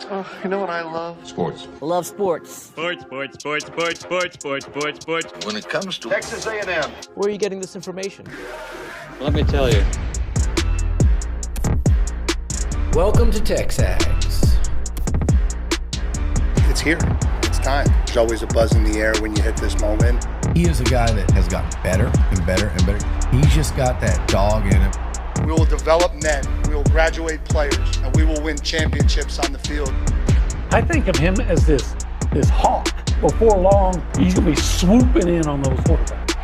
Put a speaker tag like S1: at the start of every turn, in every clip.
S1: Oh, you know what I love?
S2: Sports.
S3: I love sports.
S4: Sports.
S1: When it comes to Texas A&M.
S3: Where are you getting this information?
S4: Let me tell you.
S5: Welcome to TexAgs.
S6: It's here. It's time. There's always a buzz in the air when you hit this moment.
S5: He is a guy that has gotten better and better and better. He's just got that dog in him.
S6: We will develop men, we will graduate players, and we will win championships on the field.
S7: I think of him as this hawk. Before long, he's going to be swooping in on those quarterbacks.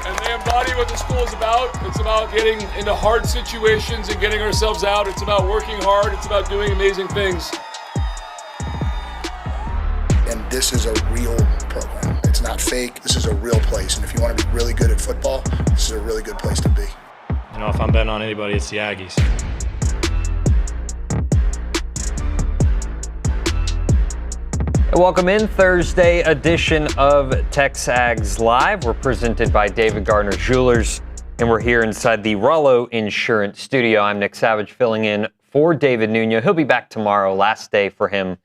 S8: And they embody what the school is about. It's about getting into hard situations and getting ourselves out. It's about working hard. It's about doing amazing things.
S6: And this is a real program. It's not fake. This is a real place. And if you want to be really good at football, this is a really good place to be.
S9: You know, if I'm betting on anybody, it's the Aggies.
S10: Welcome in Thursday edition of TexAgs Live. We're presented by David Gardner Jewelers, and we're here inside the Rollo Insurance Studio. I'm Nick Savage filling in for David Nuno. He'll be back tomorrow, last day for him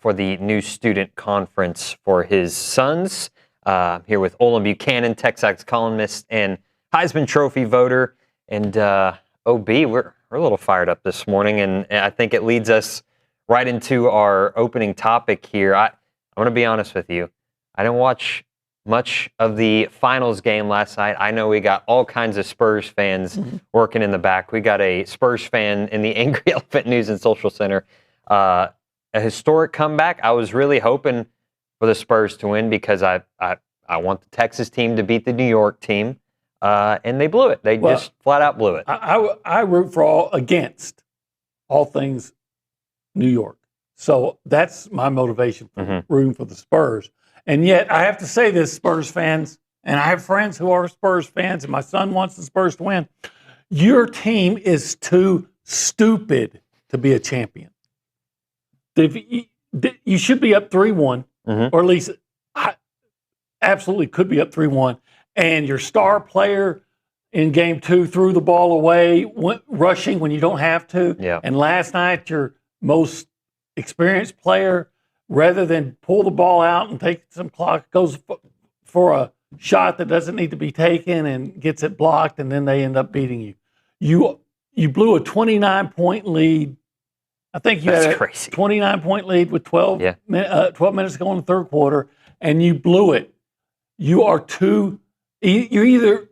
S10: for the new student conference for his sons. Here with Olin Buchanan, TexAgs columnist and Heisman Trophy voter. And OB, we're a little fired up this morning, and I think it leads us right into our opening topic here. I want to be honest with you. I didn't watch much of the finals game last night. I know we got all kinds of Spurs fans working in the back. We got a Spurs fan in the Angry Elephant News and Social Center. A historic comeback. I was really hoping for the Spurs to win because I want the Texas team to beat the New York team, and they blew it. They just flat out blew it.
S7: I root for against all things New York. So that's my motivation for rooting for the Spurs. And yet I have to say this, Spurs fans, and I have friends who are Spurs fans, and my son wants the Spurs to win. Your team is too stupid to be a champion. You should be up 3-1, or at least absolutely could be up 3-1, and your star player in game 2 threw the ball away, went rushing when you don't have to.
S10: Yeah.
S7: And last night, your most experienced player, rather than pull the ball out and take some clock, goes for a shot that doesn't need to be taken and gets it blocked, and then they end up beating you. You blew a 29-point lead. I think you had a 29-point lead with 12 minutes to go in the third quarter, and you blew it. You are too. You either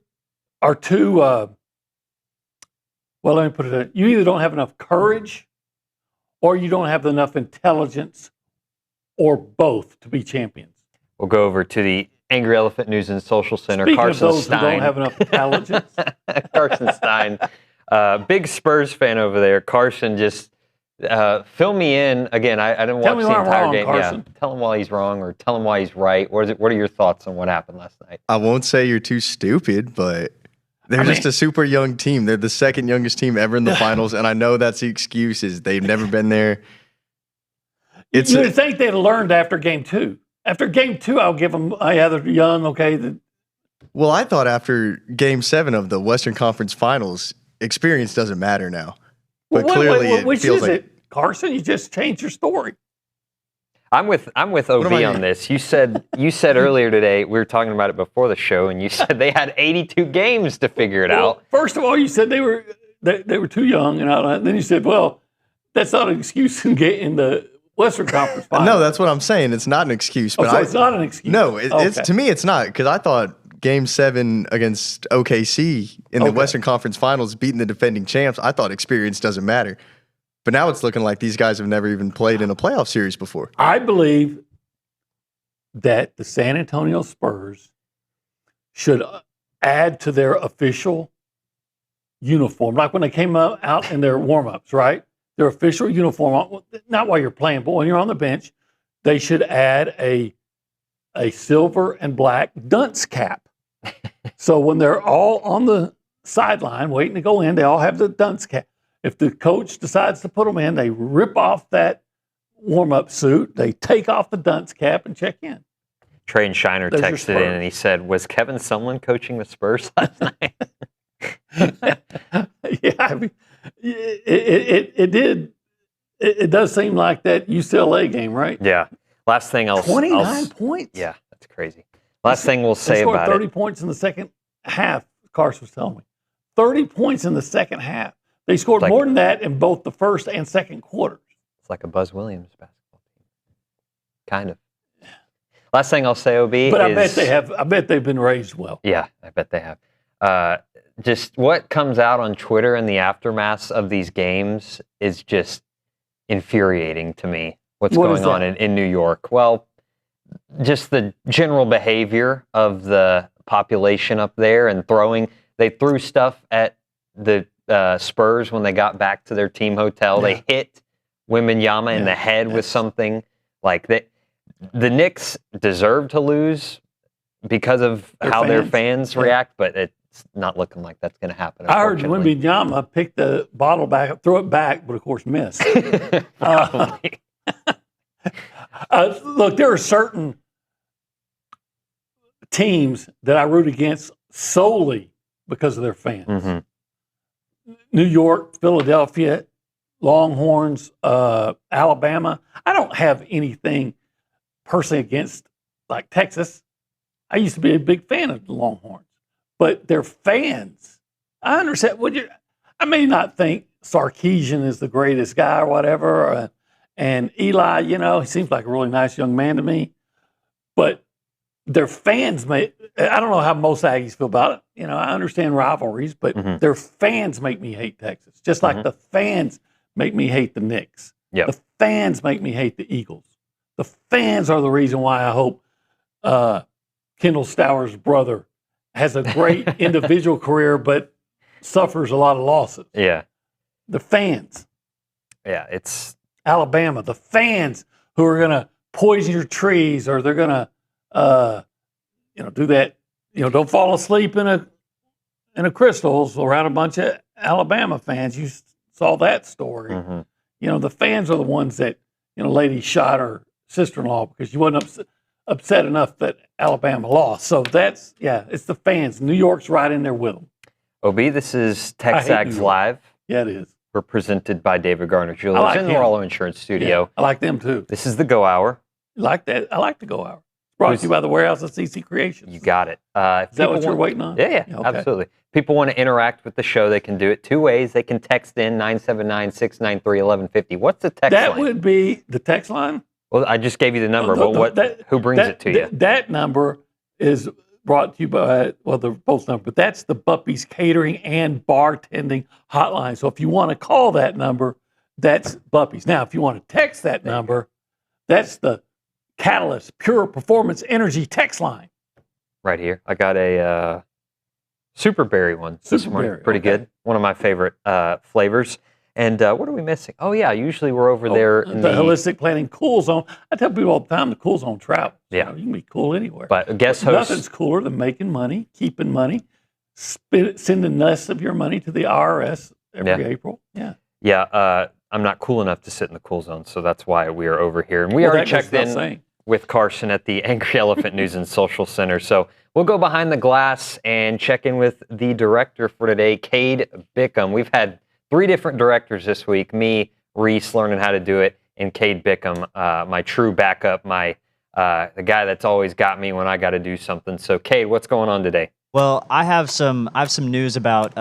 S7: are too. Well, let me put it. You either don't have enough courage, or you don't have enough intelligence, or both to be champions.
S10: We'll go over to the Angry Elephant News and Social Center.
S7: Speaking
S10: Carson
S7: of those
S10: Stein.
S7: who don't have enough intelligence.
S10: Carson Stein, big Spurs fan over there. Carson, just fill me in. Again, I didn't watch the entire game.
S7: Carson.
S10: Yeah, tell him why he's wrong or tell him why he's right. What are your thoughts on what happened last night?
S11: I won't say you're too stupid, but they're just a super young team. They're the second youngest team ever in the finals, and I know that's the excuse is they've never been there.
S7: You would think they'd learned after game 2. After game 2, I'll give them, they're young, okay.
S11: Well, I thought after game 7 of the Western Conference Finals, experience doesn't matter now. But clearly it feels like
S7: it, Carson? You just changed your story.
S10: I'm with OV on this. You said earlier today, we were talking about it before the show, and you said they had 82 games to figure it out.
S7: First of all, you said they were too young, and then you said, well, that's not an excuse in the Western Conference Finals.
S11: No, that's what I'm saying. It's not an excuse. But
S7: so it's not an excuse.
S11: No, it's to me it's not, because I thought Game 7 against OKC in the Western Conference Finals, beating the defending champs, I thought experience doesn't matter. But now it's looking like these guys have never even played in a playoff series before.
S7: I believe that the San Antonio Spurs should add to their official uniform, like when they came out in their warm-ups, right? Their official uniform, not while you're playing, but when you're on the bench, they should add a silver and black dunce cap. So when they're all on the sideline waiting to go in, they all have the dunce cap. If the coach decides to put them in, they rip off that warm-up suit, they take off the dunce cap and check in.
S10: Trey and Shiner texted in and he said, was Kevin Sumlin coaching the Spurs last night?
S7: Yeah, I mean, it did it does seem like that UCLA game, right?
S10: Yeah. Last thing
S7: 29 points?
S10: Yeah, that's crazy. Last thing we'll say
S7: about it. They scored 30
S10: it.
S7: points in the second half, Carson was telling me. 30 points in the second half. They scored more than that in both the first and second quarters.
S10: It's like a Buzz Williams basketball team. Kind of. Last thing I'll say, OB,
S7: but I bet they have. I bet they've been raised well.
S10: Yeah, I bet they have. Just what comes out on Twitter in the aftermath of these games is just infuriating to me. What's going on in New York? Well, just the general behavior of the population up there and throwing. They threw stuff at the Spurs when they got back to their team hotel. Yeah. They hit Wembanyama in the head with something like that. The Knicks deserve to lose because of how their fans react, but it's not looking like that's going to happen.
S7: I heard Wembanyama pick the bottle back up, throw it back, but of course missed. Look, there are certain teams that I root against solely because of their fans. Mm-hmm. New York, Philadelphia, Longhorns, Alabama. I don't have anything personally against like Texas. I used to be a big fan of the Longhorns, but their fans, I understand. I may not think Sarkisian is the greatest guy or whatever, and Eli, he seems like a really nice young man to me, but their fans I don't know how most Aggies feel about it. I understand rivalries, but their fans make me hate Texas, just like the fans make me hate the Knicks. Yep. The fans make me hate the Eagles. The fans are the reason why I hope Kendall Stowers' brother has a great individual career, but suffers a lot of losses.
S10: Yeah.
S7: The fans.
S10: Yeah, it's
S7: Alabama. The fans who are going to poison your trees, or they're going to, do that. Don't fall asleep in a crystals around a bunch of Alabama fans. You saw that story. Mm-hmm. The fans are the ones that lady shot her sister-in-law because she wasn't upset enough that Alabama lost. So it's the fans. New York's right in there with them.
S10: OB, this is TexAgs Live.
S7: Yeah, it is.
S10: We're presented by David Garner Jewelers in the Rollo Insurance Studio.
S7: Yeah, I like them too.
S10: This is the Go Hour.
S7: You like that? I like the Go Hour. Brought to you by the Warehouse of CC Creations.
S10: You got it.
S7: Is that what you're waiting on?
S10: Yeah, okay. Absolutely. People want to interact with the show. They can do it two ways. They can text in 979-693-1150. What's the text line?
S7: That would be the text line?
S10: Well, I just gave you the number, who brings it to you?
S7: That number is brought to you by, they're both numbers, but that's the Buppy's Catering and Bartending Hotline. So if you want to call that number, that's Buppy's. Now, if you want to text that number, that's the Catalyst Pure Performance Energy text line.
S10: Right here. I got a Super Berry one this morning. Pretty good. One of my favorite flavors. And what are we missing? Oh, yeah. Usually we're over there in the
S7: Holistic Planning Cool Zone. I tell people all the time the Cool Zone travels.
S10: Yeah.
S7: You can be cool anywhere.
S10: But guest host.
S7: Nothing's cooler than making money, keeping money, sending less of your money to the IRS every April. Yeah.
S10: Yeah. I'm not cool enough to sit in the Cool Zone, so that's why we are over here. And we already checked in with Carson at the Angry Elephant News and Social Center. So we'll go behind the glass and check in with the director for today, Kay Bickham. We've had 3 different directors this week, me, Reese, learning how to do it, and Cade Bickham, my true backup, the guy that's always got me when I got to do something. So, Cade, what's going on today?
S2: Well, I have some news about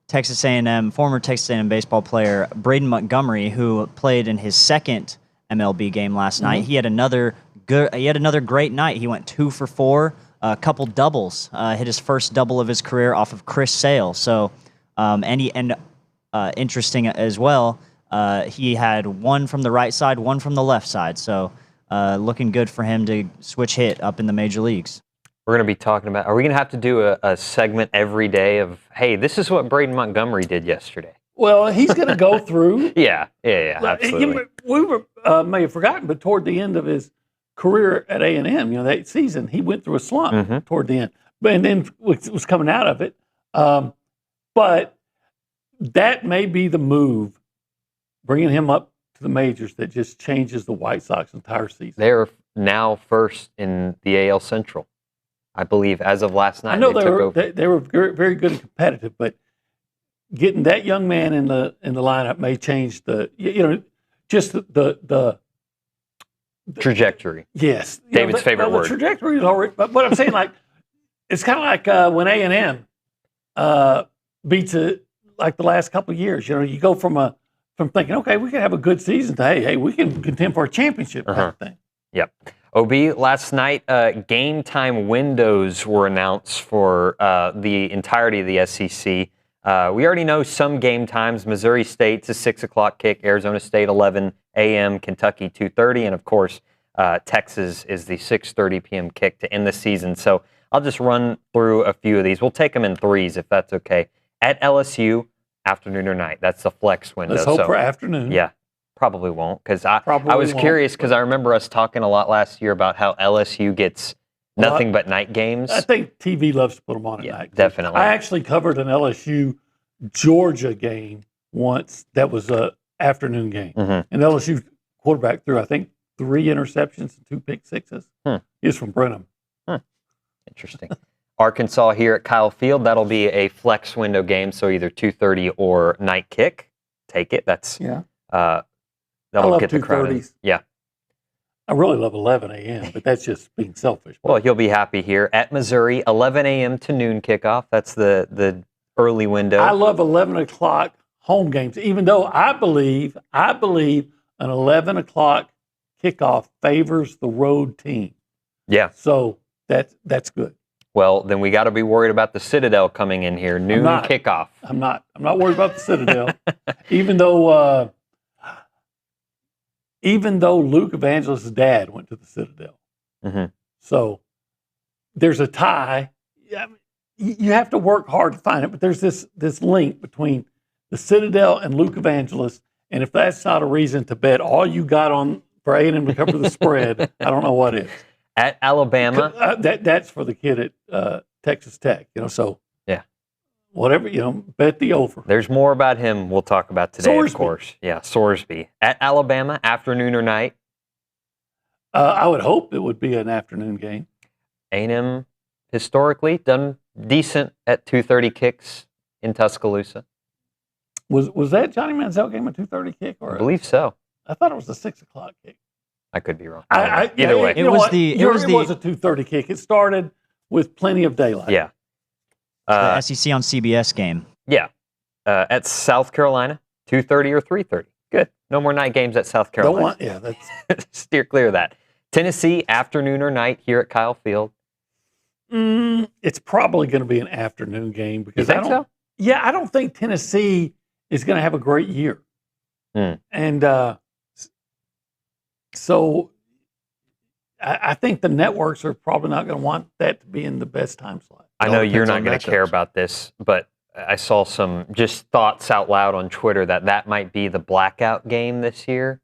S2: Texas A&M, former Texas A&M baseball player Braden Montgomery, who played in his second MLB game last night. He had another great night. He went 2 for 4, a couple doubles, hit his first double of his career off of Chris Sale. So, interesting as well, he had 1 from the right side, 1 from the left side. So looking good for him to switch hit up in the major leagues.
S10: We're going to be talking about, are we going to have to do a segment every day of, hey, this is what Braden Montgomery did yesterday?
S7: Well, he's going to go through.
S10: Yeah, absolutely.
S7: We may have forgotten, but toward the end of his career at A&M, that season, he went through a slump toward the end. And then was coming out of it. But that may be the move, bringing him up to the majors, that just changes the White Sox entire season.
S10: They're now first in the AL Central, I believe, as of last night.
S7: I know they were very, very good and competitive, but getting that young man in the lineup may change the. just the
S10: trajectory.
S7: Yes,
S10: David's favorite word.
S7: The trajectory is already. But I'm saying, like, it's kind of like when A&M beats it like the last couple of years. You know, you go from thinking, okay, we can have a good season to hey, we can contend for a championship type of thing.
S10: Yep. OB, last night, game time windows were announced for the entirety of the SEC. We already know some game times. Missouri State's a 6 o'clock kick, Arizona State 11 a.m., Kentucky 2:30, and of course, Texas is the 6:30 p.m. kick to end the season. So I'll just run through a few of these. We'll take them in threes if that's okay. At LSU, afternoon or night. That's the flex window.
S7: Let's hope for afternoon.
S10: Yeah. Probably won't, because I was curious because I remember us talking a lot last year about how LSU gets nothing but night games.
S7: I think TV loves to put them on at night.
S10: Definitely.
S7: I actually covered an LSU Georgia game once that was a afternoon game. And LSU quarterback threw, I think, 3 interceptions and 2 pick sixes. He's from Brenham.
S10: Interesting. Arkansas here at Kyle Field. That'll be a flex window game, so either 2:30 or night kick. Take it. That's that'll get the crowd in. Yeah.
S7: I really love 11 a.m., but that's just being selfish.
S10: Well, you'll be happy here. At Missouri, 11 a.m. to noon kickoff. That's the early window.
S7: I love 11 o'clock home games, even though I believe an 11 o'clock kickoff favors the road team.
S10: Yeah.
S7: So that's good.
S10: Well, then we got to be worried about the Citadel coming in here. Noon kickoff.
S7: I'm not worried about the Citadel, even though Luke Evangelist's dad went to the Citadel. So there's a tie. You have to work hard to find it, but there's this link between the Citadel and Luke Evangelist, and if that's not a reason to bet all you got on for A&M to cover the spread, I don't know what is.
S10: At Alabama,
S7: that's for the kid at Texas Tech. You know, so
S10: yeah,
S7: whatever, you know, bet the over.
S10: There's more about him we'll talk about today,
S7: Sorsby.
S10: Of course. Yeah, Sorsby. At Alabama, afternoon or night?
S7: I would hope it would be an afternoon game.
S10: A&M historically done decent at 2:30 kicks in Tuscaloosa.
S7: Was that Johnny Manziel game a 2:30 kick? Or
S10: I believe so.
S7: I thought it was a 6 o'clock kick.
S10: I could be wrong.
S7: Either
S10: way.
S7: It was a 2:30 kick. It started with plenty of daylight.
S10: Yeah.
S2: The SEC on CBS game.
S10: Yeah. At South Carolina, 2:30 or 3:30. Good. No more night games at South Carolina.
S7: That's
S10: steer clear of that. Tennessee, afternoon or night here at Kyle Field.
S7: It's probably going to be an afternoon game because
S10: you think so?
S7: Yeah, I don't think Tennessee is going to have a great year, and so I think the networks are probably not going to want that to be in the best time slot.
S10: I know you're not going to care about this, but I saw some just thoughts out loud on Twitter that might be the blackout game this year.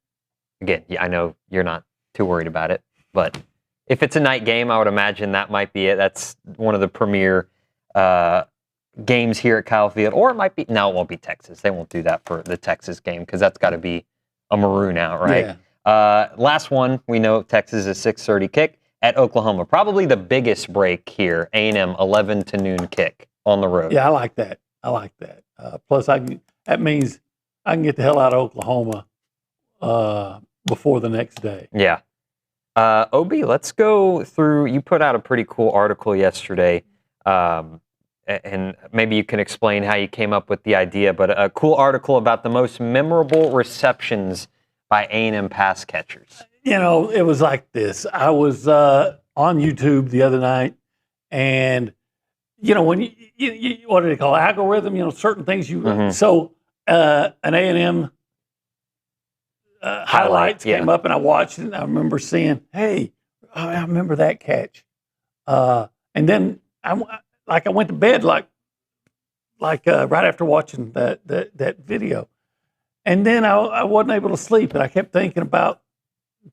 S10: Again, I know you're not too worried about it, but if it's a night game, I would imagine that might be it. That's one of the premier games here at Kyle Field, or it might be. No, it won't be Texas. They won't do that for the Texas game because that's got to be a Maroon out, right?
S7: Yeah.
S10: Last one, we know Texas is 6:30 kick at Oklahoma. Probably the biggest break here. A&M 11 to noon kick on the road.
S7: Yeah, I like that. Plus, that means I can get the hell out of Oklahoma before the next day.
S10: Yeah. OB, let's go through. You put out a pretty cool article yesterday, and maybe you can explain how you came up with the idea. But a cool article about the most memorable receptions by A&M pass catchers.
S7: You know, it was like this. I was on YouTube the other night, and you know, when you what do they call it? Algorithm? You know, certain things you so an A&M highlights came up, and I watched it. And I remember seeing, hey, I remember that catch, and then I went to bed like right after watching that video. And then I wasn't able to sleep, and I kept thinking about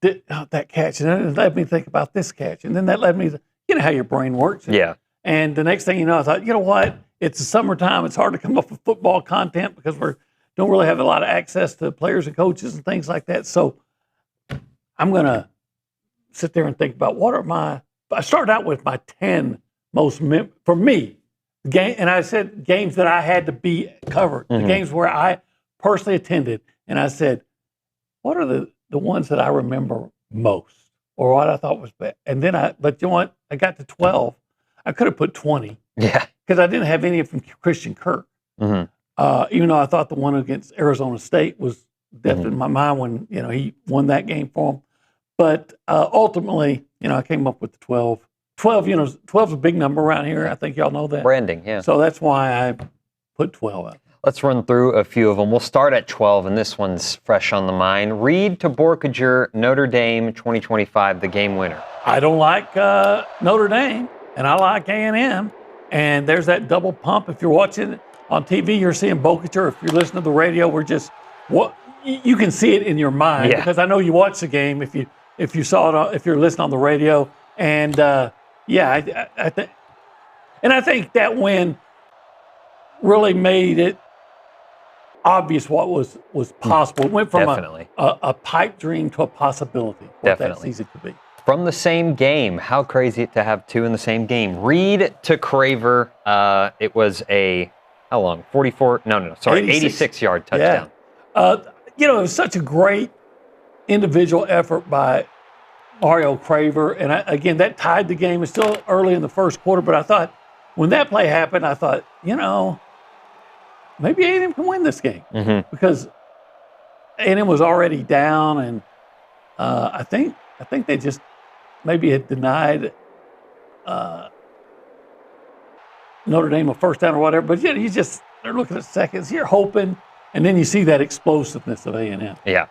S7: that catch, and then it led me to think about this catch, and then that led me to, you know how your brain works.
S10: Yeah.
S7: And the next thing you know, I thought, you know what? It's the summertime. It's hard to come up with football content because we don't really have a lot of access to players and coaches and things like that. So I'm going to sit there and think about I started out with my 10 most, for me, game, and I said games that I had to be covered, the games where I personally attended, and I said, what are the ones that I remember most, or what I thought was bad? And then but you know what? I got to 12. I could have put 20.
S10: Yeah.
S7: Because I didn't have any from Christian Kirk.
S10: Mm-hmm.
S7: Even though I thought the one against Arizona State was definitely in my mind when, he won that game for them. But ultimately, I came up with the 12. 12, 12 is a big number around here. I think y'all know that.
S10: Branding, yeah.
S7: So that's why I put 12 out.
S10: Let's run through a few of them. We'll start at 12, and this one's fresh on the mind. Reed to Borkager, Notre Dame 2025, the game winner.
S7: I don't like Notre Dame, and I like A&M. And there's that double pump. If you're watching on TV, you're seeing Borkager. If you're listening to the radio, you can see it in your mind because I know you watch the game. If you saw it, if you're listening on the radio, and I think that win really made it obvious what was possible. It went from a pipe dream to a possibility what that season could be.
S10: From the same game, how crazy to have two in the same game. Reed to Craver, it was how long? 86-yard touchdown.
S7: Yeah. It was such a great individual effort by Mario Craver. And again, that tied the game. It's still early in the first quarter, but I thought when that play happened, I thought, maybe A&M can win this game because A&M was already down, and I think they just maybe had denied Notre Dame a first down or whatever. But they're looking at seconds. You're hoping, and then you see that explosiveness of A&M.
S10: Yeah.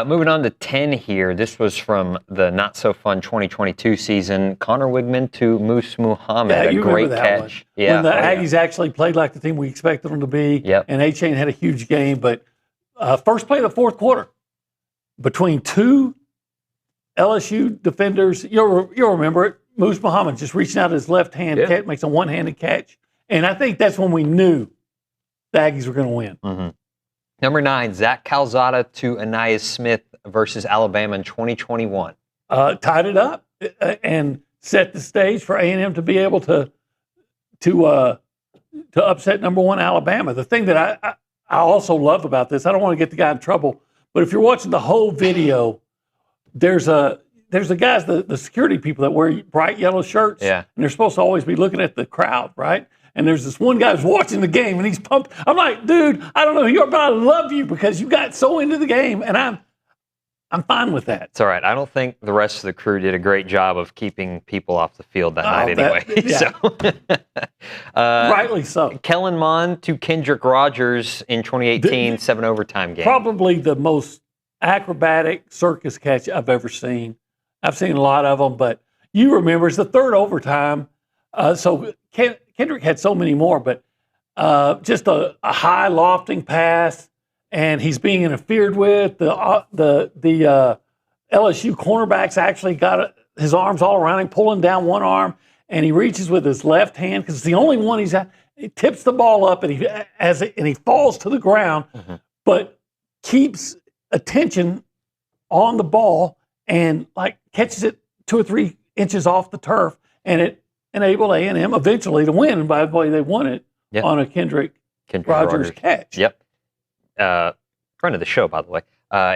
S10: Moving on to 10 here. This was from the not-so-fun 2022 season. Connor Wigman to Moose Muhammad.
S7: Yeah,
S10: a great catch. Yeah.
S7: When the Aggies actually played like the team we expected them to be.
S10: Yep.
S7: And A-Chain had a huge game. But first play of the fourth quarter, between two LSU defenders, you'll remember it. Moose Muhammad just reaching out his left hand, catch, makes a one-handed catch. And I think that's when we knew the Aggies were going to win.
S10: Mm-hmm. Number 9, Zach Calzada to Anais Smith versus Alabama in 2021.
S7: Tied it up and set the stage for A&M to be able to upset number 1 Alabama. The thing that I also love about this, I don't want to get the guy in trouble, but if you're watching the whole video, there's the guys, the security people that wear bright yellow shirts, and they're supposed to always be looking at the crowd, right? And there's this one guy who's watching the game, and he's pumped. I'm like, dude, I don't know who you are, but I love you because you got so into the game, and I'm fine with that.
S10: It's all right. I don't think the rest of the crew did a great job of keeping people off the field that night anyway.
S7: Rightly so.
S10: Kellen Mond to Kendrick Rogers in 2018, 7 overtime game.
S7: Probably the most acrobatic circus catch I've ever seen. I've seen a lot of them, but you remember it's the third overtime. So Kendrick had so many more, but just a high lofting pass, and he's being interfered with. The LSU cornerbacks actually got his arms all around him, pulling down one arm, and he reaches with his left hand because it's the only one he's at. He tips the ball up, and he falls to the ground, but keeps attention on the ball and catches it 2 or 3 inches off the turf, and it enabled A&M eventually to win. And by the way, they won it on a Kendrick Rogers catch.
S10: Yep. Friend of the show, by the way.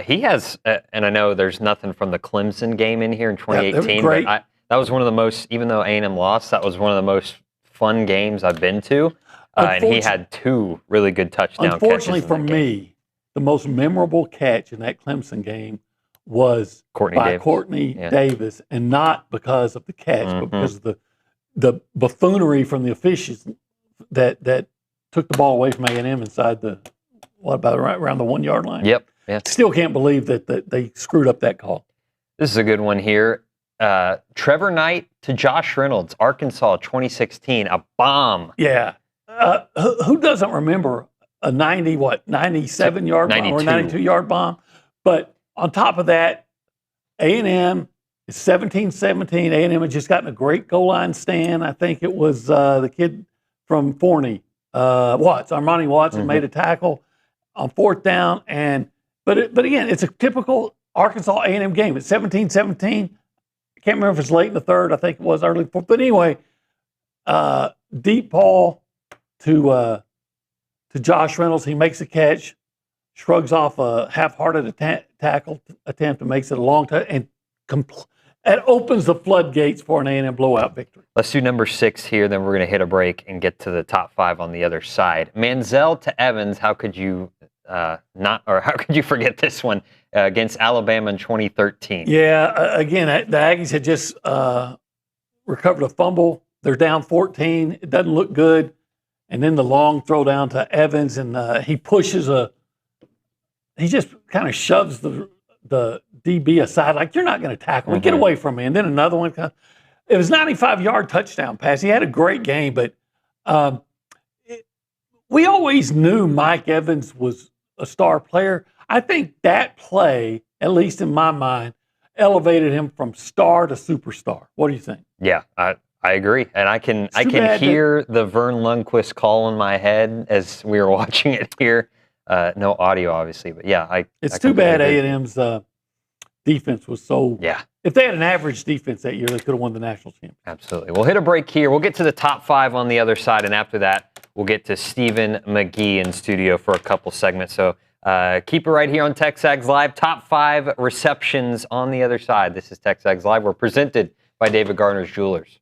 S10: He has, and I know there's nothing from the Clemson game in here in 2018, but that was one of the most, even though A&M lost, that was one of the most fun games I've been to. And he had 2 really good touchdown catches.
S7: Unfortunately for me, the most memorable catch in that Clemson game was Courtney Davis, and not because of the catch, but because of the buffoonery from the officials that took the ball away from A&M inside around the 1 yard line.
S10: Yep. Yeah.
S7: Still can't believe that they screwed up that call.
S10: This is a good one here. Trevor Knight to Josh Reynolds, Arkansas 2016, a bomb.
S7: Yeah. Who doesn't remember a 97-yard bomb or 92-yard bomb? But on top of that, A&M is 17-17. A&M had just gotten a great goal line stand. I think it was the kid from Forney, Armani Watts, made a tackle on 4th down. But again, it's a typical Arkansas A&M game. It's 17-17. I can't remember if it's late in the third. I think it was early fourth. But anyway, deep ball to Josh Reynolds. He makes a catch shrugs off a half-hearted tackle attempt and makes it a long time, and it opens the floodgates for an A&M blowout victory.
S10: Let's do number 6 here, then we're going to hit a break and get to the top 5 on the other side. Manziel to Evans, how could you how could you forget this one against Alabama in 2013?
S7: Yeah, again, the Aggies had just recovered a fumble. They're down 14. It doesn't look good. And then the long throw down to Evans, and he pushes he just kind of shoves the DB aside, like, you're not going to tackle me. Get away from me. And then another one. It was 95-yard touchdown pass. He had a great game, but we always knew Mike Evans was a star player. I think that play, at least in my mind, elevated him from star to superstar. What do you think?
S10: Yeah, I agree, and I can hear the Vern Lundquist call in my head as we were watching it here. No audio, obviously, but yeah,
S7: It's too bad A&M's defense was so.
S10: Yeah.
S7: If they had an average defense that year, they could have won the national championship.
S10: Absolutely. We'll hit a break here. We'll get to the top 5 on the other side, and after that, we'll get to Stephen McGee in studio for a couple segments. So keep it right here on TexAgs Live. Top 5 receptions on the other side. This is TexAgs Live. We're presented by David Gardner's Jewelers.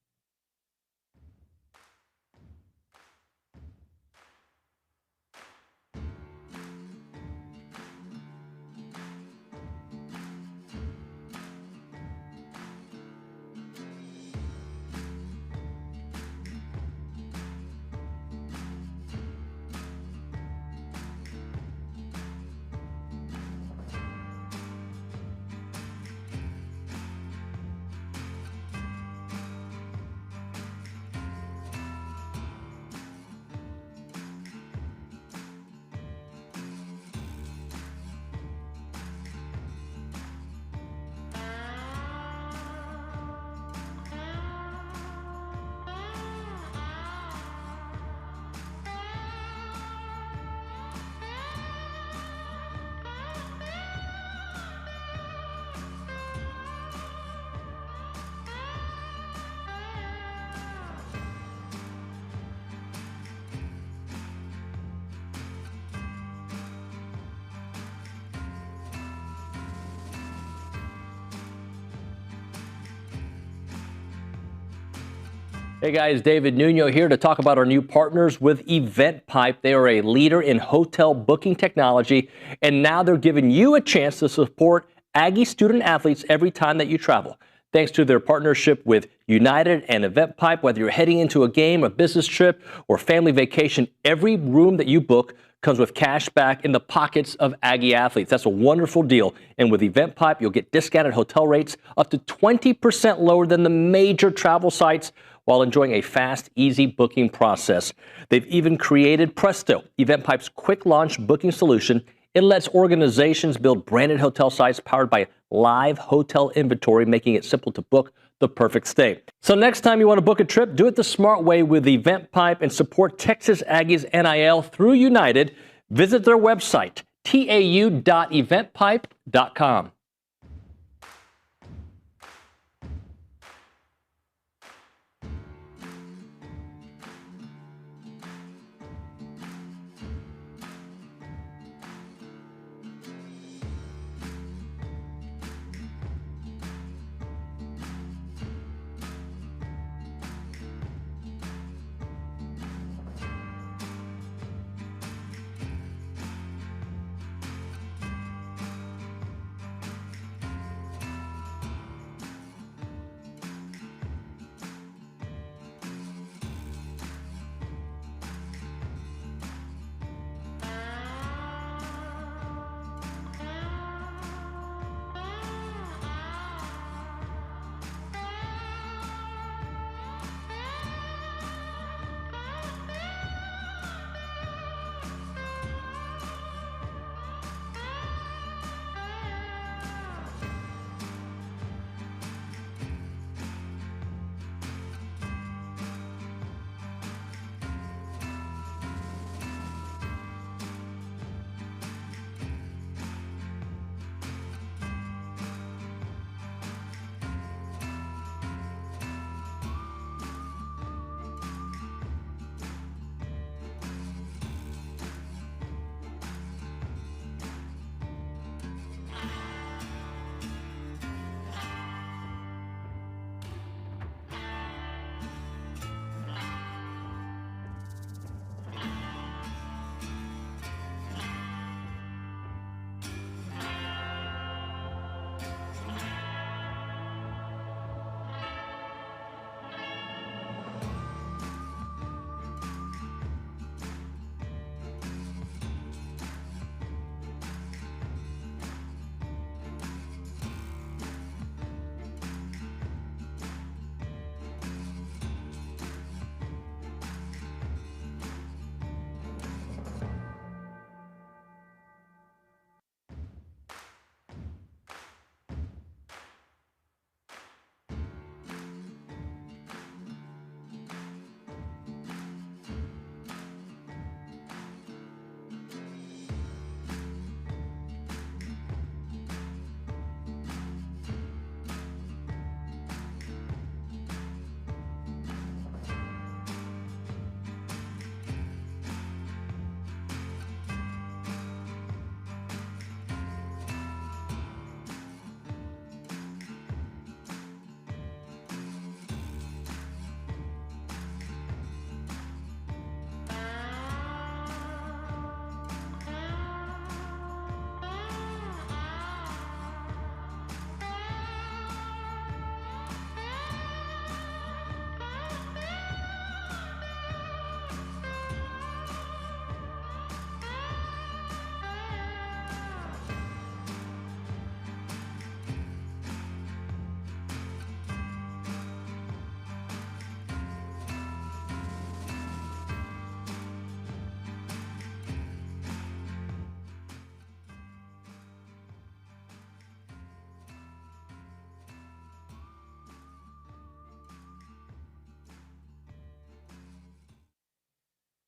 S3: Hey guys, David Nuno here to talk about our new partners with EventPipe. They are a leader in hotel booking technology, and now they're giving you a chance to support Aggie student athletes every time that you travel. Thanks to their partnership with United and EventPipe, whether you're heading into a game, a business trip, or family vacation, every room that you book comes with cash back in the pockets of Aggie athletes. That's a wonderful deal. And with EventPipe, you'll get discounted hotel rates up to 20% lower than the major travel sites, while enjoying a fast, easy booking process. They've even created Presto, EventPipe's quick launch booking solution. It lets organizations build branded hotel sites powered by live hotel inventory, making it simple to book the perfect stay. So next time you want to book a trip, do it the smart way with EventPipe and support Texas Aggies NIL through United. Visit their website, tau.eventpipe.com.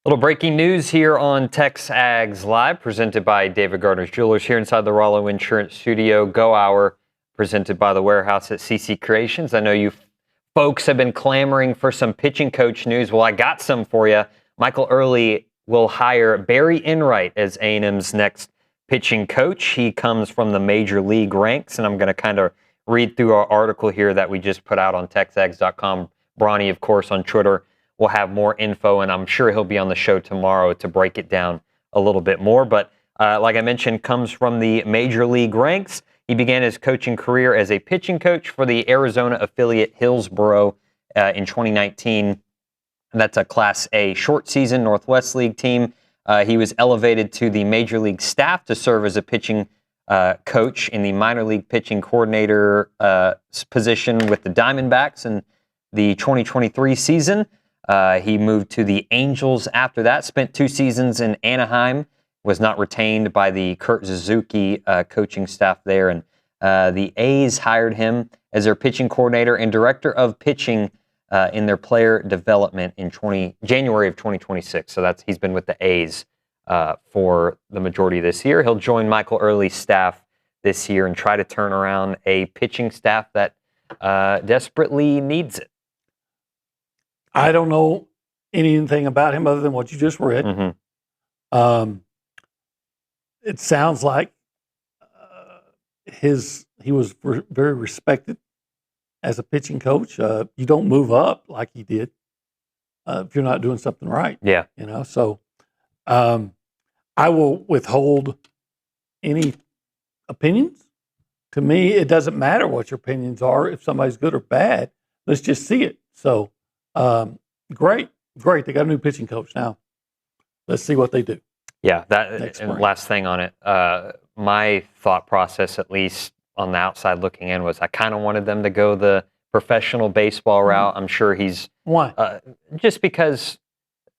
S10: Little breaking news here on TexAgs Live, presented by David Gardner's Jewelers here inside the Rollo Insurance Studio. Go Hour, presented by the warehouse at CC Creations. I know you folks have been clamoring for some pitching coach news. Well, I got some for you. Michael Early will hire Barry Enright as A&M's next pitching coach. He comes from the major league ranks, and I'm going to kind of read through our article here that we just put out on TexAgs.com. Bronny, of course, on Twitter will have more info, and I'm sure he'll be on the show tomorrow to break it down a little bit more. But like I mentioned, comes from the major league ranks. He began his coaching career as a pitching coach for the Arizona affiliate Hillsboro in 2019. And that's a Class A short season Northwest League team. He was elevated to the major league staff to serve as a pitching coach in the minor league pitching coordinator position with the Diamondbacks in the 2023 season. He moved to the Angels after that, spent 2 seasons in Anaheim, was not retained by the Kurt Suzuki coaching staff there, and the A's hired him as their pitching coordinator and director of pitching in their player development in January of 2026. So he's been with the A's for the majority of this year. He'll join Michael Early's staff this year and try to turn around a pitching staff that desperately needs it.
S7: I don't know anything about him other than what you just read.
S10: Mm-hmm.
S7: It sounds like he was very respected as a pitching coach. You don't move up like he did if you're not doing something right.
S10: Yeah.
S7: So I will withhold any opinions. To me, it doesn't matter what your opinions are. If somebody's good or bad, let's just see it. So great. They got a new pitching coach now. Let's see what they do.
S10: Yeah, and last thing on it, my thought process, at least on the outside looking in, was I kind of wanted them to go the professional baseball route. I'm sure he's...
S7: Why?
S10: Just because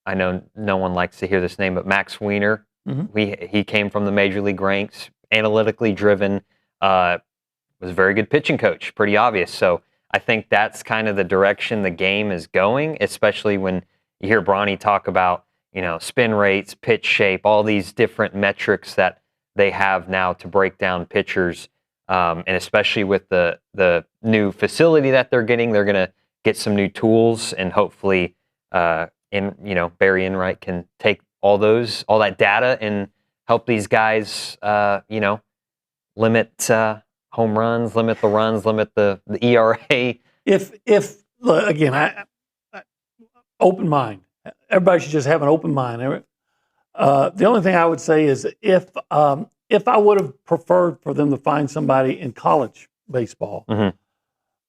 S10: I know no one likes to hear this name, but Max Wiener, he came from the major league ranks, analytically driven, was a very good pitching coach, pretty obvious. So I think that's kind of the direction the game is going, especially when you hear Bronny talk about, spin rates, pitch shape, all these different metrics that they have now to break down pitchers. And especially with the new facility that they're going to get some new tools, and hopefully, Barry Enright can take all that data and help these guys, limit home runs, limit the runs, limit the ERA.
S7: If again, I open mind. Everybody should just have an open mind. The only thing I would say is if I would have preferred for them to find somebody in college baseball,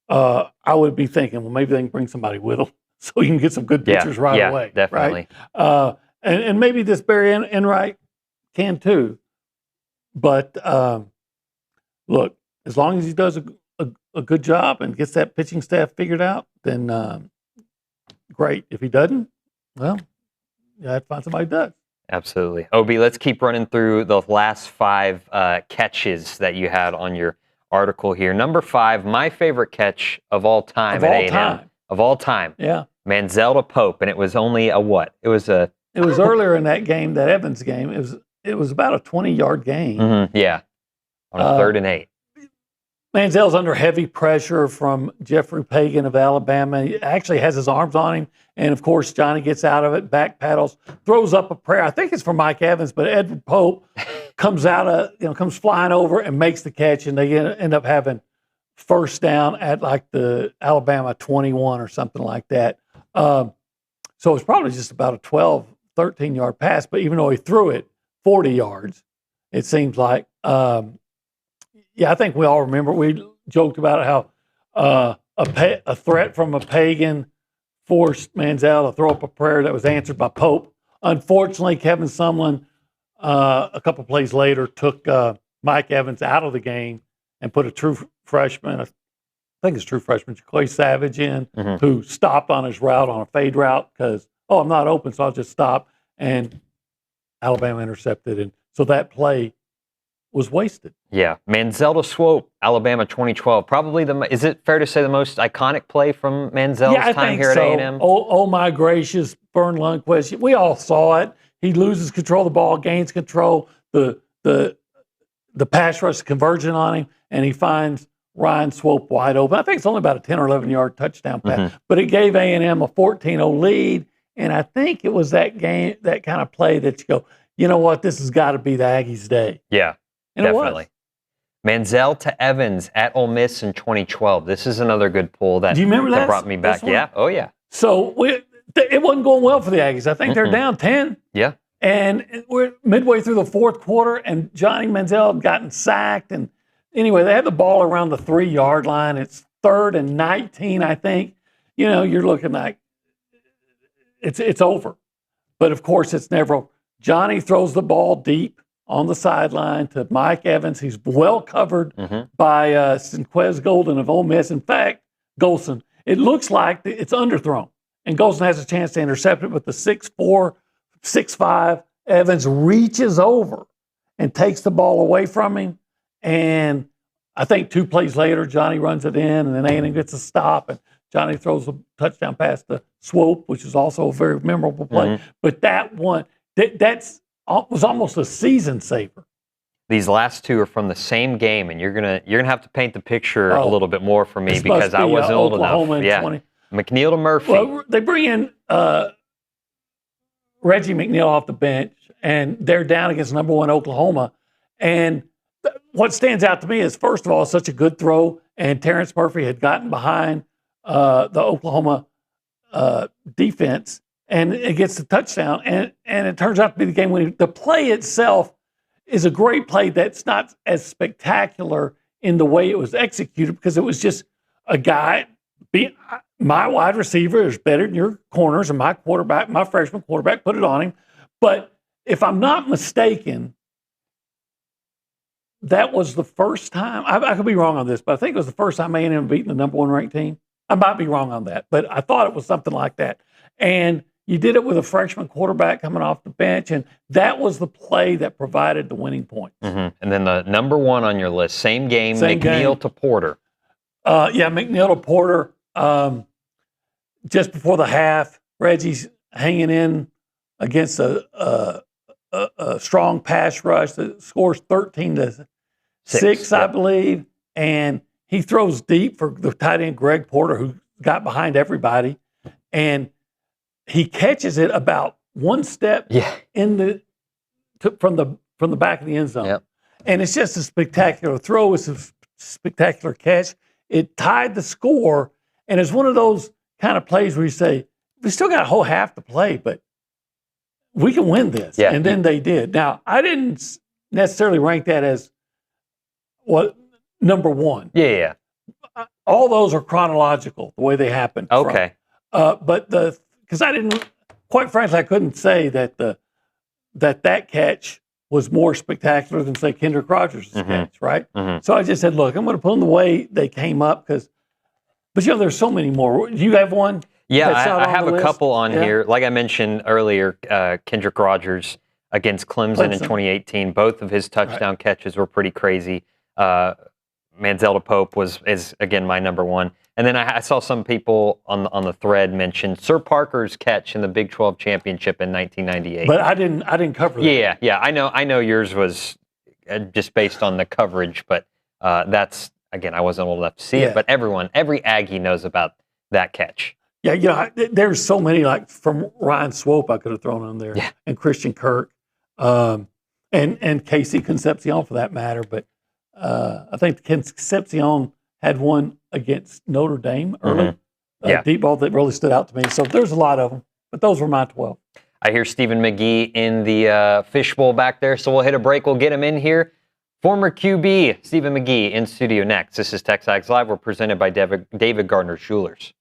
S7: I would be thinking, well, maybe they can bring somebody with them so you can get some good pitchers right away.
S10: Definitely.
S7: Right? And maybe this Barry Enright can too. But look, as long as he does a good job and gets that pitching staff figured out, then great. If he doesn't, well, you have to find somebody who does.
S10: Absolutely. Obi, let's keep running through the last 5 catches that you had on your article here. Number 5, my favorite catch of all time at A&M. Of all time.
S7: Yeah.
S10: Manziel to Pope, and it was only a what? It was
S7: earlier in that game, that Evans game. It was about a 20-yard game.
S10: Yeah. On a 3rd and 8.
S7: Manziel's under heavy pressure from Jeffrey Pagan of Alabama. He actually has his arms on him. And, of course, Johnny gets out of it, back paddles, throws up a prayer. I think it's for Mike Evans, but Edward Pope comes flying over and makes the catch, and they end up having first down at like the Alabama 21 or something like that. So it's probably just about a 12, 13-yard pass, but even though he threw it 40 yards, it seems like, I think we all remember, we joked about how a threat from a Pagan forced Manziel to throw up a prayer that was answered by Pope. Unfortunately, Kevin Sumlin, a couple plays later, took Mike Evans out of the game and put a true freshman, I think it's true freshman, Clay Savage in, who stopped on his route on a fade route because, I'm not open, so I'll just stop. And Alabama intercepted. And so that play was wasted.
S10: Yeah, Manziel to Swope, Alabama 2012. Probably is it fair to say the most iconic play from Manziel's time here at A&M?
S7: Oh my gracious, Vern Lundquist. We all saw it. He loses control of the ball, gains control. The pass rush conversion on him, and he finds Ryan Swope wide open. I think it's only about a 10 or 11 yard touchdown pass, but it gave A&M a 14-0 lead. And I think it was that kind of play that you go, you know what, this has got to be the Aggies' day.
S10: Yeah,
S7: and
S10: definitely. Manziel to Evans at Ole Miss in 2012. This is another good pull that,
S7: do you remember that
S10: brought me back. Yeah, oh yeah.
S7: So it wasn't going well for the Aggies. I think they're down 10.
S10: Yeah.
S7: And we're midway through the fourth quarter, and Johnny Manziel had gotten sacked. And anyway, they had the ball around the 3 yard line. It's 3rd and 19, I think. You know, you're looking like it's over. But of course, it's never over. Johnny throws the ball deep on the sideline to Mike Evans. He's well covered by Sinquez Golden of Ole Miss. In fact, Golson, it looks like it's underthrown. And Golson has a chance to intercept it, but the 6'4", 6'5", Evans reaches over and takes the ball away from him. And I think 2 plays later, Johnny runs it in, and then A&M gets a stop, and Johnny throws a touchdown pass to Swope, which is also a very memorable play. But that one, was almost a season saver.
S10: These last 2 are from the same game, and you're gonna have to paint the picture a little bit more for me because I wasn't old enough. Yeah, 20. McNeil to Murphy.
S7: Well, they bring in Reggie McNeil off the bench, and they're down against number 1 Oklahoma. And what stands out to me is, first of all, such a good throw, and Terrence Murphy had gotten behind the Oklahoma defense, and it gets the touchdown, and it turns out to be the game-winning. The play itself is a great play that's not as spectacular in the way it was executed, because it was just a guy, my wide receiver is better than your corners, and my freshman quarterback, put it on him. But if I'm not mistaken, that was the first time, I could be wrong on this, but I think it was the first time A&M beaten the number 1 ranked team. I might be wrong on that, but I thought it was something like that. And you did it with a freshman quarterback coming off the bench, and that was the play that provided the winning point.
S10: And then the number 1 on your list, same game, McNeil to Porter.
S7: McNeil to Porter. Just before the half, Reggie's hanging in against a strong pass rush that scores 13-6, I believe, and he throws deep for the tight end Greg Porter, who got behind everybody, and he catches it about 1 step from the back of the end zone. And it's just a spectacular throw. It's a spectacular catch. It tied the score, and it's one of those kind of plays where you say, we still got a whole half to play, but we can win this. And then they did. Now, I didn't necessarily rank that as number 1. All those are chronological, the way they happened.
S10: Okay.
S7: But because quite frankly, I couldn't say that that catch was more spectacular than, say, Kendrick Rogers' catch, right? So I just said, look, I'm going to put them the way they came up, but there's so many more. Do you have one?
S10: Yeah, I have a couple on here. Like I mentioned earlier, Kendrick Rogers against Clemson in 2018. Both of his touchdown catches were pretty crazy. Manziel to Pope is again my number 1. And then I saw some people on the thread mention Sir Parker's catch in the Big 12 championship in 1998.
S7: But I didn't cover that.
S10: Yeah. I know yours was just based on the coverage, but that's, again, I wasn't old enough to see it. But every Aggie knows about that catch.
S7: Yeah, there's so many, like from Ryan Swope I could have thrown on there, and Christian Kirk, and Casey Concepcion for that matter. But I think Concepcion had one against Notre Dame early, deep ball that really stood out to me. So there's a lot of them, but those were my 12.
S10: I hear Stephen McGee in the fishbowl back there, so we'll hit a break. We'll get him in here. Former QB Stephen McGee in studio next. This is TexAgs Live. We're presented by David Gardner Jewelers.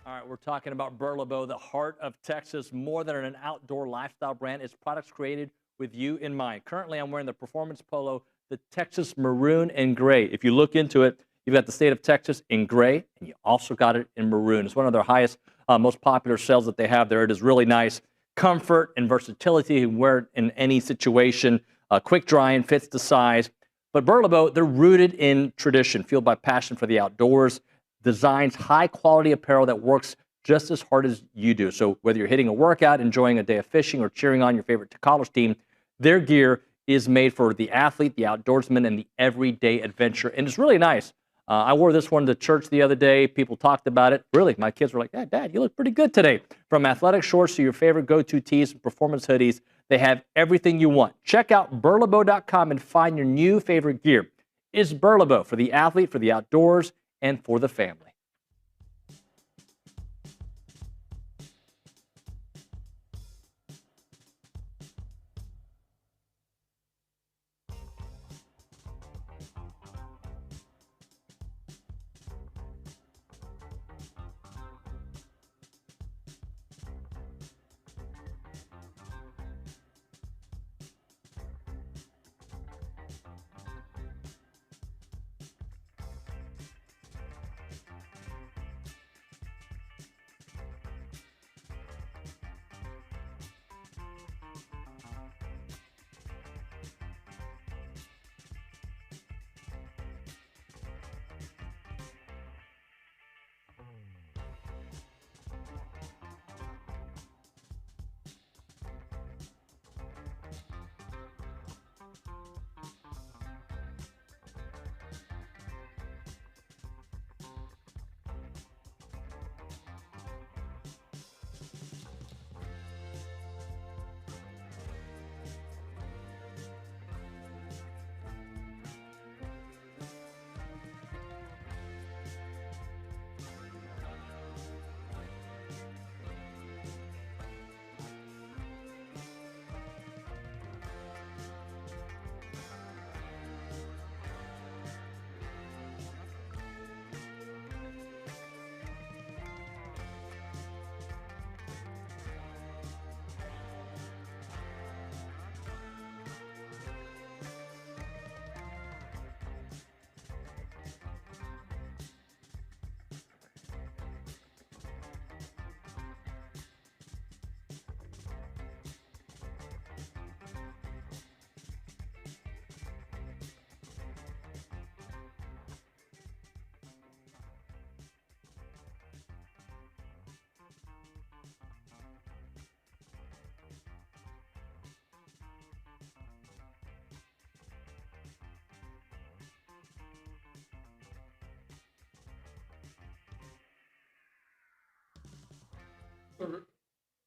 S3: All right, we're talking about Burlebo, the heart of Texas, more than an outdoor lifestyle brand. It's products created with you in mind. Currently, I'm wearing the performance polo, the Texas Maroon and Gray. If you look into it, you've got the state of Texas in gray, and you also got it in maroon. It's one of their highest, most popular sales that they have there. It is really nice. Comfort and versatility. You can wear it in any situation. Quick drying, fits the size. But Burlebo, they're rooted in tradition, fueled by passion for the outdoors. Designs high-quality apparel that works just as hard as you do. So whether you're hitting a workout, enjoying a day of fishing, or cheering on your favorite college team, their gear is made for the athlete, the outdoorsman, and the everyday adventure. And it's really nice. I wore this one to church the other day. People talked about it. Really, my kids were like, Dad, you look pretty good today. From athletic shorts to your favorite go-to tees and performance hoodies, they have everything you want. Check out burlebo.com and find your new favorite gear. It's Burlebo for the athlete, for the outdoors, and for the family.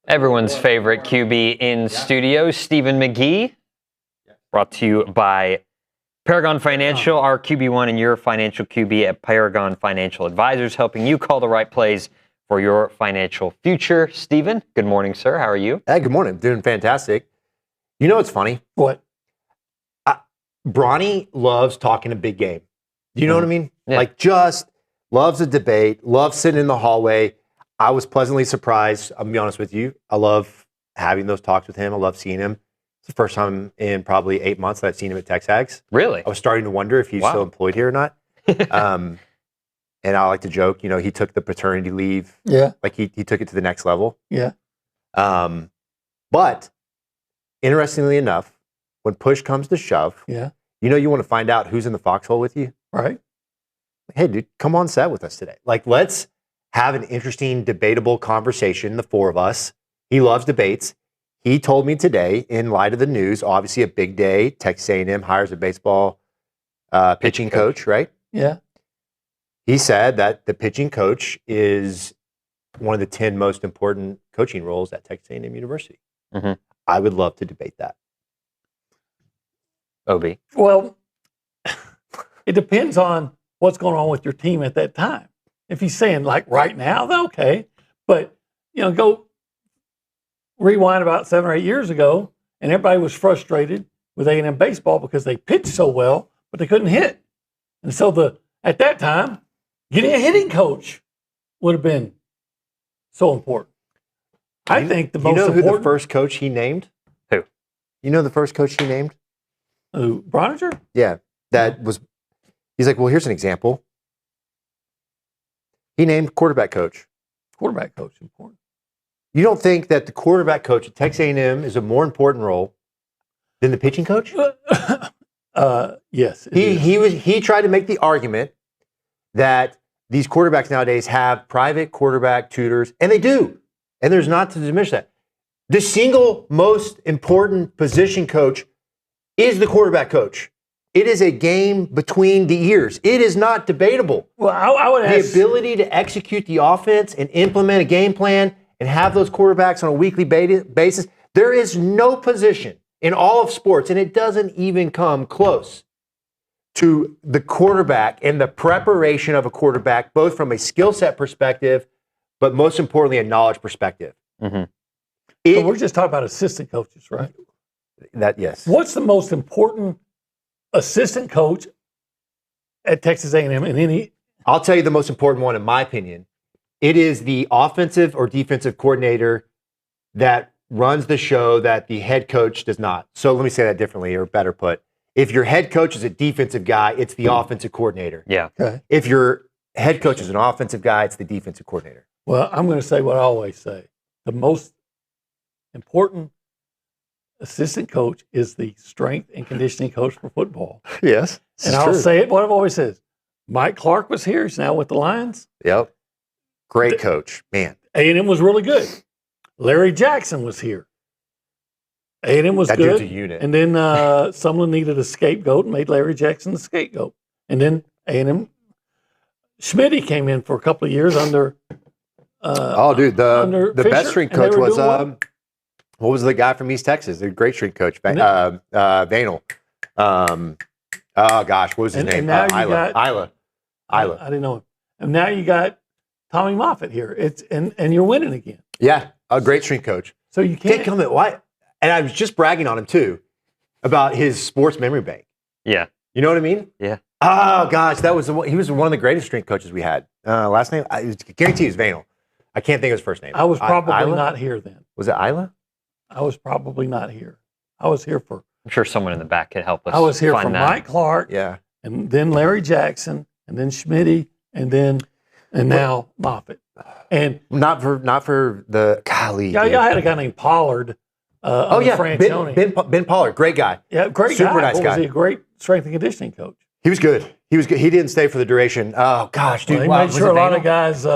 S10: Everyone's favorite QB in studio, Stephen McGee, brought to you by Paragon Financial, our QB1 and your financial QB at Paragon Financial Advisors, helping you call the right plays for your financial future. Stephen, good morning, sir. How are you?
S12: Hey, good morning. Doing fantastic. You know what's funny?
S7: What?
S12: Bronny loves talking a big game. Do you know what I mean?
S10: Yeah.
S12: Like, just loves a debate, loves sitting in the hallway. I was pleasantly surprised. I'm going to be honest with you. I love having those talks with him. I love seeing him. It's the first time in probably 8 months that I've seen him at TexAgs.
S10: Really?
S12: I was starting to wonder if he's still employed here or not. And I like to joke, you know, he took the paternity leave.
S7: Yeah.
S12: Like he took it to the next level.
S7: Yeah.
S12: But interestingly enough, when push comes to shove,
S7: Yeah.
S12: you know, you want to find out who's in the foxhole with you.
S7: Right.
S12: Hey, dude, come on set with us today. Like, let's have an interesting, debatable conversation, the four of us. He loves debates. He told me today, in light of the news, obviously a big day, Texas A&M hires a baseball pitching coach, right?
S7: Yeah.
S12: He said that the pitching coach is one of the 10 most important coaching roles at Texas A&M University.
S10: Mm-hmm.
S12: I would love to debate that.
S10: OB.
S7: Well, it depends on what's going on with your team at that time. If he's saying like right now, then okay. But, you know, go rewind about 7 or 8 years ago, and everybody was frustrated with A&M baseball because they pitched so well, but they couldn't hit. And so at that time, getting a hitting coach would have been so important. I think the most
S12: important. You know who the first coach he named?
S10: Who?
S12: You know the first coach he named?
S7: Who? Broniger?
S12: Yeah. He's like, well, here's an example. He named quarterback coach.
S7: Quarterback coach, important.
S12: You don't think that the quarterback coach at Texas A&M is a more important role than the pitching coach?
S7: Yes.
S12: He tried to make the argument that these quarterbacks nowadays have private quarterback tutors, and they do. And there's not to diminish that. The single most important position coach is the quarterback coach. It is a game between the ears. It is not debatable.
S7: Well, I would ask,
S12: the ability to execute the offense and implement a game plan and have those quarterbacks on a weekly basis. There is no position in all of sports, and it doesn't even come close to the quarterback and the preparation of a quarterback, both from a skill set perspective, but most importantly, a knowledge perspective.
S10: Mm-hmm.
S7: So we're just talking about assistant coaches, right?
S12: Yes.
S7: What's the most important assistant coach at Texas A&M in any?
S12: I'll tell you the most important one, in my opinion. It is the offensive or defensive coordinator that runs the show that the head coach does not. So let me say that differently, or better put. If your head coach is a defensive guy, it's the offensive coordinator.
S10: Yeah.
S7: Okay.
S12: If your head coach is an offensive guy, it's the defensive coordinator.
S7: Well, I'm going to say what I always say. The most important assistant coach is the strength and conditioning coach for football.
S12: Yes.
S7: And I'll say it what I've always said. Mike Clark was here. He's now with the Lions.
S12: Yep. Great coach. Man.
S7: A&M was really good. Larry Jackson was here. A&M was
S12: that
S7: good.
S12: Dude's a unit.
S7: And then someone needed a scapegoat and made Larry Jackson the scapegoat. And then A&M, Schmitty came in for a couple of years under
S12: the
S7: Fisher,
S12: best strength coach was what was the guy from East Texas? The great strength coach, Vanel. Oh gosh, what was his name?
S7: And now you
S12: Isla.
S7: got
S12: Isla.
S7: I didn't know him. And now you got Tommy Moffitt here. And you're winning again.
S12: Yeah, a great strength coach.
S7: So you can't
S12: come at why? And I was just bragging on him too about his sports memory bank.
S10: Yeah.
S12: You know what I mean?
S10: Yeah.
S12: Oh gosh, he was one of the greatest strength coaches we had. Last name, I guarantee it was Vanel. I can't think of his first name.
S7: I was probably not here then.
S12: Was it Isla?
S7: I was probably not here. I was here for.
S10: I'm sure someone in the back can help us.
S7: I was here
S10: find
S7: for
S10: that.
S7: Mike Clark.
S12: Yeah.
S7: And then Larry Jackson, and then Schmitty, and now Moffitt. And
S12: not for the golly.
S7: Yeah, I had a guy named Pollard.
S12: Ben Pollard, great guy.
S7: Yeah, great
S12: Super
S7: guy.
S12: nice guy.
S7: Was he a great strength and conditioning coach?
S12: He was good. He was good. He didn't stay for the duration. Oh gosh, dude.
S7: Well, he made sure a lot of guys.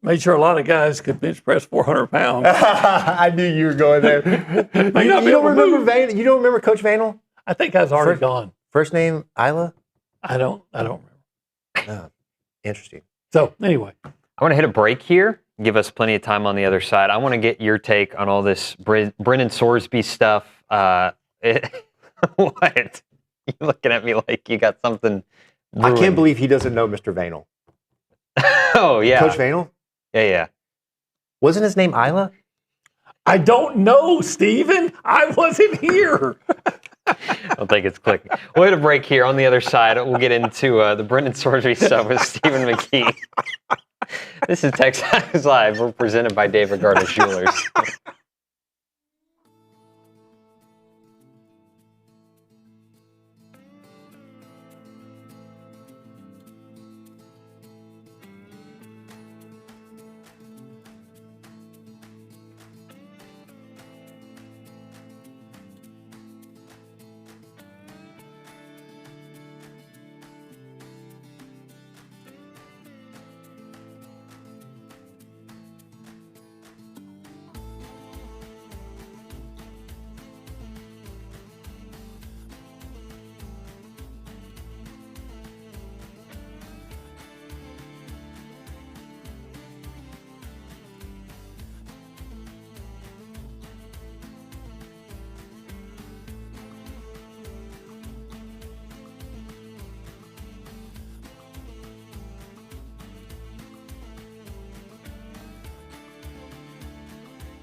S7: Made sure a lot of guys could bench press 400 pounds.
S12: I knew you were going there. you don't remember Vanel? You don't remember Coach Vanel?
S7: I think I was already gone.
S12: First name Isla?
S7: I don't remember.
S12: Oh, interesting.
S7: So anyway,
S10: I want to hit a break here. Give us plenty of time on the other side. I want to get your take on all this Brennan Sorsby stuff. What? You're looking at me like you got something brewing.
S12: I can't believe he doesn't know Mr. Vanel.
S10: Oh, yeah.
S12: Coach Vanel?
S10: Yeah.
S12: Wasn't his name Isla?
S7: I don't know, Steven. I wasn't here.
S10: I don't think it's clicking. We'll hit a break here. On the other side, we'll get into the Brennan Sorsby stuff with Stephen McGee. This is TexAgs Live. We're presented by David Gardner Jewelers.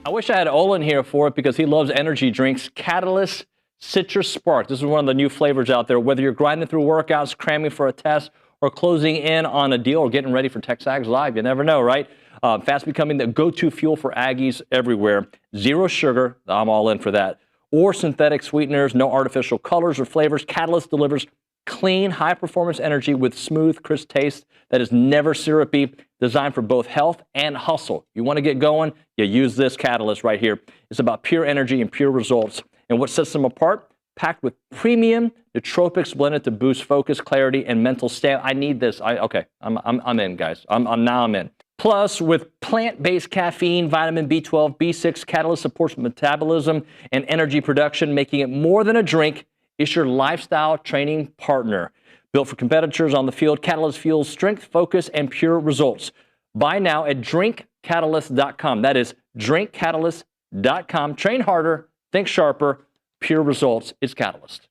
S10: I wish I had Olin here for it because he loves energy drinks. Catalyst Citrus Spark. This is one of the new flavors out there. Whether you're grinding through workouts, cramming for a test, or closing in on a deal, or getting ready for TexAgs Live, you never know, right?
S3: Fast becoming the go-to fuel for Aggies everywhere. Zero sugar, I'm all in for that. Or synthetic sweeteners, no artificial colors or flavors. Catalyst delivers clean, high-performance energy with smooth, crisp taste that is never syrupy, designed for both health and hustle. You want to get going? You use this Catalyst right here. It's about pure energy and pure results. And what sets them apart? Packed with premium nootropics blended to boost focus, clarity, and mental stamina. I need this. I'm in, guys. I'm in. Plus, with plant-based caffeine, vitamin B12, B6, Catalyst supports metabolism and energy production, making it more than a drink. It's your lifestyle training partner. Built for competitors on the field, Catalyst fuels strength, focus, and pure results. Buy now at drinkcatalyst.com. That is drinkcatalyst.com. Train harder, think sharper, pure results. It's Catalyst.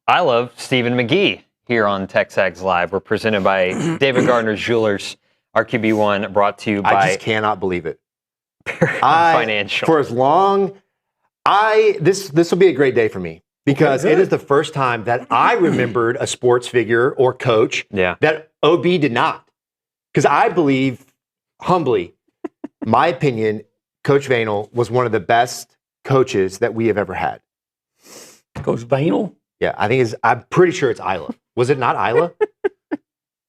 S10: I love Stephen McGee here on TexAgs Live. We're presented by David Gardner Jewelers, RQB1, brought to you by...
S12: I just cannot believe it.
S10: Financial.
S12: For as long... This will be a great day for me because it is the first time that I remembered a sports figure or coach that OB did not. Because I believe, humbly, my opinion, Coach Vanel was one of the best coaches that we have ever had.
S7: Coach Vanel?
S12: Yeah, I'm pretty sure it's Isla. Was it not Isla?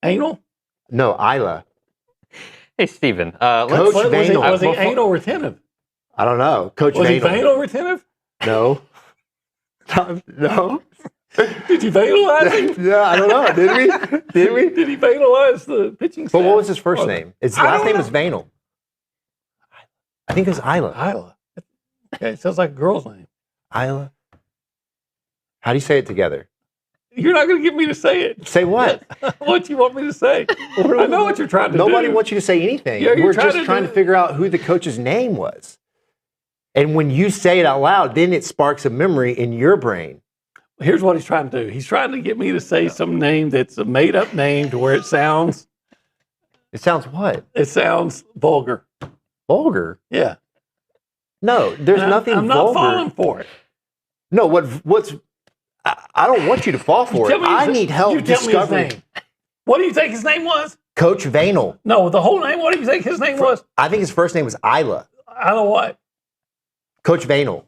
S7: Anal?
S12: No, Isla.
S10: Hey, Stephen.
S12: Coach Vanel.
S7: Was he anal retentive?
S12: I don't know. Coach
S7: Was
S12: Vanel.
S7: he Vanel retentive?
S12: No. No.
S7: Did you vanalize him?
S12: Yeah, I don't know. Did we?
S7: Did he vanalize the pitching staff?
S12: But what was his first name? His last name was Vanel. I think it was Isla.
S7: Isla. Okay, it sounds like a girl's name.
S12: Isla. How do you say it together?
S7: You're not going to get me to say it.
S12: Say what?
S7: What do you want me to say? I know what you're trying to do.
S12: Nobody wants you to say anything.
S7: Yeah,
S12: We're just trying to figure out who the coach's name was. And when you say it out loud, then it sparks a memory in your brain.
S7: Here's what he's trying to do. He's trying to get me to say some name that's a made-up name to where it sounds...
S12: It sounds what?
S7: It sounds vulgar.
S12: Vulgar?
S7: Yeah.
S12: No, there's nothing vulgar.
S7: I'm not falling for it.
S12: No, what's... I don't want you to fall for it. I need help discovering.
S7: What do you think his name was?
S12: Coach Vanel.
S7: No, the whole name. What do you think his name was?
S12: I think his first name was Isla.
S7: Isla what?
S12: Coach Vanel.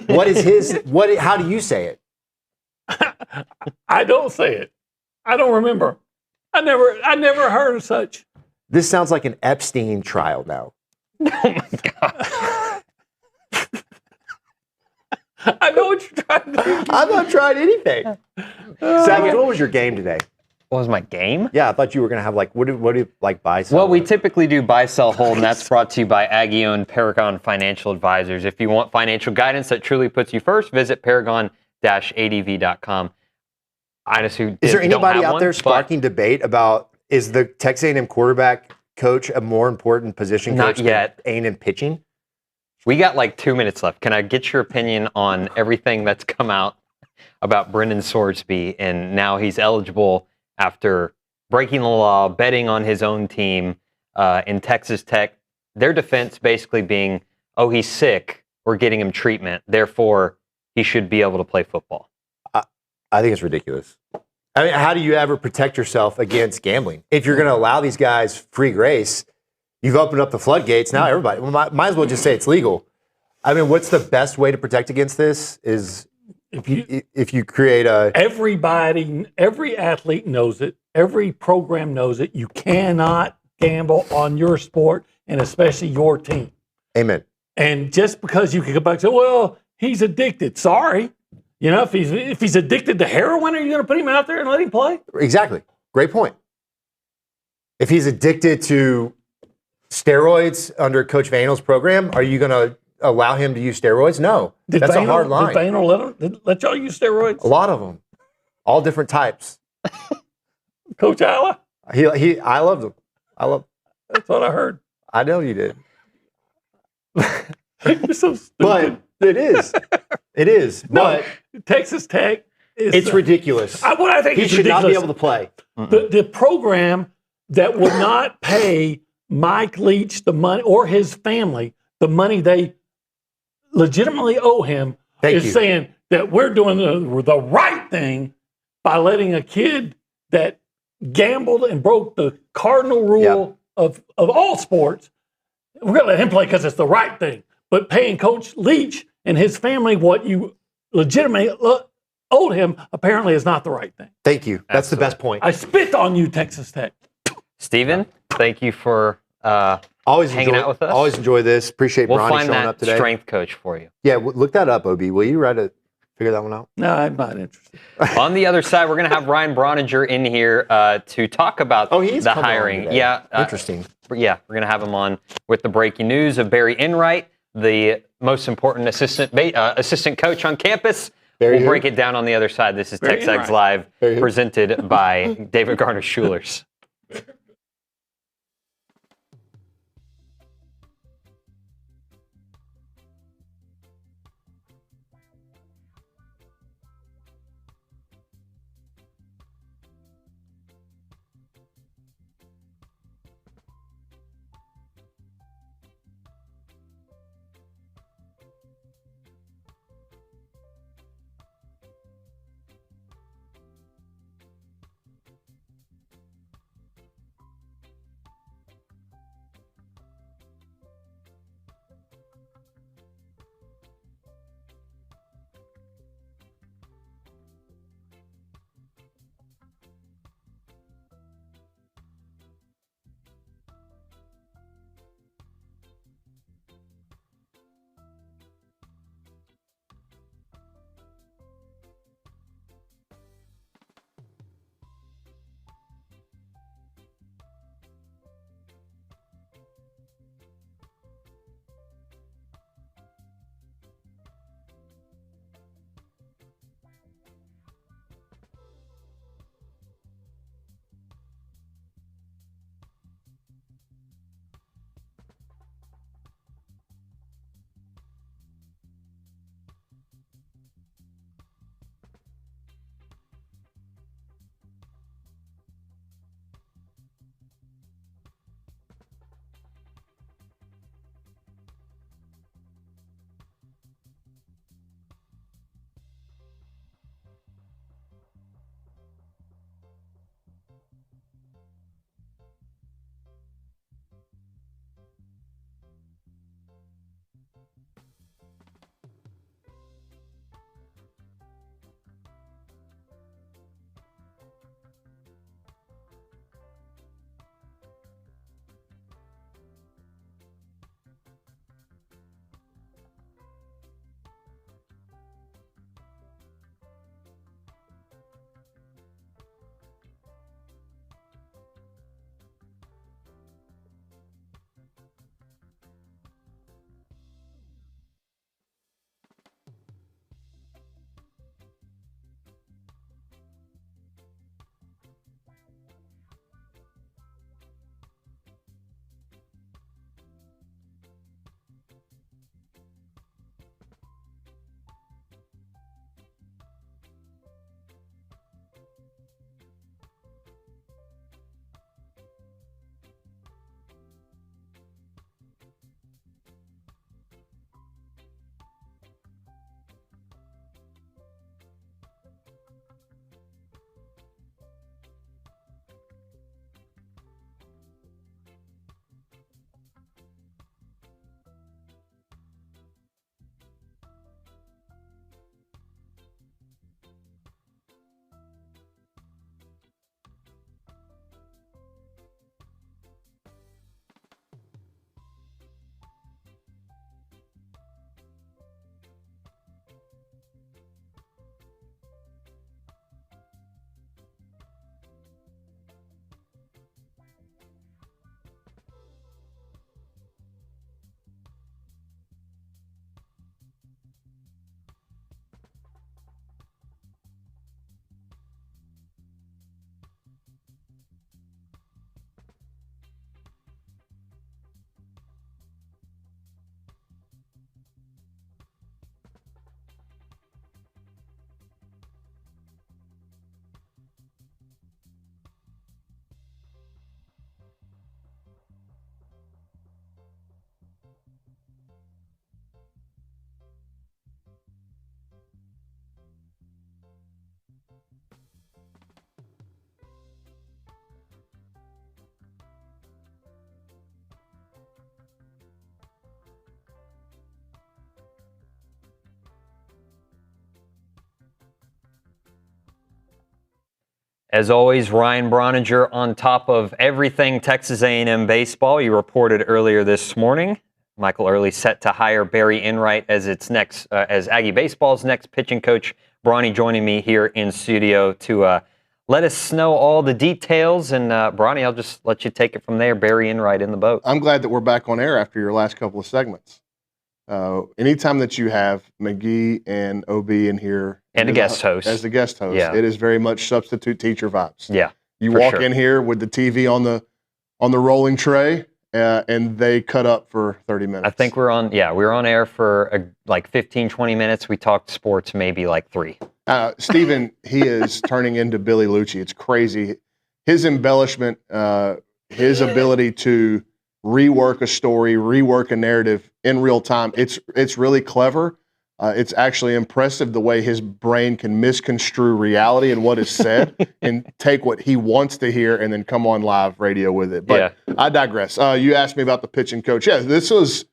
S12: What is his? How do you say it?
S7: I don't say it. I don't remember. I never heard of such.
S12: This sounds like an Epstein trial now.
S10: Oh my God.
S7: I know what you're trying to do.
S12: I'm not trying anything. Savage, what was your game today?
S10: What was my game?
S12: Yeah, I thought you were going to have what do you like buy, sell?
S10: Well, we typically do buy, sell, hold, and that's brought to you by Aggie-owned Paragon Financial Advisors. If you want financial guidance that truly puts you first, visit paragon-adv.com. honestly,
S12: Is there
S10: don't
S12: anybody
S10: have
S12: out
S10: one,
S12: there
S10: but
S12: sparking debate about is the Texas A&M quarterback coach a more important position coach
S10: Not yet.
S12: than A&M pitching?
S10: We got like 2 minutes left. Can I get your opinion on everything that's come out about Brendan Sorsby, and now he's eligible after breaking the law, betting on his own team in Texas Tech? Their defense basically being, oh, he's sick, we're getting him treatment, therefore he should be able to play football.
S12: I think it's ridiculous. I mean, how do you ever protect yourself against gambling? If you're going to allow these guys free grace, you've opened up the floodgates. Now everybody might as well just say it's legal. I mean, what's the best way to protect against this is if you create a...
S7: Every athlete knows it. Every program knows it. You cannot gamble on your sport and especially your team.
S12: Amen.
S7: And just because you can go back and say, well, he's addicted. Sorry. You know, if he's addicted to heroin, are you going to put him out there and let him play?
S12: Exactly. Great point. If he's addicted to steroids under Coach Vanel's program, are you going to allow him to use steroids? No. That's a hard line.
S7: Did Vanel let y'all use steroids?
S12: A lot of them. All different types.
S7: Coach Isla?
S12: I loved him.
S7: That's what I heard.
S12: I know you did.
S7: You're so stupid.
S12: But it is. It is.
S7: No, but Texas Tech is...
S12: It's ridiculous.
S7: What I think
S12: he
S7: is
S12: should
S7: ridiculous,
S12: not be able to play.
S7: The program that would not pay Mike Leach the money or his family the money they legitimately owe him saying that we're doing the right thing by letting a kid that gambled and broke the cardinal rule of all sports, we're going to let him play because it's the right thing. But paying Coach Leach and his family what you legitimately owed him apparently is not the right thing.
S12: Thank you. That's the best point.
S7: I spit on you, Texas Tech.
S10: Steven, thank you for hanging out with us.
S12: Always enjoy this. Appreciate
S10: We'll
S12: Bronny
S10: find
S12: showing
S10: that
S12: up today.
S10: strength coach for you.
S12: Yeah, look that up, OB. Will you figure that one out?
S7: No, I'm not interested.
S10: On the other side, we're going to have Ryan Broniger in here to talk about the hiring.
S12: Interesting.
S10: Yeah, we're going to have him on with the breaking news of Barry Enright, the most important assistant coach on campus. We'll break it down on the other side. This is TexAgs Live, presented by David Garner Schulers. As always, Ryan Brauninger on top of everything Texas A&M baseball. You reported earlier this morning, Michael Early set to hire Barry Enright as as Aggie baseball's next pitching coach. Bronny joining me here in studio to let us know all the details. And Bronny, I'll just let you take it from there. Barry Enright in the boat.
S13: I'm glad that we're back on air after your last couple of segments. Anytime that you have McGee and OB in here
S10: and a guest host
S13: as the guest host, it is very much substitute teacher vibes.
S10: Yeah,
S13: you walk in here with the TV on the rolling tray, and they cut up for 30 minutes.
S10: I think we were on air for like 15, 20 minutes. We talked sports maybe like 3.
S13: Steven, he is turning into Billy Lucci. It's crazy. His embellishment, his ability to rework a story, rework a narrative in real time. It's really clever. It's actually impressive the way his brain can misconstrue reality and what is said and take what he wants to hear and then come on live radio with it. But I digress. You asked me about the pitching coach. Yeah, this was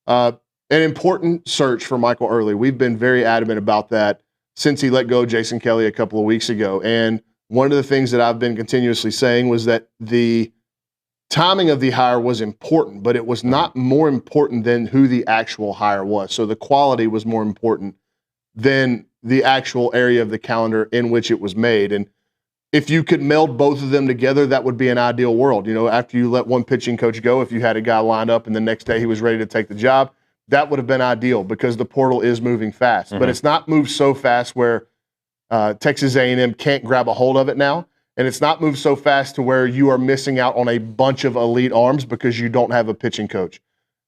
S13: an important search for Michael Early. We've been very adamant about that since he let go of Jason Kelly a couple of weeks ago. And one of the things that I've been continuously saying was that the timing of the hire was important, but it was not more important than who the actual hire was. So the quality was more important than the actual area of the calendar in which it was made. And if you could meld both of them together, that would be an ideal world. You know, after you let one pitching coach go, if you had a guy lined up and the next day he was ready to take the job, that would have been ideal because the portal is moving fast. But it's not moved so fast where Texas A&M can't grab a hold of it now. And it's not moved so fast to where you are missing out on a bunch of elite arms because you don't have a pitching coach.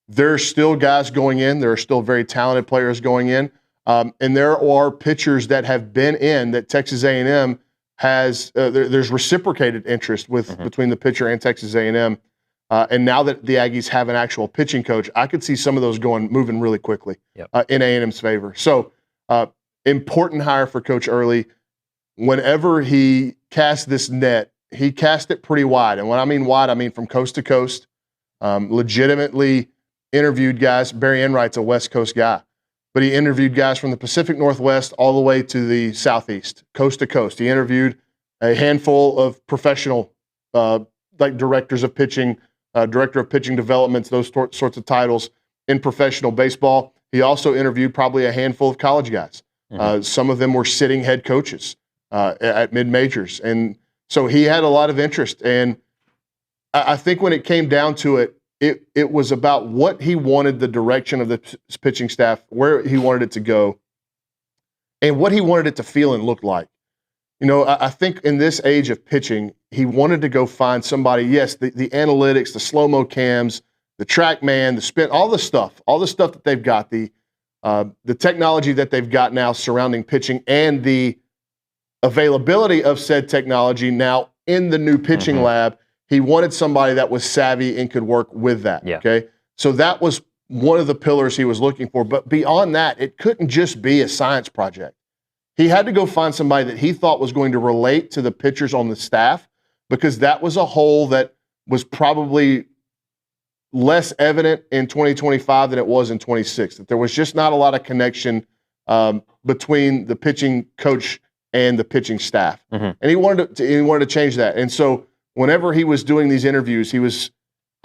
S13: There's still guys going in. There are still very talented players going in. And there are pitchers that have been in that Texas A&M has there's reciprocated interest with between the pitcher and Texas A&M. And now that the Aggies have an actual pitching coach, I could see some of those moving really quickly in A&M's favor. So important hire for Coach Early. Whenever he cast this net, he cast it pretty wide. And when I mean wide, I mean from coast to coast. Legitimately interviewed guys. Barry Enright's a West Coast guy, but he interviewed guys from the Pacific Northwest all the way to the Southeast, coast to coast. He interviewed a handful of professional, like directors of pitching, director of pitching developments, those sorts of titles in professional baseball. He also interviewed probably a handful of college guys. Some of them were sitting head coaches at mid-majors. And so he had a lot of interest. And I think when it came down to it, it was about what he wanted the direction of the pitching staff, where he wanted it to go, and what he wanted it to feel and look like. You know, I think in this age of pitching, he wanted to go find somebody, yes, the analytics, the slow-mo cams, the TrackMan, the spin, all the stuff that they've got, the technology that they've got now surrounding pitching and the availability of said technology now in the new pitching lab. He wanted somebody that was savvy and could work with that. Okay. So that was one of the pillars he was looking for. But beyond that, it couldn't just be a science project. He had to go find somebody that he thought was going to relate to the pitchers on the staff, because that was a hole that was probably less evident in 2025 than it was in 26, that there was just not a lot of connection between the pitching coach and the pitching staff. And he wanted to change that. And so whenever he was doing these interviews, he was,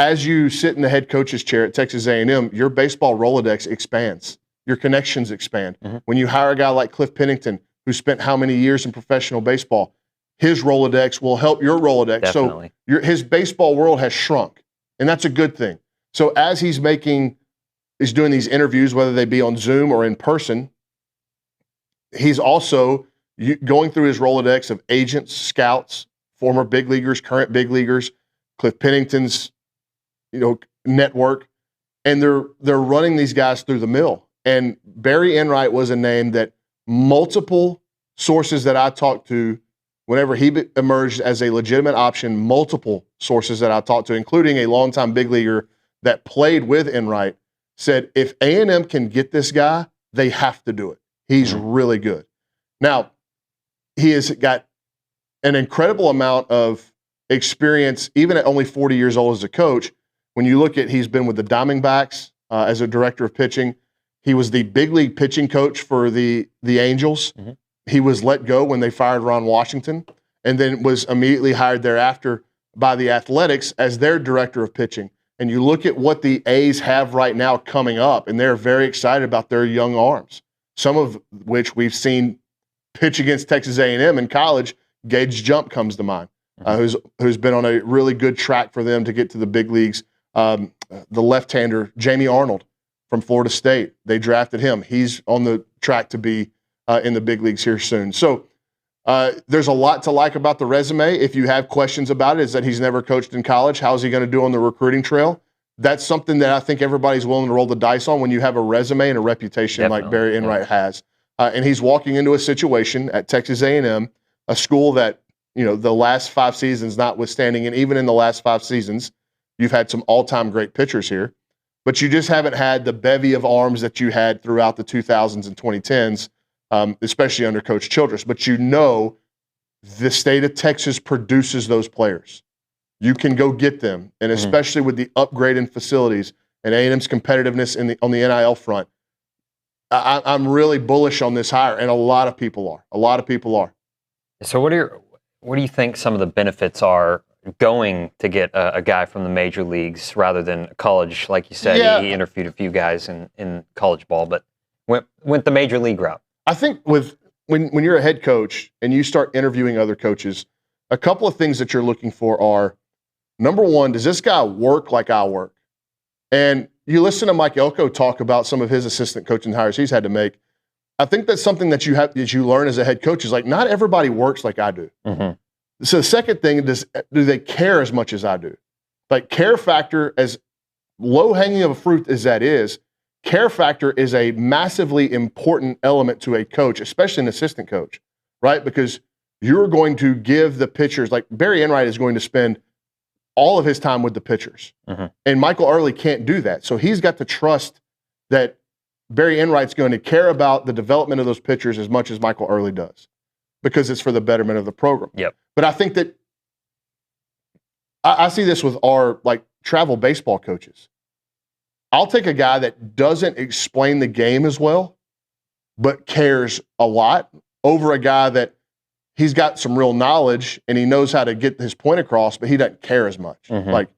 S13: as you sit in the head coach's chair at Texas A&M, your baseball Rolodex expands. Your connections expand. When you hire a guy like Cliff Pennington, who spent how many years in professional baseball, his Rolodex will help your Rolodex.
S10: Definitely.
S13: So his baseball world has shrunk, and that's a good thing. So as he's doing these interviews, whether they be on Zoom or in person, he's also going through his Rolodex of agents, scouts, former big leaguers, current big leaguers, Cliff Pennington's, network, and they're running these guys through the mill. And Barry Enright was a name that multiple sources that I talked to, whenever he emerged as a legitimate option, multiple sources that I talked to, including a longtime big leaguer that played with Enright, said if A&M can get this guy, they have to do it. He's really good. Now, he has got an incredible amount of experience, even at only 40 years old as a coach. When you look at, he's been with the Diamondbacks as a director of pitching. He was the big league pitching coach for the Angels. He was let go when they fired Ron Washington. and then was immediately hired thereafter by the Athletics as their director of pitching. And you look at what the A's have right now coming up, and they're very excited about their young arms, some of which we've seen pitch against Texas A&M in college. Gage Jump comes to mind, who's been on a really good track for them to get to the big leagues. The left-hander, Jamie Arnold from Florida State, they drafted him. He's on the track to be in the big leagues here soon. So there's a lot to like about the resume. If you have questions about it, is that he's never coached in college. How's he going to do on the recruiting trail? That's something that I think everybody's willing to roll the dice on when you have a resume and a reputation like Barry Enright has. And he's walking into a situation at Texas A&M, a school that, the last 5 seasons notwithstanding, and even in the last 5 seasons, you've had some all-time great pitchers here, but you just haven't had the bevy of arms that you had throughout the 2000s and 2010s, especially under Coach Childress. But the state of Texas produces those players. You can go get them, and especially with the upgrade in facilities and A&M's competitiveness on the NIL front, I'm really bullish on this hire, and a lot of people are.
S10: So what do you think some of the benefits are going to get a guy from the major leagues rather than college? Like you said, he interviewed a few guys in college ball, but went the major league route.
S13: I think when you're a head coach and you start interviewing other coaches, a couple of things that you're looking for are, number one, does this guy work like I work? And you listen to Mike Elko talk about some of his assistant coaching hires he's had to make. I think that's something that you learn as a head coach is like, not everybody works like I do. So the second thing is, do they care as much as I do? Like, care factor, as low-hanging of a fruit as that is, care factor is a massively important element to a coach, especially an assistant coach, right? Because you're going to give the pitchers, like Barry Enright is going to spend all of his time with the pitchers. And Michael Early can't do that. So he's got to trust that Barry Enright's going to care about the development of those pitchers as much as Michael Early does, because it's for the betterment of the program. But I think that I see this with our travel baseball coaches. I'll take a guy that doesn't explain the game as well, but cares a lot, over a guy that he's got some real knowledge and he knows how to get his point across, but he doesn't care as much. Like,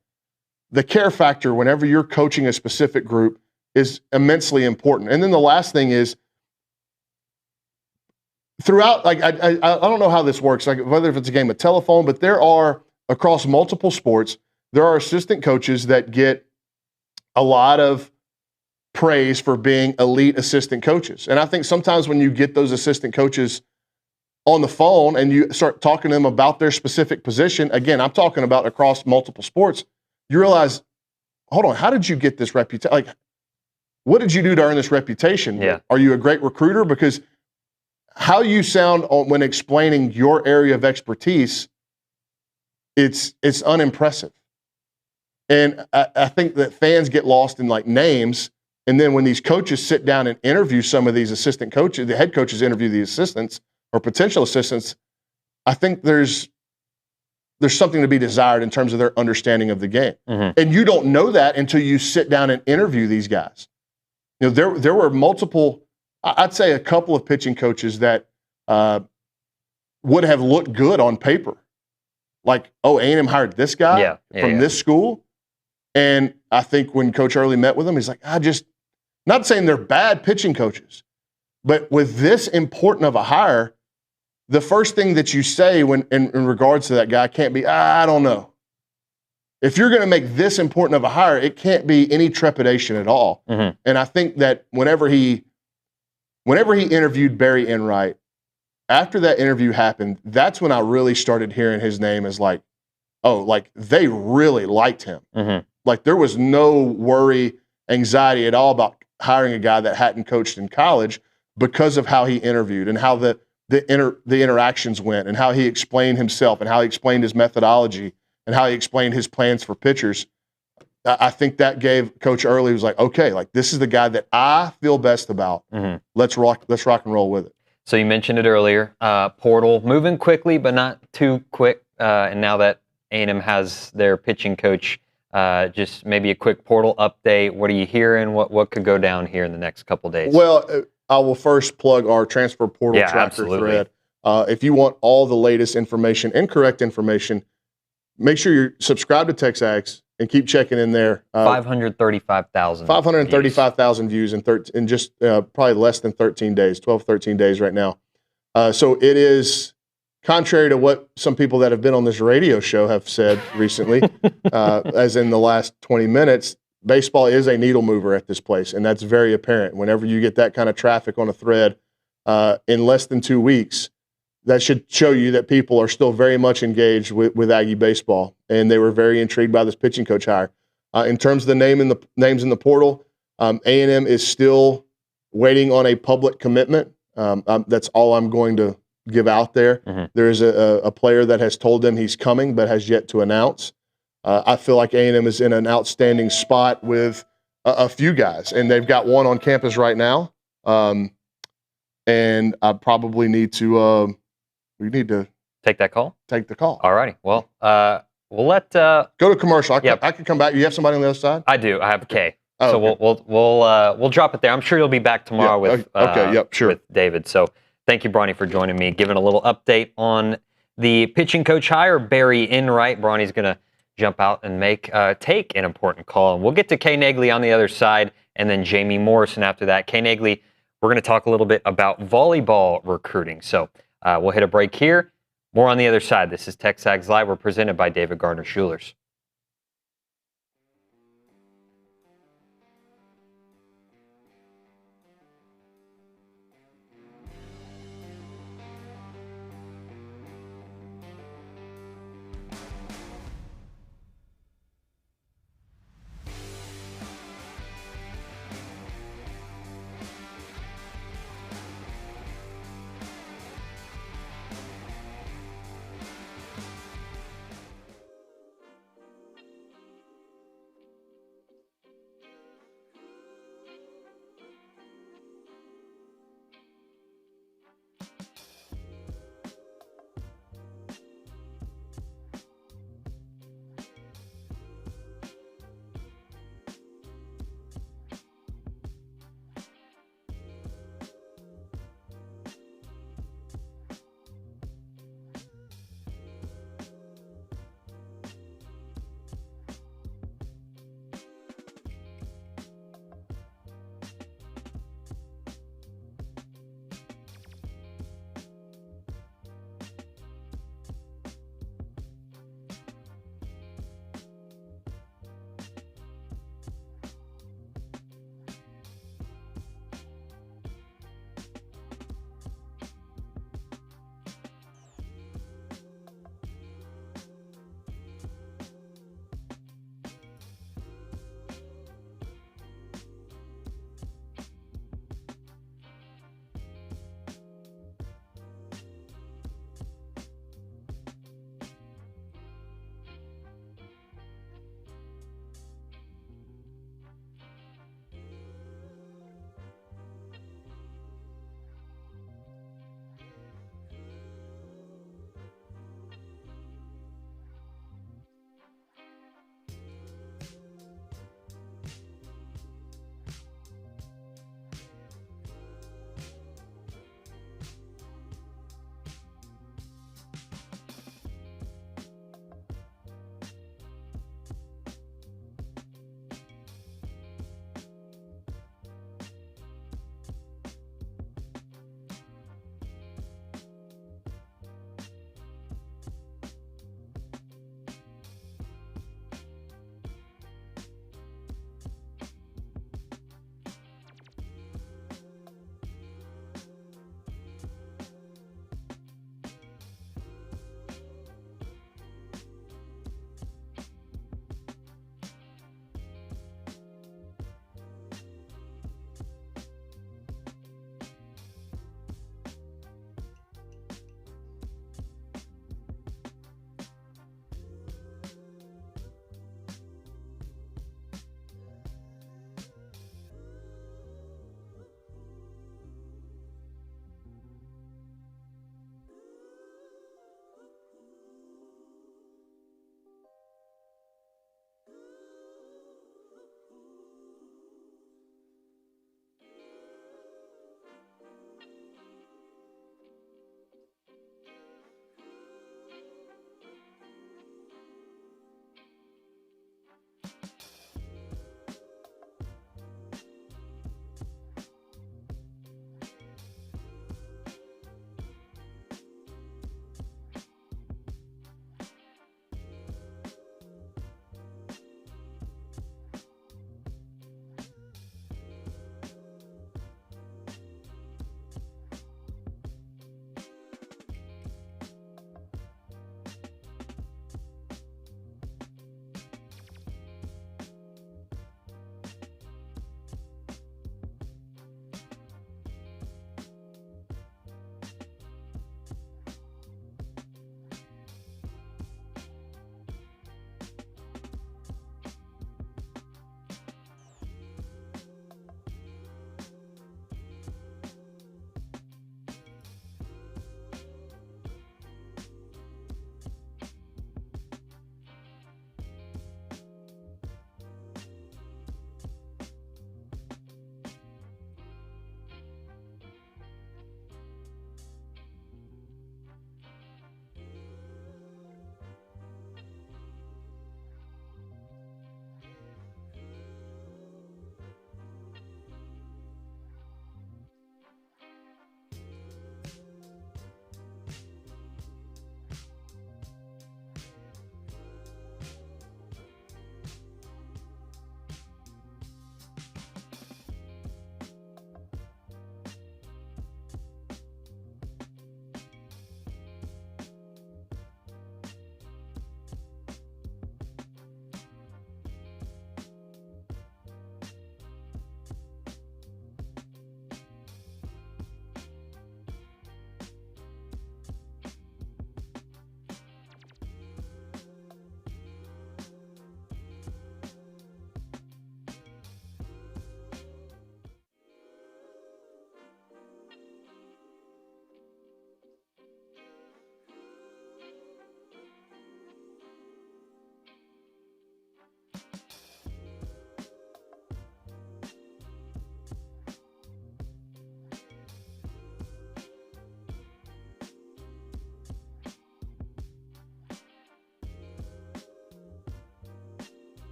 S13: the care factor whenever you're coaching a specific group is immensely important. And then the last thing is, throughout, I don't know how this works, whether if it's a game of telephone, but there are, across multiple sports, there are assistant coaches that get a lot of praise for being elite assistant coaches. And I think sometimes when you get those assistant coaches on the phone and you start talking to them about their specific position, again, I'm talking about across multiple sports, you realize, hold on, how did you get this reputation? What did you do to earn this reputation? Are you a great recruiter? Because how you sound when explaining your area of expertise, it's unimpressive. And I think that fans get lost in names, and then when these coaches sit down and interview some of these assistant coaches, the head coaches interview the assistants or potential assistants, I think there's something to be desired in terms of their understanding of the game. And you don't know that until you sit down and interview these guys. There were multiple, I'd say a couple of pitching coaches that would have looked good on paper. Like, oh, A&M hired this guy from this school. And I think when Coach Early met with him, he's like, not saying they're bad pitching coaches, but with this important of a hire, the first thing that you say when in regards to that guy can't be, I don't know. If you're going to make this important of a hire, it can't be any trepidation at all. And I think that whenever he interviewed Barry Enright, after that interview happened, that's when I really started hearing his name as they really liked him. There was no worry, anxiety at all about hiring a guy that hadn't coached in college because of how he interviewed and how the interactions went and how he explained himself and how he explained his methodology and how he explained his plans for pitchers. I think that gave Coach Early, was like, okay, this is the guy that I feel best about. Let's rock and roll with it.
S10: So you mentioned it earlier, portal moving quickly, but not too quick. And now that A&M has their pitching coach, just maybe a quick portal update. What are you hearing? What could go down here in the next couple of days?
S13: Well, I will first plug our transfer portal tracker thread. If you want all the latest information and correct information, make sure you're subscribed to TexAgs and keep checking in there.
S10: 535,000.
S13: 535,000 views in just probably less than 13 days, 12, 13 days right now. So it is contrary to what some people that have been on this radio show have said recently, as in the last 20 minutes, baseball is a needle mover at this place, and that's very apparent. Whenever you get that kind of traffic on a thread in less than 2 weeks, that should show you that people are still very much engaged with Aggie baseball, and they were very intrigued by this pitching coach hire. In terms of the names in the portal, A&M is still waiting on a public commitment. That's all I'm going to give out there.
S10: Mm-hmm.
S13: There is a player that has told them he's coming but has yet to announce. I feel like A&M is in an outstanding spot with a few guys, and they've got one on campus right now. And I probably need to we need to
S10: take that call.
S13: Take the call.
S10: All righty. Well, we'll let
S13: go to commercial. I can come back. You have somebody on the other side?
S10: I do. I have Kay.
S13: Oh,
S10: so
S13: okay.
S10: we'll drop it there. I'm sure you'll be back tomorrow with with David. So thank you, Bronny, for joining me, giving a little update on the pitching coach hire, Barry Enright. Bronny's going to jump out and take an important call. And we'll get to Kay Naegeli on the other side, and then Jamie Morrison after that. Kay Naegeli, we're going to talk a little bit about volleyball recruiting. So we'll hit a break here. More on the other side. This is TexAgs Live. We're presented by David Gardner Jewelers.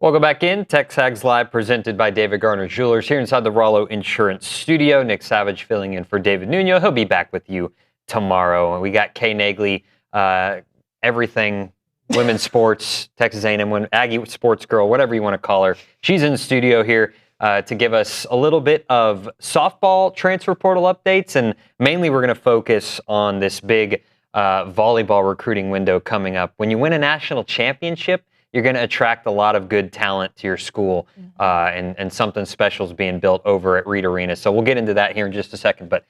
S10: Welcome back in. TexAgs Live presented by David Garner Jewelers here inside the Rollo Insurance Studio. Nick Savage filling in for David Nuno. He'll be back with you tomorrow. And we got Kay Naegeli, everything women's sports, Texas A&M, Aggie sports girl, whatever you want to call her. She's in the studio here to give us a little bit of softball transfer portal updates. And mainly we're going to focus on this big volleyball recruiting window coming up. When you win a national championship, you're going to attract a lot of good talent to your school, and something special is being built over at Reed Arena. So we'll get into that here in just a second. But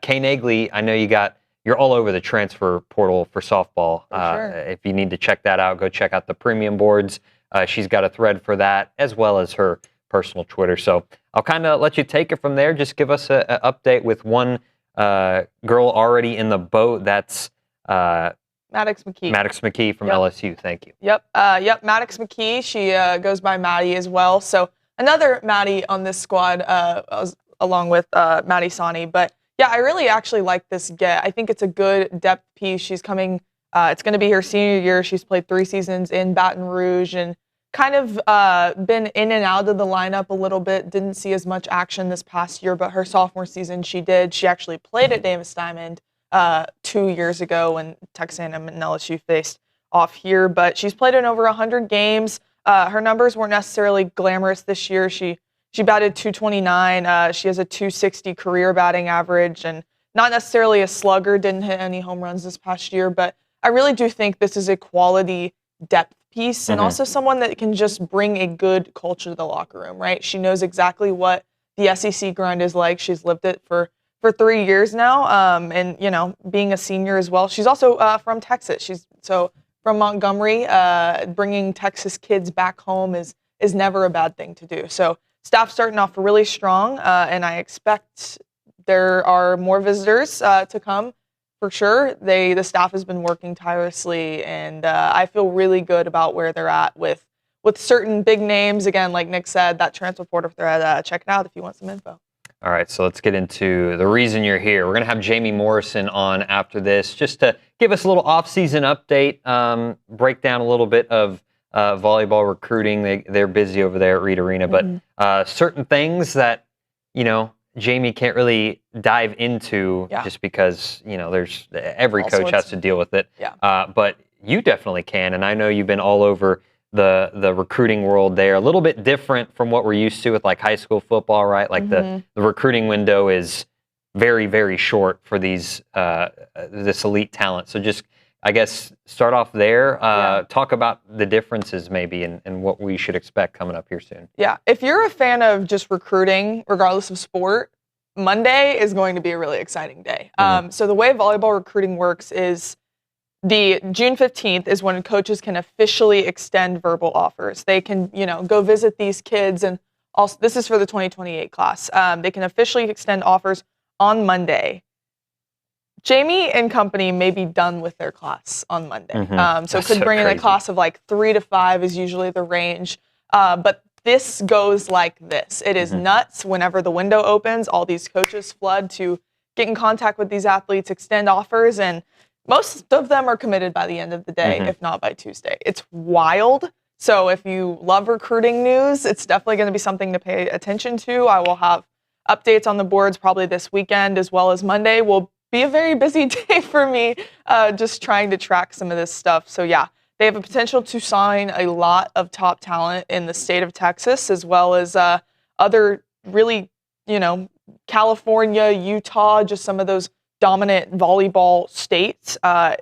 S10: Kay Naegeli, I know you're all over the transfer portal for softball.
S14: Sure.
S10: If you need to check that out, go check out the premium boards. She's got a thread for that, as well as her personal Twitter. So I'll kind of let you take it from there. Just give us an update with one girl already in the boat. That's
S14: Maddox McGee.
S10: Maddox McGee from LSU. Thank you.
S14: Yep. Maddox McGee. She goes by Maddie as well. So another Maddie on this squad, along with Maddie Sani. But yeah, I really actually like this get. I think it's a good depth piece. She's coming. It's going to be her senior year. She's played 3 seasons in Baton Rouge and kind of been in and out of the lineup a little bit. Didn't see as much action this past year, but her sophomore season she did. She actually played at Davis Diamond 2 years ago when Texas A&M and LSU faced off here, but she's played in over 100 games. Her numbers weren't necessarily glamorous this year. She batted .229. She has a .260 career batting average and not necessarily a slugger, didn't hit any home runs this past year, but I really do think this is a quality depth piece and also someone that can just bring a good culture to the locker room, right? She knows exactly what the SEC grind is like. She's lived it for 3 years now, and being a senior as well. She's also from Texas. She's from Montgomery. Bringing Texas kids back home is never a bad thing to do. So staff starting off really strong, and I expect there are more visitors to come for sure. The staff has been working tirelessly, and I feel really good about where they're at with certain big names. Again, like Nick said, that transfer portal thread. Check it out if you want some info.
S10: All right, so let's get into the reason you're here. We're going to have Jamie Morrison on after this just to give us a little off-season update, break down a little bit of volleyball recruiting. They're busy over there at Reed Arena, but certain things that, Jamie can't really dive into just because, there's every coach has to deal with it.
S14: Yeah.
S10: But you definitely can, and I know you've been all over the recruiting world there. A little bit different from what we're used to with like high school football, right? Like the recruiting window is very, very short for this elite talent. So just, I guess, start off there. Talk about the differences maybe and what we should expect coming up here soon.
S14: Yeah. If you're a fan of just recruiting, regardless of sport, Monday is going to be a really exciting day. So the way volleyball recruiting works is the June 15th is when coaches can officially extend verbal offers. They can, go visit these kids, and also this is for the 2028 class. They can officially extend offers on Monday. Jamie and company may be done with their class on Monday. So could bring in a class of like 3 to 5 is usually the range. But this goes like this. It is nuts whenever the window opens. All these coaches flood to get in contact with these athletes, extend offers, and most of them are committed by the end of the day, if not by Tuesday. It's wild. So if you love recruiting news, it's definitely going to be something to pay attention to. I will have updates on the boards probably this weekend, as well as Monday will be a very busy day for me, just trying to track some of this stuff. So yeah, they have a potential to sign a lot of top talent in the state of Texas, as well as other really, California, Utah, just some of those dominant volleyball states.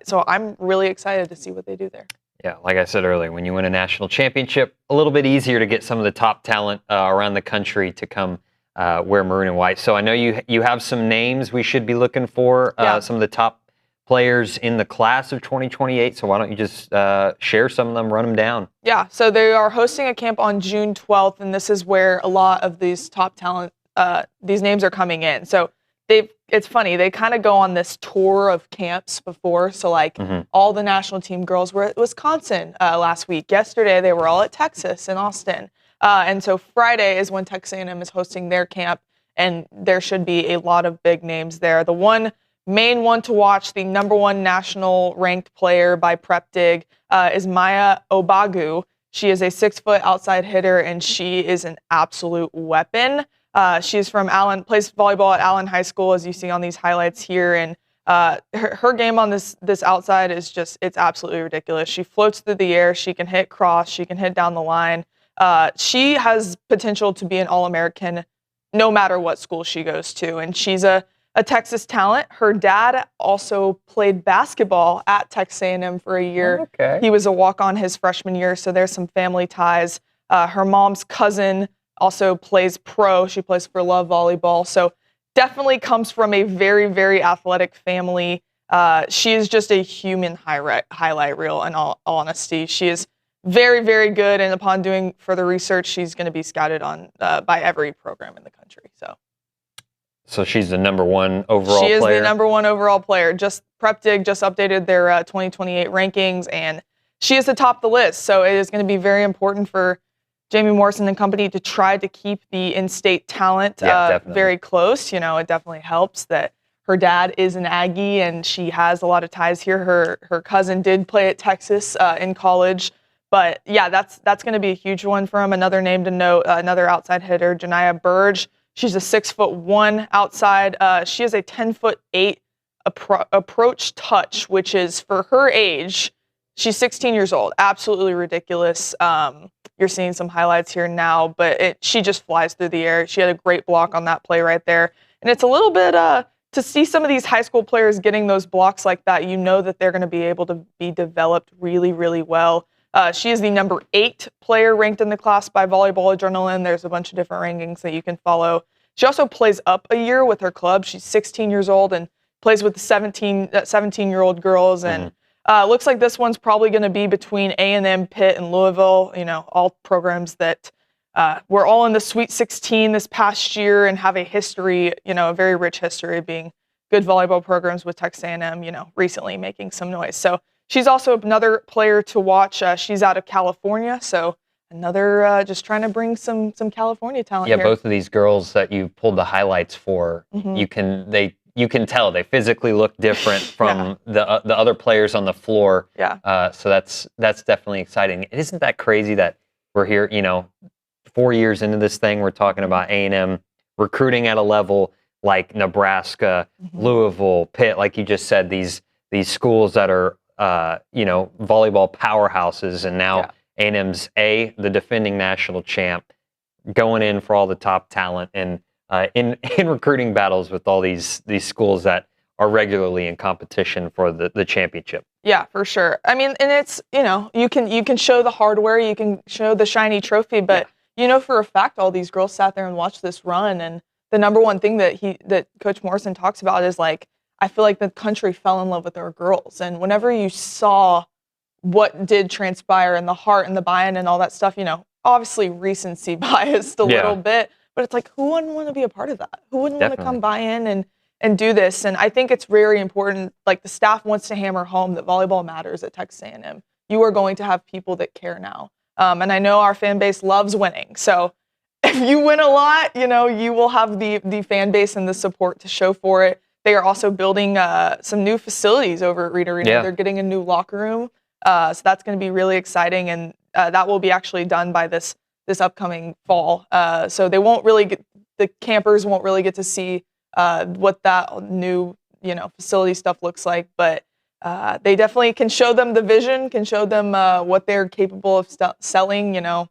S14: So I'm really excited to see what they do there.
S10: Yeah, like I said earlier, when you win a national championship, a little bit easier to get some of the top talent around the country to come wear maroon and white. So I know you have some names we should be looking for, some of the top players in the class of 2028. So why don't you just share some of them, run them down?
S14: Yeah, so they are hosting a camp on June 12th, and this is where a lot of these top talent, these names are coming in. So it's funny, they kind of go on this tour of camps before. So like all the national team girls were at Wisconsin last week. Yesterday, they were all at Texas in Austin. And so Friday is when Texas A&M is hosting their camp, and there should be a lot of big names there. The main one to watch, the #1 national ranked player by PrepDig, is Maya Obagu. She is a 6-foot outside hitter, and she is an absolute weapon. She's from Allen, plays volleyball at Allen High School, as you see on these highlights here. And her game on this outside is just, it's absolutely ridiculous. She floats through the air. She can hit cross. She can hit down the line. She has potential to be an All-American no matter what school she goes to. And she's a Texas talent. Her dad also played basketball at Texas A&M for a year.
S10: Okay.
S14: He was a walk-on his freshman year, so there's some family ties. Her mom's cousin also plays pro. She plays for Love Volleyball. So definitely comes from a very, very athletic family. She is just a human highlight reel, in all honesty. She is very, very good, and upon doing further research, she's going to be scouted on by every program in the country.
S10: So she's the number one overall player?
S14: She is the number one overall player. PrepDig just updated their 2028 rankings, and she is atop the list. So it is going to be very important for Jamie Morrison and company to try to keep the in-state talent very close. You know, it definitely helps that her dad is an Aggie, and she has a lot of ties here. Her cousin did play at Texas in college. But yeah, that's going to be a huge one for him. Another name to note, another outside hitter, Janiah Burge. She's a 6'1" outside. She has a 10'8" approach touch, which is for her age. She's 16 years old. Absolutely ridiculous. You're seeing some highlights here now, but she just flies through the air. She had a great block on that play right there. And it's a little bit to see some of these high school players getting those blocks like that. You know that they're going to be able to be developed really, really well. She is the number 8 player ranked in the class by Volleyball Adrenaline. There's a bunch of different rankings that you can follow. She also plays up a year with her club. She's 16 years old and plays with the 17-year-old girls. And looks like this one's probably going to be between A&M, Pitt, and Louisville. You know, all programs that were all in the Sweet 16 this past year and have a history, you know, a very rich history of being good volleyball programs, with Texas A&M, you know, recently making some noise. So she's also another player to watch. She's out of California, so another just trying to bring some California talent here.
S10: Yeah, both of these girls that you pulled the highlights for, you can tell they physically look different from the other players on the floor.
S14: Yeah.
S10: So that's definitely exciting. Isn't that crazy that we're here, you know, 4 years into this thing, we're talking about A&M recruiting at a level like Nebraska, Louisville, Pitt, like you just said, these schools that are you know, volleyball powerhouses, and now A&M's the defending national champ, going in for all the top talent, and in recruiting battles with all these schools that are regularly in competition for the championship.
S14: Yeah, for sure. I mean, and it's, you know, you can show the hardware, you can show the shiny trophy, but you know for a fact all these girls sat there and watched this run, and the number one thing that Coach Morrison talks about is, like, I feel like the country fell in love with our girls. And whenever you saw what did transpire and the heart and the buy-in and all that stuff, you know, obviously recency biased a little bit, but it's like, who wouldn't want to be a part of that? Who wouldn't want to come buy in and do this? And I think it's very important. Like, the staff wants to hammer home that volleyball matters at Texas A&M. You are going to have people that care now. And I know our fan base loves winning. So if you win a lot, you know, you will have the fan base and the support to show for it. They are also building some new facilities over at Reed Arena. They're getting a new locker room. So that's going to be really exciting. And that will be actually done by this upcoming fall. So they won't really the campers won't really get to see what that new, you know, facility stuff looks like. But they definitely can show them the vision, can show them what they're capable of selling, you know.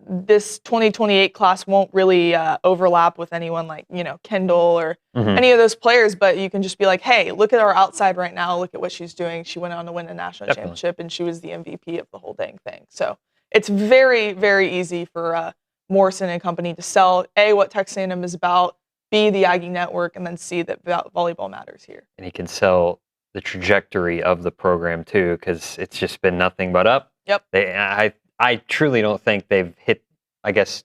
S14: This 2028 class won't really overlap with anyone like, you know, Kendall or any of those players, but you can just be like, hey, look at our outside right now. Look at what she's doing. She went on to win a national championship, and she was the MVP of the whole dang thing. So it's very, very easy for Morrison and company to sell, A, what Texas A&M is about, B, the Aggie network, and then C, that volleyball matters here.
S10: And he can sell the trajectory of the program too, because it's just been nothing but up.
S14: Yep.
S10: I truly don't think they've hit, I guess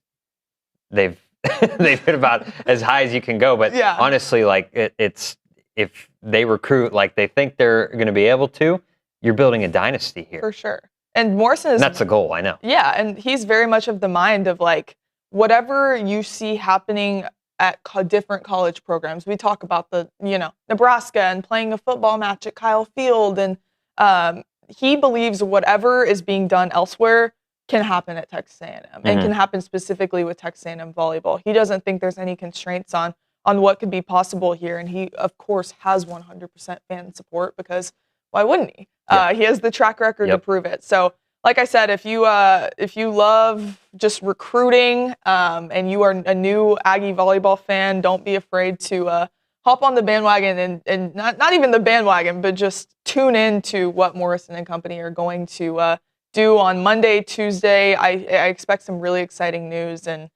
S10: they've hit about as high as you can go. But honestly, like it's if they recruit like they think they're going to be able to, you're building a dynasty here.
S14: For sure. And Morrison is...
S10: And that's the goal, I know.
S14: Yeah, and he's very much of the mind of, like, whatever you see happening at different college programs. We talk about the, you know, Nebraska and playing a football match at Kyle Field. And he believes whatever is being done elsewhere can happen at Texas A&M and can happen specifically with Texas A&M volleyball. He doesn't think there's any constraints on what could be possible here, and he of course has 100% fan support, because why wouldn't he? He has the track record to prove it. So, like I said, if you love just recruiting and you are a new Aggie volleyball fan, don't be afraid to hop on the bandwagon and not even the bandwagon, but just tune in to what Morrison and company are going to do on Monday, Tuesday. I expect some really exciting news, and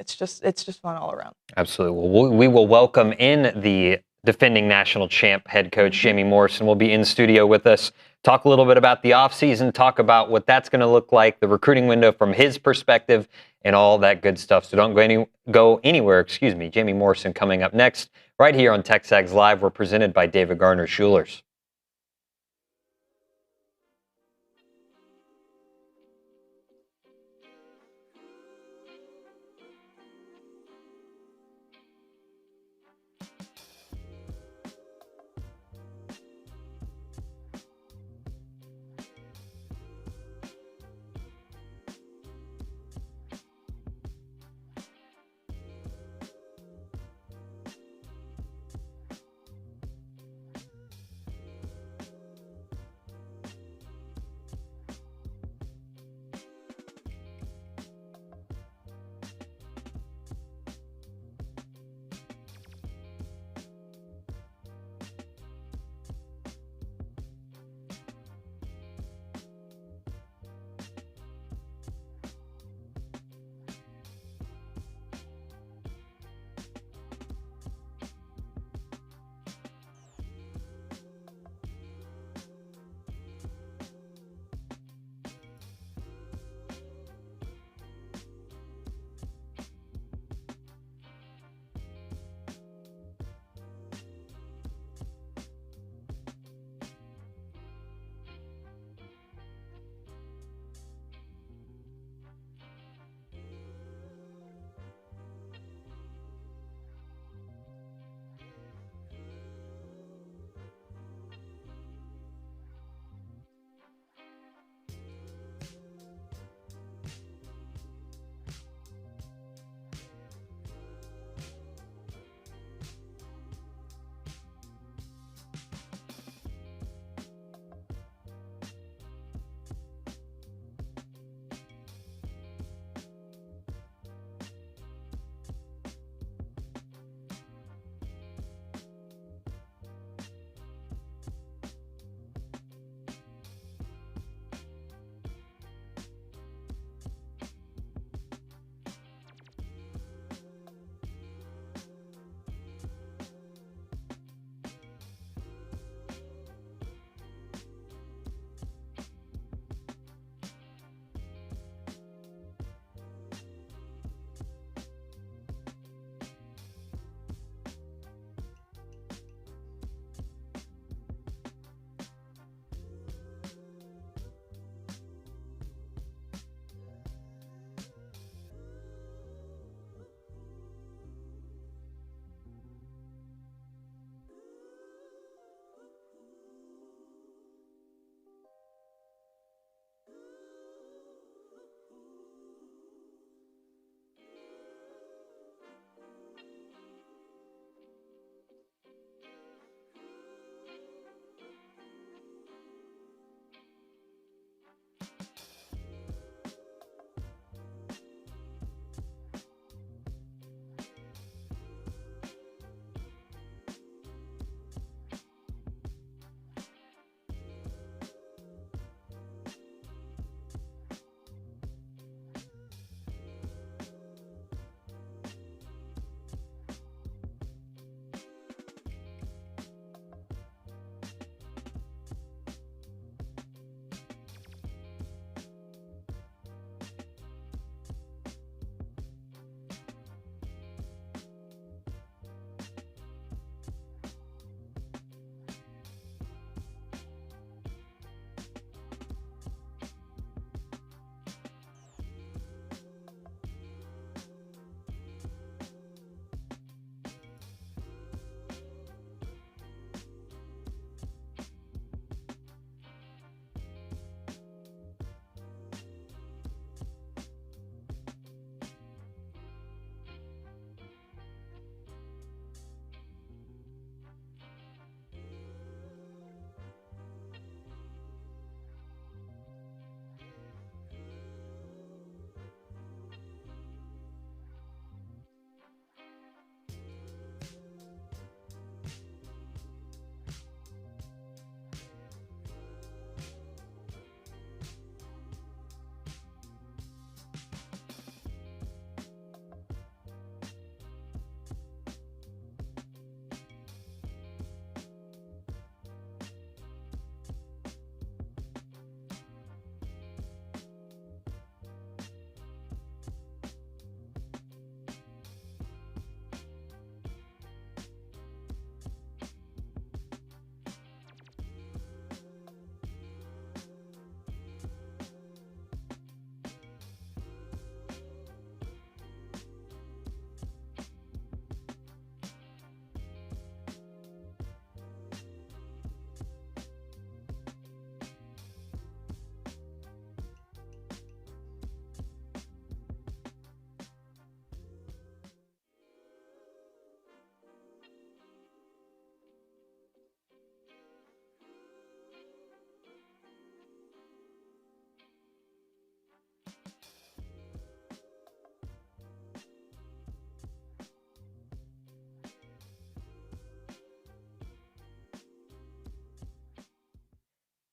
S14: it's just fun all around.
S10: Absolutely. Well, we will welcome in the defending national champ head coach Jamie Morrison. Will be in studio with us. Talk a little bit about the offseason, talk about what that's going to look like, the recruiting window from his perspective, and all that good stuff. So don't go anywhere. Jamie Morrison coming up next, right here on TexAgs Live. We're presented by David Garner Jewelers.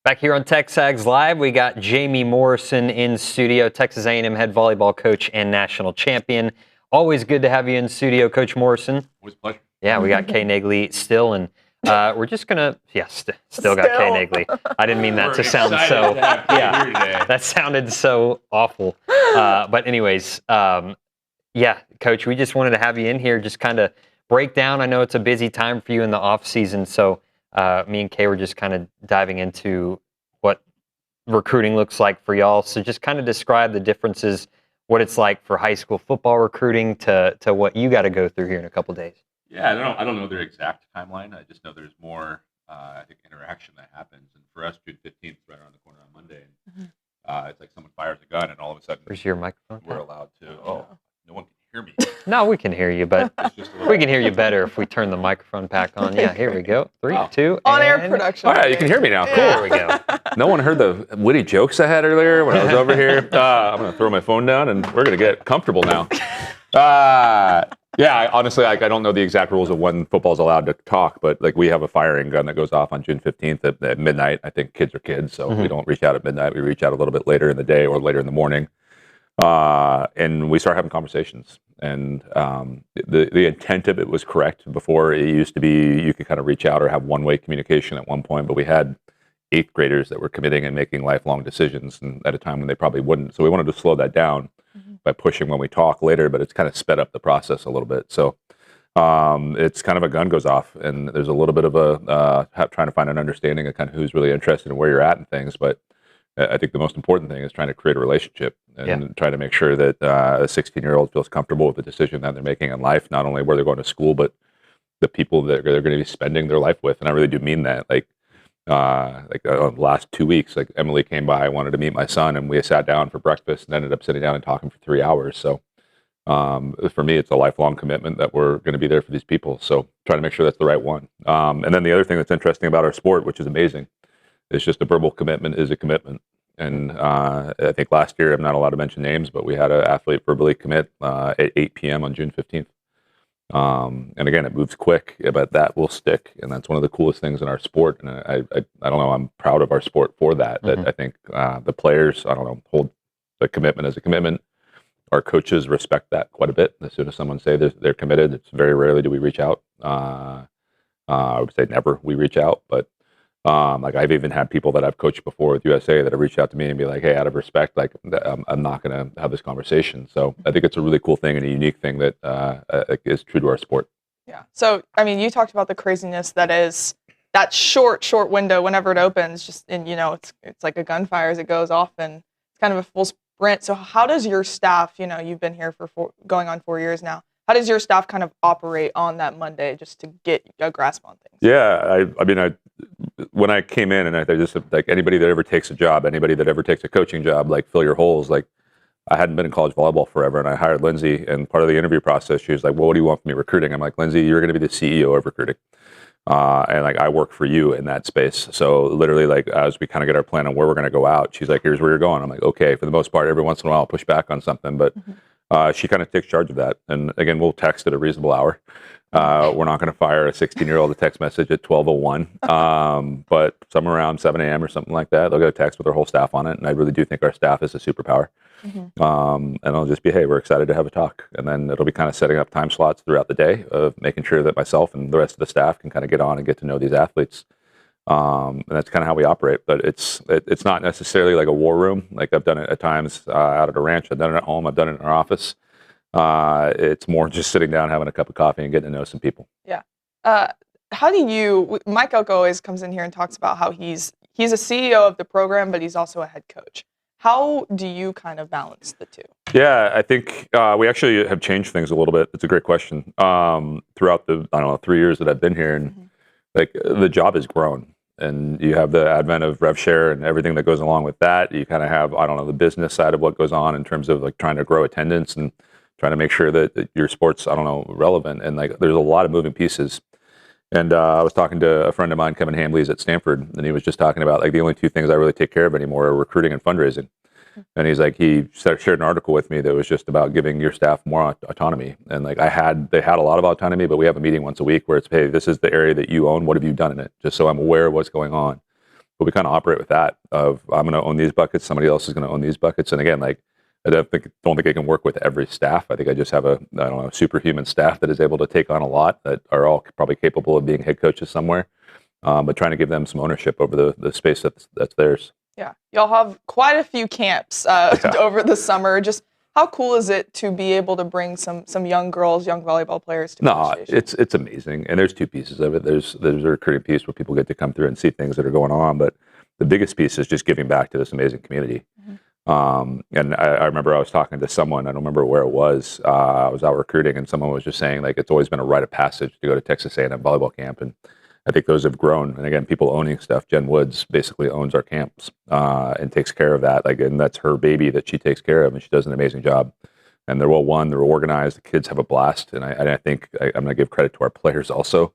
S10: Back here on TexAgs Live, we got Jamie Morrison in studio, Texas A&M head volleyball coach and national champion. Always good to have you in studio, Coach Morrison.
S15: Always a pleasure.
S10: Yeah, we got Kay Naegeli still, and we're just gonna, still got Kay Naegeli. I didn't mean that to sound so, that sounded so awful. But anyways, Coach, we just wanted to have you in here, just kind of break down. I know it's a busy time for you in the off season, so me and Kay were just kind of diving into what recruiting looks like for y'all. So just kind of describe the differences, what it's like for high school football recruiting to what you got to go through here in a couple days.
S15: Yeah, I don't know their exact timeline. I just know there's more, I think, interaction that happens. And for us, June 15th is right around the corner on Monday. And, it's like someone fires a gun, and all of a sudden,
S10: where's your microphone?
S15: We're allowed to. Oh, no one can hear me.
S10: No, we can hear you, but we can hear you better if we turn the microphone back on. Yeah, here we go. 3, 2,
S14: on-air production.
S15: All right, you can hear me now. Cool.
S10: There we go.
S15: No one heard the witty jokes I had earlier when I was over here. I'm going to throw my phone down, and we're going to get comfortable now. Honestly, I don't know the exact rules of when football's allowed to talk, but like we have a firing gun that goes off on June 15th at midnight. I think kids are kids, so we don't reach out at midnight. We reach out a little bit later in the day or later in the morning, and we start having conversations. And the intent of it was correct. Before, it used to be you could kind of reach out or have one-way communication at one point, but we had 8th graders that were committing and making lifelong decisions, and at a time when they probably wouldn't. So we wanted to slow that down by pushing when we talk later, but it's kind of sped up the process a little bit. So it's kind of a gun goes off, and there's a little bit of a trying to find an understanding of kind of who's really interested in where you're at and things. But I think the most important thing is trying to create a relationship and try to make sure that a 16-year-old feels comfortable with the decision that they're making in life, not only where they're going to school, but the people that they're going to be spending their life with. And I really do mean that. The last 2 weeks, like Emily came by, wanted to meet my son, and we sat down for breakfast and ended up sitting down and talking for 3 hours. So for me, it's a lifelong commitment that we're going to be there for these people. So trying to make sure that's the right one. And then the other thing that's interesting about our sport, which is amazing, is just a verbal commitment is a commitment. And I think last year, I'm not allowed to mention names, but we had an athlete verbally commit at 8 p.m. on June 15th. And again, it moves quick, but that will stick. And that's one of the coolest things in our sport. And I don't know, I'm proud of our sport for that. That I think the players, hold the commitment as a commitment. Our coaches respect that quite a bit. As soon as someone say they're committed, it's very rarely do we reach out. I would say never we reach out, but like I've even had people that I've coached before with USA that have reached out to me and be like, hey, out of respect, like I'm not going to have this conversation. So I think it's a really cool thing and a unique thing that is true to our sport.
S14: Yeah. So, I mean, you talked about the craziness that is that short window whenever it opens, just, and it's like a gunfire as it goes off, and it's kind of a full sprint. So how does your staff, you've been here for going on 4 years now, how does your staff kind of operate on that Monday just to get a grasp on things?
S15: Yeah, I mean, when I came in, and I just, like, anybody that ever takes a job, anybody that ever takes a coaching job, like, fill your holes. Like, I hadn't been in college volleyball forever, and I hired Lindsay, and part of the interview process, she was like, well, what do you want from me recruiting? I'm like, Lindsay, you're going to be the CEO of recruiting. And like, I work for you in that space. So literally, like, as we kind of get our plan on where we're going to go out, she's like, here's where you're going. I'm like, okay, for the most part, every once in a while I'll push back on something, but she kind of takes charge of that. And again, we'll text at a reasonable hour. We're not going to fire a 16-year-old a text message at 12:01, but somewhere around 7 a.m. or something like that, they'll get a text with their whole staff on it. And I really do think our staff is a superpower. And it'll just be, hey, we're excited to have a talk. And then it'll be kind of setting up time slots throughout the day of making sure that myself and the rest of the staff can kind of get on and get to know these athletes. And that's kind of how we operate. But it's not necessarily like a war room. Like, I've done it at times out at a ranch. I've done it at home. I've done it in our office. It's more just sitting down, having a cup of coffee, and getting to know some people.
S14: Yeah. How do you? Mike Elko always comes in here and talks about how he's a CEO of the program, but he's also a head coach. How do you kind of balance the two?
S15: Yeah, I think we actually have changed things a little bit. It's a great question. Throughout the 3 years that I've been here, and like, the job has grown. And you have the advent of rev share and everything that goes along with that. You kind of have, the business side of what goes on in terms of, like, trying to grow attendance and trying to make sure that your sport's, relevant. And, like, there's a lot of moving pieces. And I was talking to a friend of mine, Kevin Hambley's at Stanford, and he was just talking about, like, the only two things I really take care of anymore are recruiting and fundraising. And he's like, he shared an article with me that was just about giving your staff more autonomy. And, like, they had a lot of autonomy, but we have a meeting once a week where it's, hey, this is the area that you own. What have you done in it? Just so I'm aware of what's going on. But we kind of operate with that of I'm going to own these buckets, somebody else is going to own these buckets. And again, like I don't think I can work with every staff. I think I just have a superhuman staff that is able to take on a lot, that are all probably capable of being head coaches somewhere, but trying to give them some ownership over the space that's theirs.
S14: Yeah, y'all have quite a few camps over the summer. Just how cool is it to be able to bring some young girls, young volleyball players to
S15: it's amazing. And there's two pieces of it. There's a recruiting piece where people get to come through and see things that are going on, but the biggest piece is just giving back to this amazing community. And I remember I was talking to someone, I don't remember where it was, I was out recruiting, and someone was just saying like it's always been a rite of passage to go to Texas A&M volleyball camp, and I think those have grown. And again, people owning stuff. Jen Woods basically owns our camps and takes care of that. Like, and that's her baby that she takes care of, and she does an amazing job. And they're well run, they're organized, the kids have a blast, and I think I'm going to give credit to our players also.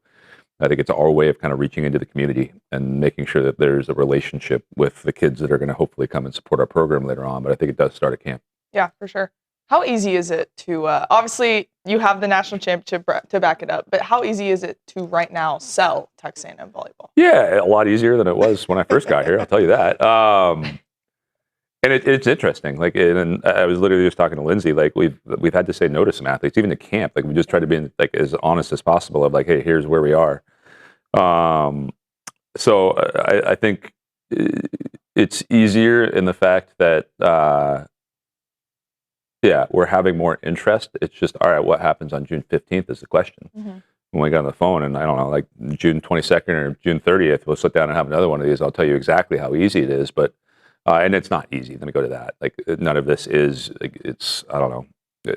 S15: I think it's our way of kind of reaching into the community and making sure that there's a relationship with the kids that are going to hopefully come and support our program later on. But I think it does start at camp.
S14: Yeah, for sure. How easy is it to, obviously you have the national championship to back it up, but how easy is it to right now sell Texas A&M volleyball?
S15: Yeah, a lot easier than it was when I first got here, I'll tell you that. And it's interesting. Like, and I was literally just talking to Lindsay. Like, we've had to say no to some athletes, even at camp. Like, we just try to be like as honest as possible. Of like, hey, here's where we are. So I think it's easier in the fact that we're having more interest. It's just all right. What happens on June 15th is the question. When we got on the phone, and I don't know, like June 22nd or June 30th, we'll sit down and have another one of these. I'll tell you exactly how easy it is, but. And it's not easy. Let me go to that. Like, none of this is. Like, it's I don't know.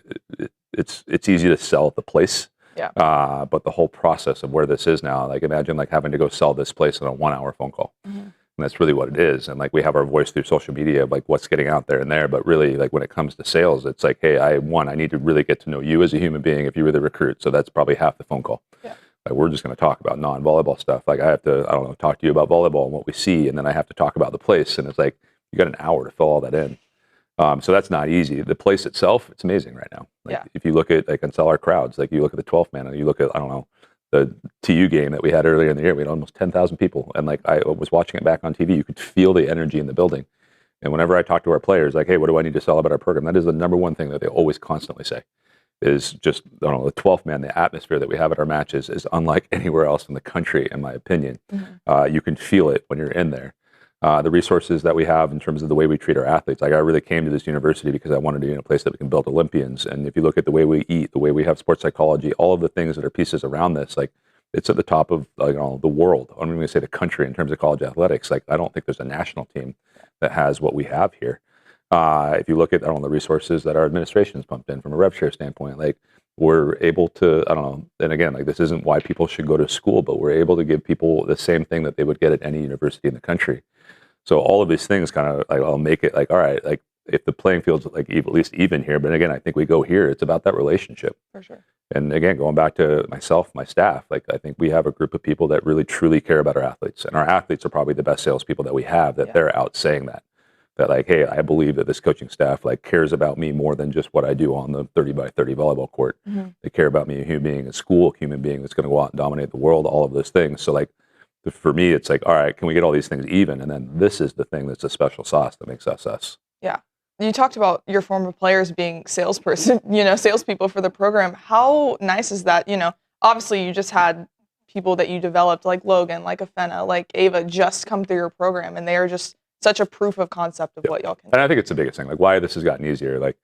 S15: It's easy to sell the place.
S14: Yeah.
S15: But the whole process of where this is now, like, imagine like having to go sell this place on a 1-hour phone call, and that's really what it is. And like we have our voice through social media of like what's getting out there and there. But really, like when it comes to sales, it's like, hey, I need to really get to know you as a human being if you were the recruit. So that's probably half the phone call.
S14: Yeah.
S15: Like, we're just going to talk about non-volleyball stuff. Like I have to, I don't know, talk to you about volleyball and what we see, and then I have to talk about the place, and it's like. You got an hour to fill all that in. So that's not easy. The place itself, it's amazing right now. Like, if you look at, like, and sell our crowds, like you look at the 12th man, and you look at, I don't know, the TU game that we had earlier in the year, we had almost 10,000 people. And like, I was watching it back on TV, you could feel the energy in the building. And whenever I talk to our players, like, hey, what do I need to sell about our program? That is the number one thing that they always constantly say is just, I don't know, the 12th man, the atmosphere that we have at our matches is unlike anywhere else in the country, in my opinion. You can feel it when you're in there. The resources that we have in terms of the way we treat our athletes. Like, I really came to this university because I wanted to be in a place that we can build Olympians. And if you look at the way we eat, the way we have sports psychology, all of the things that are pieces around this, like, it's at the top of the world. I'm going to say the country in terms of college athletics. Like, I don't think there's a national team that has what we have here. If you look at the resources that our administration has pumped in from a rev share standpoint, like, we're able to, and again, like, this isn't why people should go to school, but we're able to give people the same thing that they would get at any university in the country. So all of these things kind of like, I'll make it like, all right, like if the playing field's like at least even here, but again, I think we go here, it's about that relationship.
S14: For sure.
S15: And again, going back to myself, my staff, like I think we have a group of people that really truly care about our athletes, and our athletes are probably the best salespeople that we have, that they're out saying that like, hey, I believe that this coaching staff like cares about me more than just what I do on the 30x30 volleyball court. They care about me, a human being, a school human being that's going to go out and dominate the world, all of those things. So like, for me, it's like, all right, can we get all these things even? And then this is the thing that's a special sauce that makes us us. Yeah.
S14: You talked about your former players being salespeople for the program. How nice is that? Obviously you just had people that you developed like Logan, like Afena, like Ava just come through your program, and they are just such a proof of concept of what y'all can do.
S15: And I think it's the biggest thing, like why this has gotten easier. Like,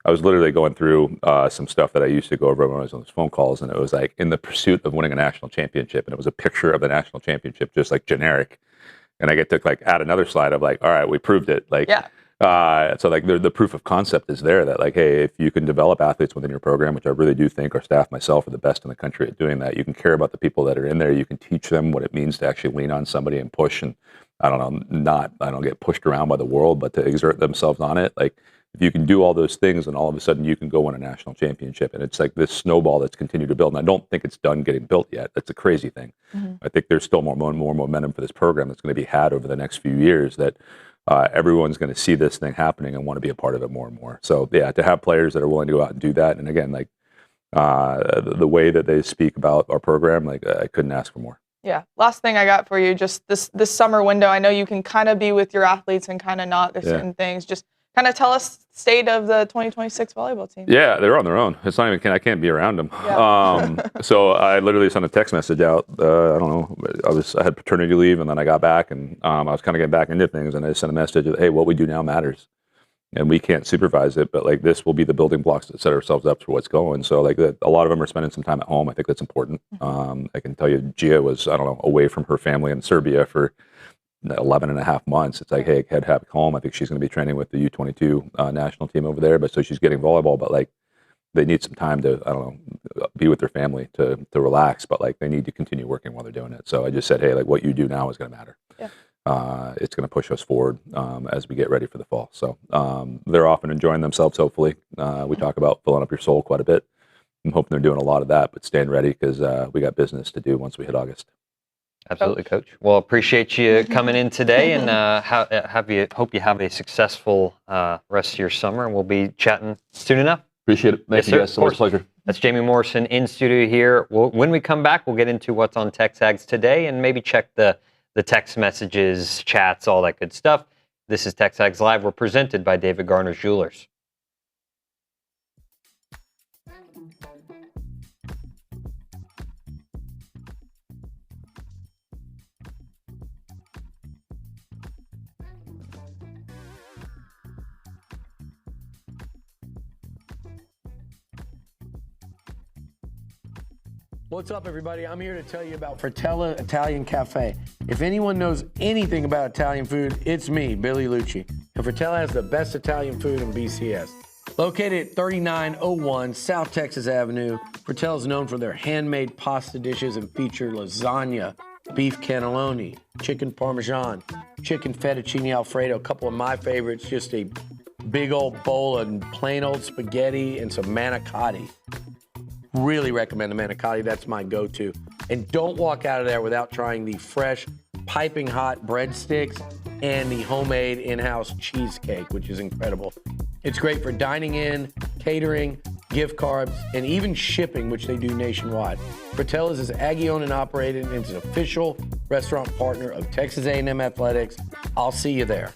S15: I was literally going through some stuff that I used to go over when I was on those phone calls, and it was like in the pursuit of winning a national championship, and it was a picture of the national championship, just like generic. And I get to like add another slide of like, all right, we proved it. Like, so like the proof of concept is there that like, hey, if you can develop athletes within your program, which I really do think our staff, myself, are the best in the country at doing that. You can care about the people that are in there. You can teach them what it means to actually lean on somebody and push, and I don't get pushed around by the world, but to exert themselves on it. Like, if you can do all those things, and all of a sudden you can go win a national championship. And it's like this snowball that's continued to build. And I don't think it's done getting built yet. That's a crazy thing. I think there's still more momentum for this program that's going to be had over the next few years, that everyone's going to see this thing happening and want to be a part of it more and more. So yeah, to have players that are willing to go out and do that. And again, like the way that they speak about our program, like I couldn't ask for more.
S14: Yeah. Last thing I got for you, just this summer window. I know you can kind of be with your athletes and kind of not. There's certain things. Just kind of tell us state of the 2026 volleyball team.
S15: Yeah, they're on their own. It's not even I can't be around them.
S14: Yeah.
S15: So I literally sent a text message out. I don't know. I had paternity leave, and then I got back, and I was kind of getting back into things, and I sent a message of, hey, what we do now matters, and we can't supervise it, but like this will be the building blocks to set ourselves up for what's going. So like a lot of them are spending some time at home. I think that's important. I can tell you, Gia was away from her family in Serbia for 11 and a half months. It's like, hey, head back home. I think she's going to be training with the U22 national team over there. But so she's getting volleyball, but like they need some time to, be with their family to relax, but like they need to continue working while they're doing it. So I just said, hey, like what you do now is going to matter.
S14: Yeah.
S15: It's going to push us forward as we get ready for the fall. So they're off and enjoying themselves, hopefully. We talk about filling up your soul quite a bit. I'm hoping they're doing a lot of that, but staying ready because we got business to do once we hit August.
S10: Absolutely, Coach. Well, appreciate you coming in today, and hope you have a successful rest of your summer, and we'll be chatting soon enough.
S15: Appreciate it. Thank you guys. So much pleasure.
S10: That's Jamie Morrison in studio here. When we come back, we'll get into what's on TexAgs today, and maybe check the text messages, chats, all that good stuff. This is TexAgs Live. We're presented by David Garner Jewelers.
S16: What's up, everybody? I'm here to tell you about Fratella Italian Cafe. If anyone knows anything about Italian food, it's me, Billy Lucci. And Fratella has the best Italian food in BCS. Located at 3901 South Texas Avenue, Fratella is known for their handmade pasta dishes and feature lasagna, beef cannelloni, chicken parmesan, chicken fettuccine alfredo, a couple of my favorites, just a big old bowl of plain old spaghetti and some manicotti. Really recommend the manicotti. That's my go-to. And don't walk out of there without trying the fresh, piping hot breadsticks and the homemade in-house cheesecake, which is incredible. It's great for dining in, catering, gift cards, and even shipping, which they do nationwide. Fratella's is Aggie-owned and operated, and it's an official restaurant partner of Texas A&M Athletics. I'll see you there.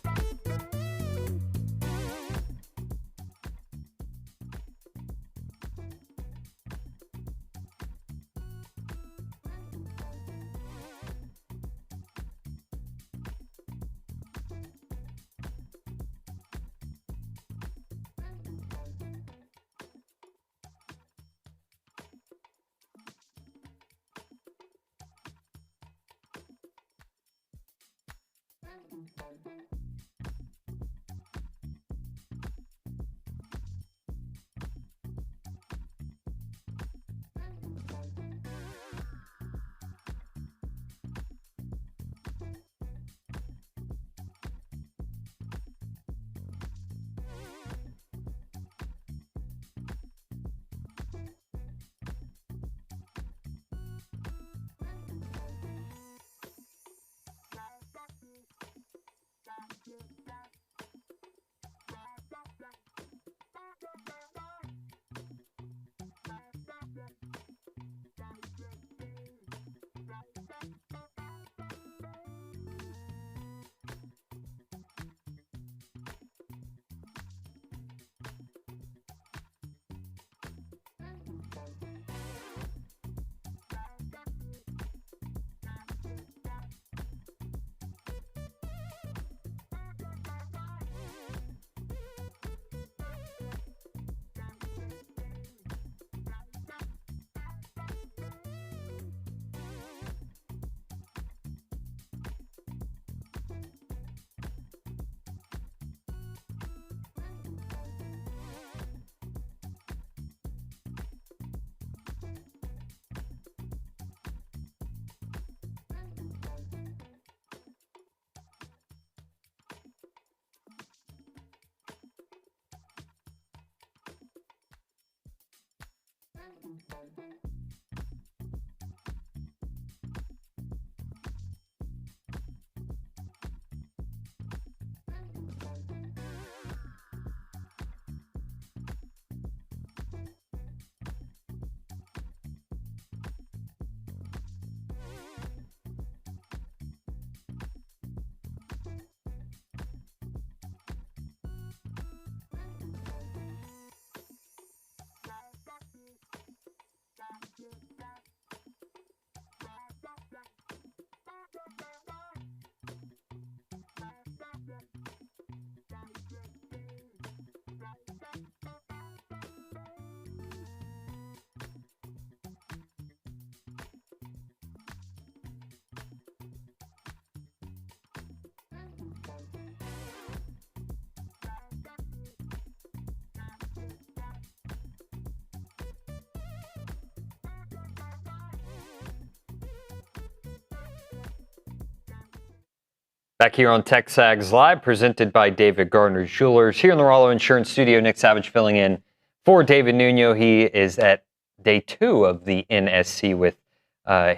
S10: Back here on TexAgs Live, presented by David Gardner Jewelers. Here in the Rollo Insurance Studio, Nick Savage filling in for David Nuno. He is at day 2 of the NSC with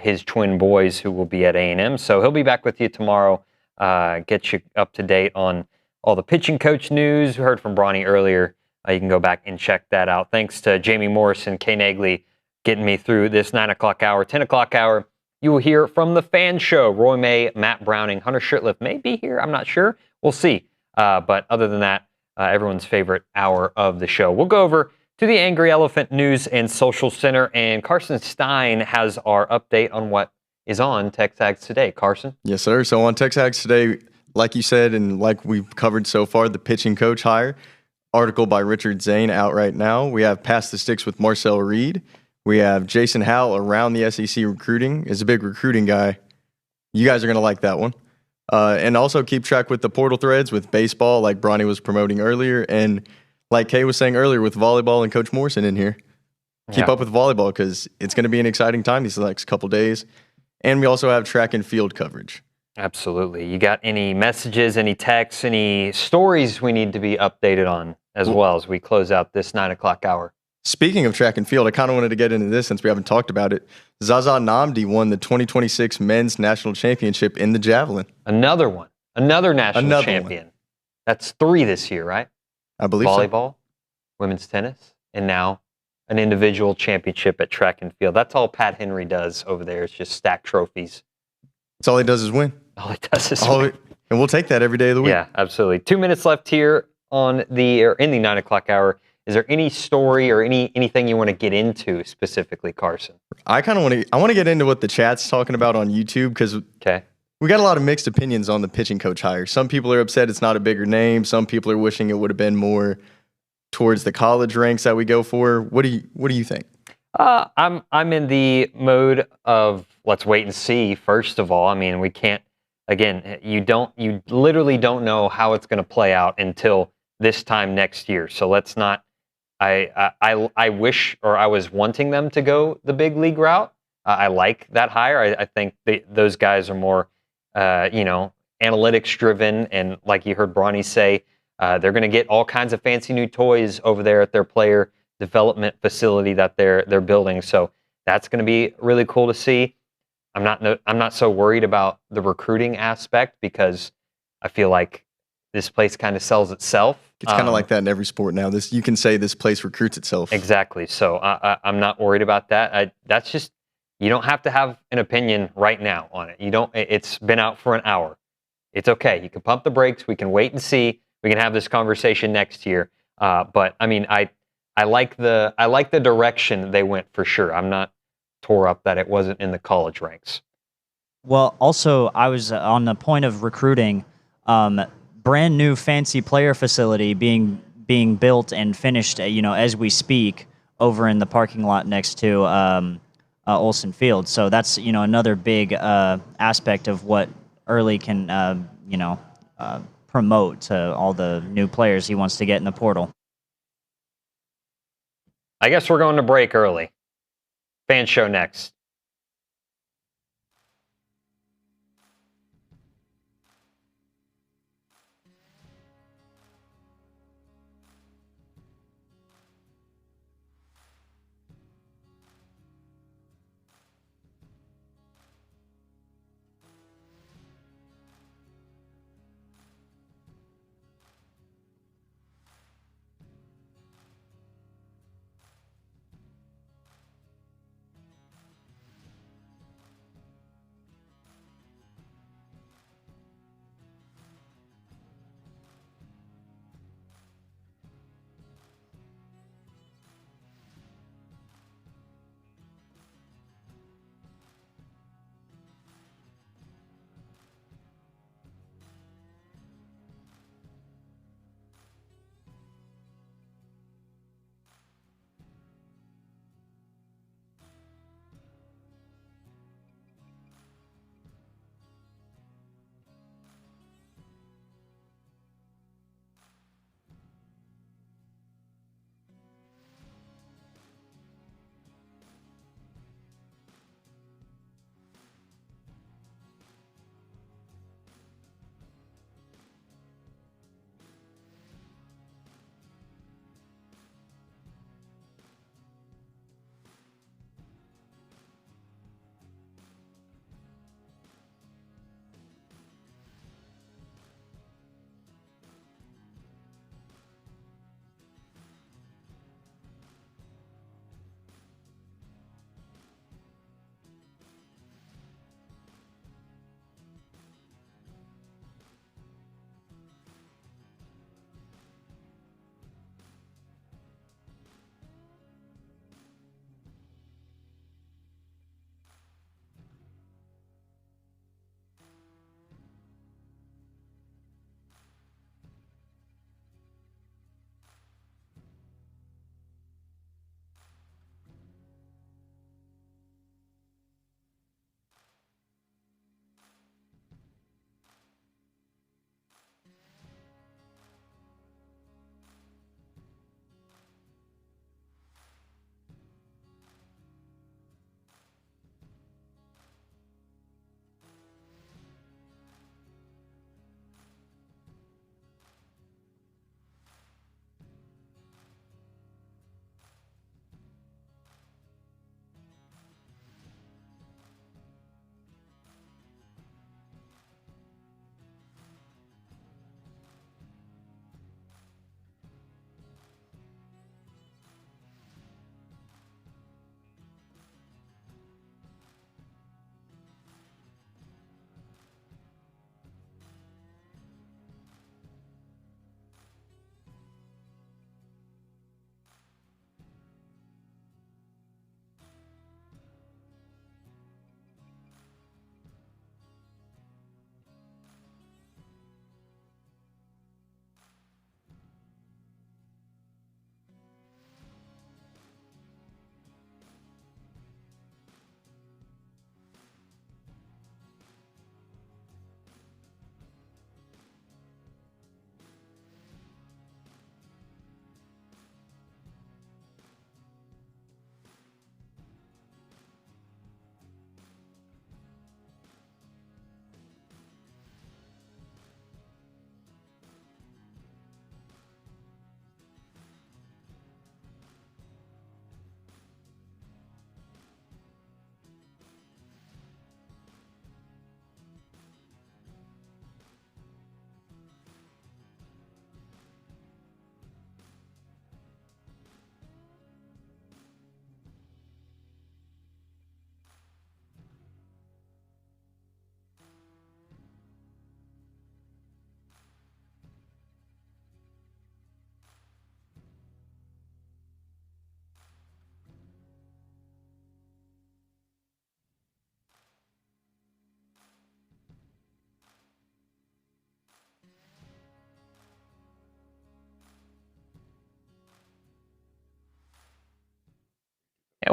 S10: his twin boys who will be at A&M. So he'll be back with you tomorrow, get you up to date on all the pitching coach news. We heard from Bronny earlier. You can go back and check that out. Thanks to Jamie Morrison, Kay Naegeli, getting me through this 9 o'clock hour. 10 o'clock hour, you will hear from the Fan Show. Roy May, Matt Browning, Hunter Shirtliff may be here. I'm not sure. We'll see. But other than that, everyone's favorite hour of the show. We'll go over to the Angry Elephant News and Social Center, and Carson Stein has our update on what is on TexAgs today. Carson?
S11: Yes, sir. So on TexAgs today, like you said, and like we've covered so far, the pitching coach hire. Article by Richard Zane out right now. We have Past the Sticks with Marcel Reed. We have Jason Howell around the SEC recruiting. Is a big recruiting guy. You guys are going to like that one. And also keep track with the portal threads with baseball, like Bronny was promoting earlier. And like Kay was saying earlier, with volleyball and Coach Morrison in here. Keep up with volleyball because it's going to be an exciting time these next couple days. And we also have track and field coverage.
S10: Absolutely. You got any messages, any texts, any stories we need to be updated on as well as we close out this 9 o'clock hour?
S11: Speaking of track and field, I kind of wanted to get into this since we haven't talked about it. Zaza Namdi won the 2026 Men's National Championship in the javelin.
S10: Another one. Another national champion. That's 3 this year, right?
S11: I believe
S10: Volleyball, women's tennis, and now an individual championship at track and field. That's all Pat Henry does over there is just stack trophies.
S11: That's all he does is win.
S10: All he does is win.
S11: And we'll take that every day of the week.
S10: Yeah, absolutely. 2 minutes left here in the 9 o'clock hour. Is there any story or anything you want to get into specifically, Carson?
S11: I kind of want to get into what the chat's talking about on YouTube because we got a lot of mixed opinions on the pitching coach hire. Some people are upset it's not a bigger name. Some people are wishing it would have been more towards the college ranks that we go for. What do you think?
S10: I'm in the mode of let's wait and see. First of all, I mean, we can't. Again, you literally don't know how it's going to play out until this time next year. So let's not. I wish, or I was wanting them to go the big league route. I like that hire. I think those guys are more, analytics driven, and like you heard Bronny say, they're going to get all kinds of fancy new toys over there at their player development facility that they're building. So that's going to be really cool to see. I'm not so worried about the recruiting aspect because I feel like this place kind of sells itself.
S11: It's kind of like that in every sport now. You can say this place recruits itself.
S10: Exactly. So I'm not worried about that. That's just, you don't have to have an opinion right now on it. It's been out for an hour. It's okay. You can pump the brakes. We can wait and see. We can have this conversation next year. But I mean, I like the direction they went for sure. I'm not tore up that it wasn't in the college ranks.
S2: Well, also, I was on the point of recruiting. Brand new fancy player facility being built and finished, as we speak, over in the parking lot next to Olson Field. So that's another big aspect of what Early can promote to all the new players he wants to get in the portal.
S10: I guess we're going to break early. Fan show next.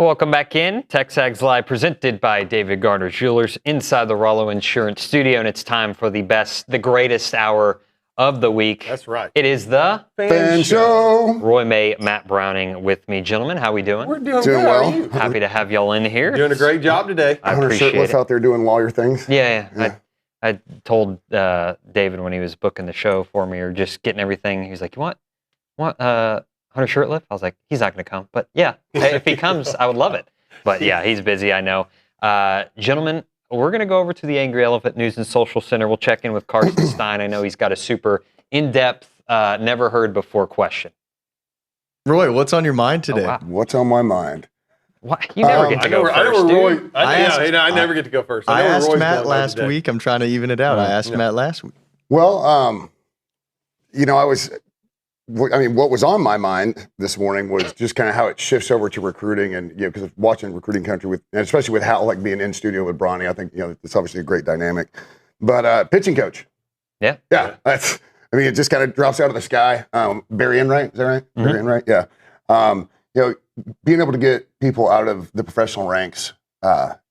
S10: Welcome back in. TexAgs Live presented by David Garner Jewelers inside the Rollo Insurance Studio, and it's time for the greatest hour of the week.
S17: That's right.
S10: It is the
S17: Fan Show.
S10: Roy May, Matt Browning with me. Gentlemen, how we doing?
S17: We're doing good. Well. How are you?
S10: Happy to have y'all in here.
S17: Doing a great job today.
S10: I appreciate it.
S13: out there doing lawyer things.
S10: Yeah. I told David when he was booking the show for me or just getting everything, he was like, you want Hunter Shirtliff? I was like, he's not going to come. But yeah, if he comes, I would love it. But yeah, he's busy, I know. Gentlemen, we're going to go over to the Angry Elephant News and Social Center. We'll check in with Carson Stein. I know he's got a super in-depth, never heard before question.
S11: Roy, what's on your mind today?
S10: Oh, wow.
S13: What's on my mind?
S10: What? You never get to go first,
S17: I never get to go first.
S11: I asked Matt last week. I'm trying to even it out. I asked Matt last week.
S13: Well, what was on my mind this morning was just kind of how it shifts over to recruiting, and because of watching Recruiting Country and especially with Hal being in studio with Bronny, I think it's obviously a great dynamic. But pitching coach, yeah, it just kind of drops out of the sky. Barry Enright, is that right?
S10: Mm-hmm.
S13: Barry Enright, yeah. Being able to get people out of the professional ranks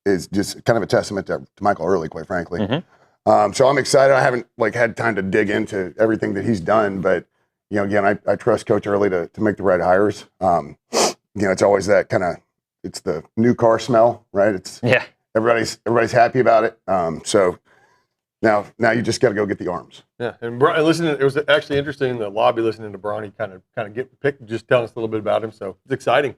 S13: is just kind of a testament to Michael Early, quite frankly.
S10: Mm-hmm.
S13: So I'm excited. I haven't had time to dig into everything that he's done, but. Again, I trust Coach Early to make the right hires. It's always that kind of, it's the new car smell, right? It's everybody's happy about it. So now you just got to go get the arms.
S17: Yeah, and it was actually interesting in the lobby listening to Bronny kind of get picked, just telling us a little bit about him. So it's exciting.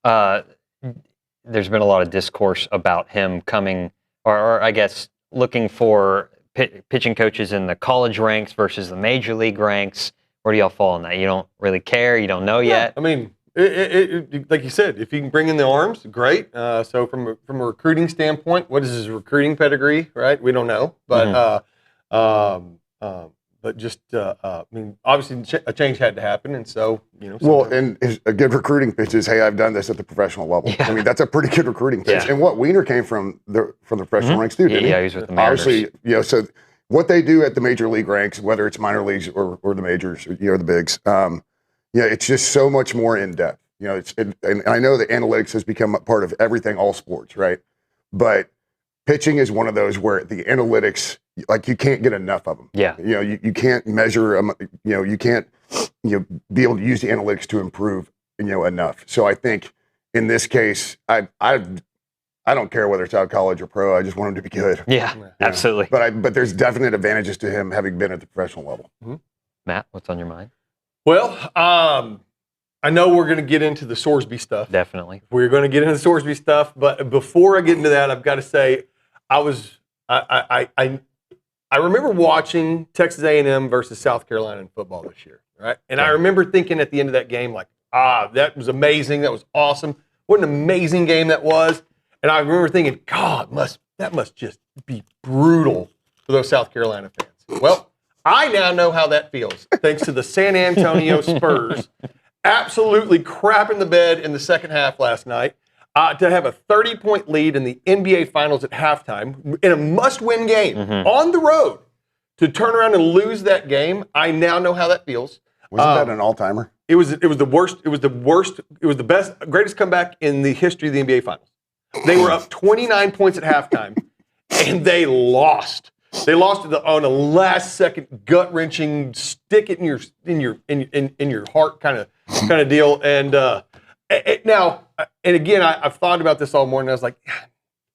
S10: There's been a lot of discourse about him coming, or I guess looking for pitching coaches in the college ranks versus the major league ranks. Where do y'all fall on that? You don't really care? You don't know yet?
S17: I mean, it, like you said, if you can bring in the arms, great. So from a recruiting standpoint, what is his recruiting pedigree, right? We don't know. But obviously a change had to happen. And so,
S13: and a good recruiting pitch is, hey, I've done this at the professional level. Yeah. I mean, that's a pretty good recruiting pitch. Yeah. And Wiener came from the professional ranks too, didn't he?
S10: Yeah, he was with the Mariners.
S13: Obviously, so what they do at the major league ranks, whether it's minor leagues or the majors, the bigs, it's just so much more in depth. And I know that analytics has become a part of everything, all sports, right? But pitching is one of those where the analytics, you can't get enough of them.
S10: Yeah.
S13: You can't measure them. You can't be able to use the analytics to improve enough. So I think in this case, I don't care whether it's out of college or pro. I just want him to be good.
S10: Yeah, absolutely.
S13: But there's definite advantages to him having been at the professional level.
S10: Mm-hmm. Matt, what's on your mind?
S17: Well, I know we're going to get into the Sorsby stuff.
S10: Definitely.
S17: We're going to get into the Sorsby stuff. But before I get into that, I've got to say I remember watching Texas A&M versus South Carolina in football this year, right? And I remember thinking at the end of that game, that was amazing. That was awesome. What an amazing game that was. And I remember thinking, God, that must just be brutal for those South Carolina fans. Well, I now know how that feels, thanks to the San Antonio Spurs absolutely crapping the bed in the second half last night, to have a 30-point lead in the NBA Finals at halftime in a must-win game on the road, to turn around and lose that game. I now know how that feels.
S13: Wasn't that an all-timer?
S17: It was the worst. It was the greatest comeback in the history of the NBA Finals. They were up 29 points at halftime, and they lost. They lost on a last-second, gut-wrenching, stick it in your heart kind of deal. And again, I've thought about this all morning. I was like,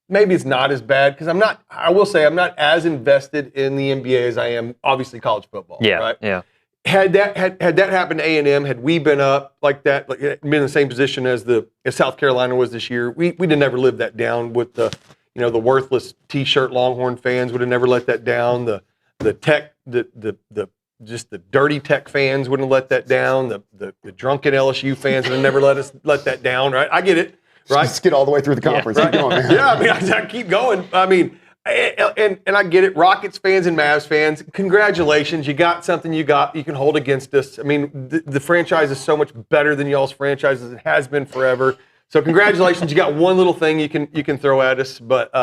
S17: maybe it's not as bad because I will say I'm not as invested in the NBA as I am obviously college football.
S10: Yeah,
S17: right?
S10: Yeah.
S17: Had that happened to A&M, had we been up like that, been in the same position as South Carolina was this year, we'd have never lived that down. With the worthless T-shirt Longhorn fans would have never let that down. The tech, just the dirty Tech fans wouldn't have let that down. The drunken LSU fans would have never let that down. Right? I get it. Right?
S13: Just get all the way through the conference.
S17: Yeah, right.
S13: Keep going, man.
S17: Yeah, I mean, I keep going. I mean. And I get it, Rockets fans and Mavs fans, congratulations. You got something you can hold against us. I mean, the franchise is so much better than y'all's franchises. It has been forever. So congratulations, you got one little thing you can throw at us. But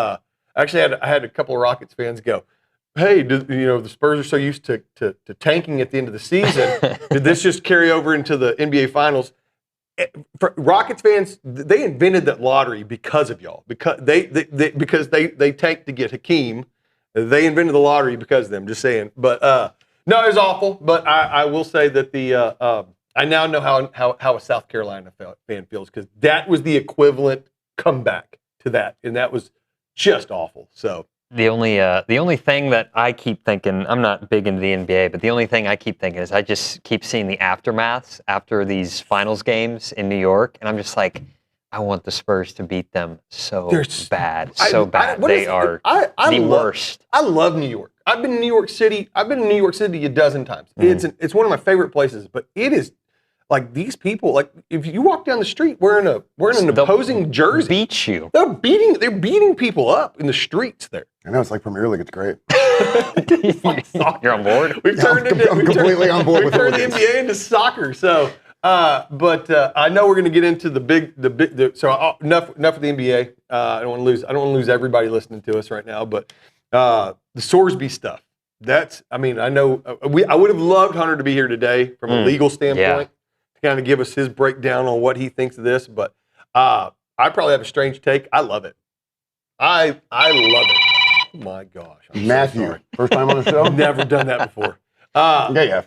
S17: actually, I had a couple of Rockets fans go, hey, the Spurs are so used to tanking at the end of the season. Did this just carry over into the NBA Finals? Rockets fans, they invented that lottery because of y'all. Because they tanked to get Hakeem. They invented the lottery because of them. Just saying. But no, it was awful. But I will say that I now know how a South Carolina fan feels, because that was the equivalent comeback to that, and that was just awful. So
S10: the only thing that I keep thinking, I'm not big into the NBA, but the only thing I keep thinking is I just keep seeing the aftermaths after these finals games in New York, and I'm just like, I want the Spurs to beat them so bad. They are the worst.
S17: I love New York. I've been in New York City. I've been in New York City a dozen times. It's one of my favorite places, but it is like these people. Like if you walk down the street wearing an opposing jersey,
S10: beat you.
S17: They're beating people up in the streets there.
S18: I know, it's like Premier League. It's great.
S10: You're on board?
S18: I'm completely on board with
S17: the NBA into soccer. So, but I know we're going to get into the big. So enough of the NBA. I don't want to lose everybody listening to us right now. But the Sorsby stuff. I know I would have loved Hunter to be here today from a legal standpoint to kind of give us his breakdown on what he thinks of this. But I probably have a strange take. I love it. I love it. Oh my gosh.
S18: Matthew, first time on the show?
S17: Never done that before.
S18: Yeah.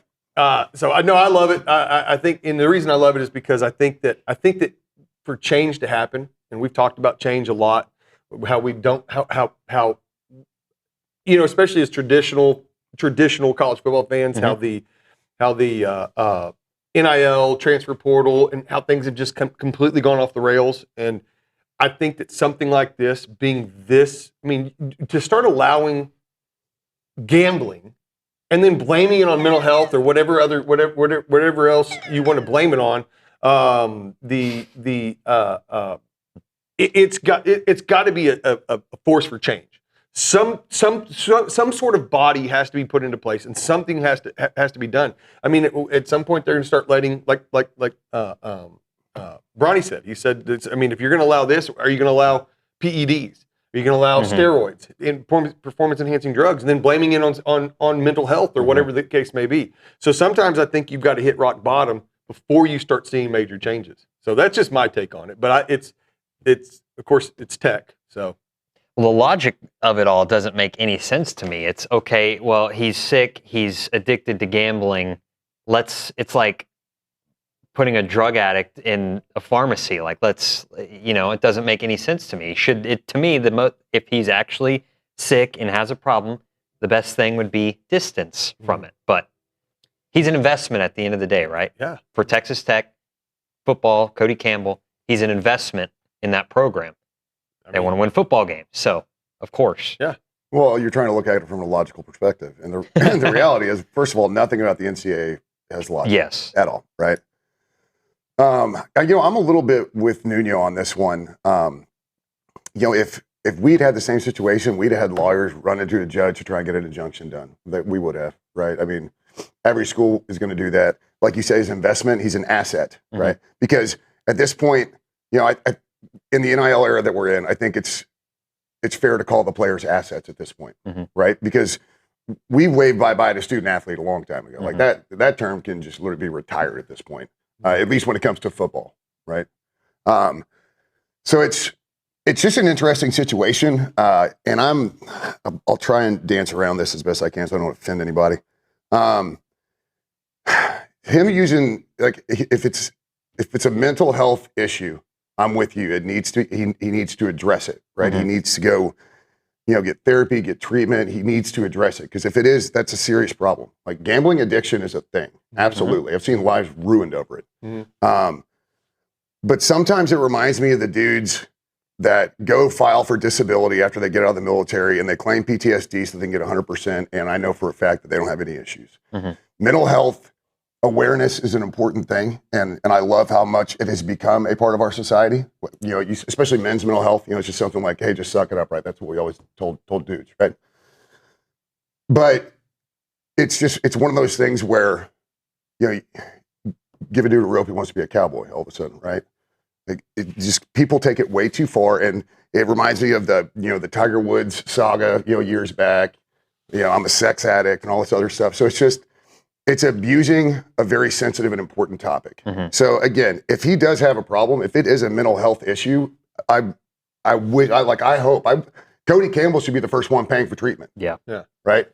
S17: So I know I love it. I think, and the reason I love it is because I think that for change to happen, and we've talked about change a lot, how especially as traditional college football fans, how the NIL transfer portal and how things have just completely gone off the rails. And I think that something like this, to start allowing gambling and then blaming it on mental health or whatever else you want to blame it on, it's got to be a force for change. Some sort of body has to be put into place, and something has to be done. At some point they're going to start letting, like Bronny said. He said, if you're going to allow this, are you going to allow PEDs? Are you going to allow steroids and performance-enhancing drugs, and then blaming it on mental health or whatever the case may be? So sometimes I think you've got to hit rock bottom before you start seeing major changes. So that's just my take on it. But it's of course it's tech. So.
S10: Well, the logic of it all doesn't make any sense to me. It's okay, well, he's sick, he's addicted to gambling. It's like putting a drug addict in a pharmacy. It doesn't make any sense to me. If he's actually sick and has a problem, the best thing would be distance from it. But he's an investment at the end of the day, right?
S17: Yeah.
S10: For Texas Tech football, Cody Campbell, he's an investment in that program. They want to win football games, so of course.
S17: Yeah.
S18: Well, you're trying to look at it from a logical perspective, and the reality is, first of all, nothing about the NCAA has logic at all, right? I'm a little bit with Nuno on this one. If we'd had the same situation, we'd have had lawyers run into a judge to try and get an injunction done. That we would have, right? Every school is going to do that. Like you say, his investment, he's an asset, right? Because at this point, in the NIL era that we're in, I think it's fair to call the players assets at this point, right? Because we waved bye-bye to student athlete a long time ago. Like that term can just literally be retired at this point, at least when it comes to football, right? So it's just an interesting situation, and I'll try and dance around this as best I can so I don't offend anybody. Him using, if it's a mental health issue, I'm with you. He needs to address it, right? He needs to go, get therapy, get treatment. He needs to address it, because if it is, that's a serious problem. Like gambling addiction is a thing. Absolutely. I've seen lives ruined over it. But sometimes it reminds me of the dudes that go file for disability after they get out of the military and they claim PTSD so they can get 100%. And I know for a fact that they don't have any issues. Mental health awareness is an important thing, and I love how much it has become a part of our society. Especially men's mental health. It's just something like, hey, just suck it up, right? That's what we always told dudes, right? But it's one of those things where, give a dude a rope, he wants to be a cowboy all of a sudden, right? People take it way too far, and it reminds me of the Tiger Woods saga, years back. I'm a sex addict and all this other stuff. So it's just, it's abusing a very sensitive and important topic. So again, if he does have a problem, if it is a mental health issue, I hope Cody Campbell should be the first one paying for treatment.
S10: Yeah.
S18: Right.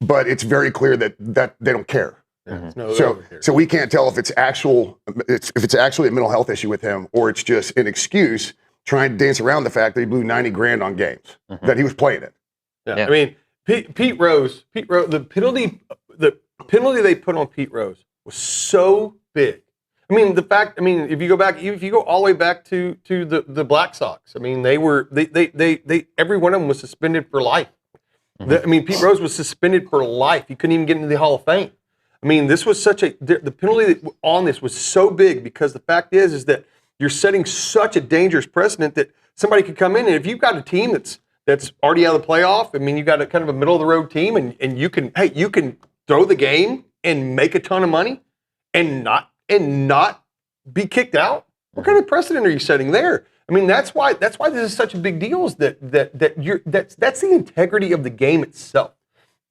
S18: But it's very clear that they don't care. So we can't tell if it's actually a mental health issue with him, or it's just an excuse trying to dance around the fact that he blew $90,000 on games that he was playing in.
S17: Yeah. I mean, Pete Rose, the penalty they put on Pete Rose was so big. I mean, if you go all the way back to the Black Sox, I mean, they every one of them was suspended for life. Pete Rose was suspended for life. He couldn't even get into the Hall of Fame. I mean, this was the penalty on this was so big, because the fact is that you're setting such a dangerous precedent that somebody could come in, and if you've got a team that's already out of the playoff, I mean, you got a kind of a middle of the road team, and you can throw the game and make a ton of money and not be kicked out. What kind of precedent are you setting there? I mean, that's why this is such a big deal. Is that's the integrity of the game itself,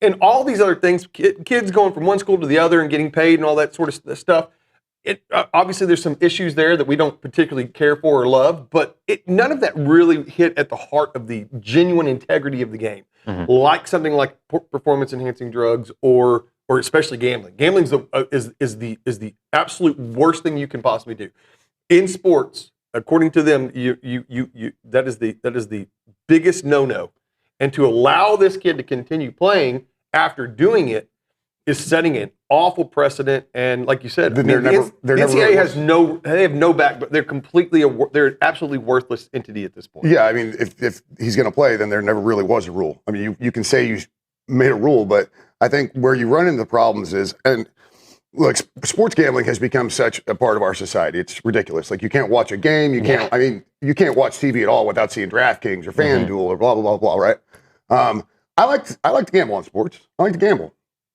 S17: and all these other things. Kids going from one school to the other and getting paid and all that sort of stuff. Obviously, there's some issues there that we don't particularly care for or love, but none of that really hit at the heart of the genuine integrity of the game, like something like performance-enhancing drugs or especially gambling. Gambling is the absolute worst thing you can possibly do in sports. According to them, that is the biggest no-no, and to allow this kid to continue playing after doing it is setting an awful precedent. And like you said, the NCAA have no back, but they're an absolutely worthless entity at this point.
S18: Yeah, I mean, if he's going to play, then there never really was a rule. I mean, you can say you made a rule, but I think where you run into problems is, and look, sports gambling has become such a part of our society. It's ridiculous. Like, you can't watch a game. You can't watch TV at all without seeing DraftKings or FanDuel or blah, blah, blah, blah, right? I like to gamble on sports. I like to gamble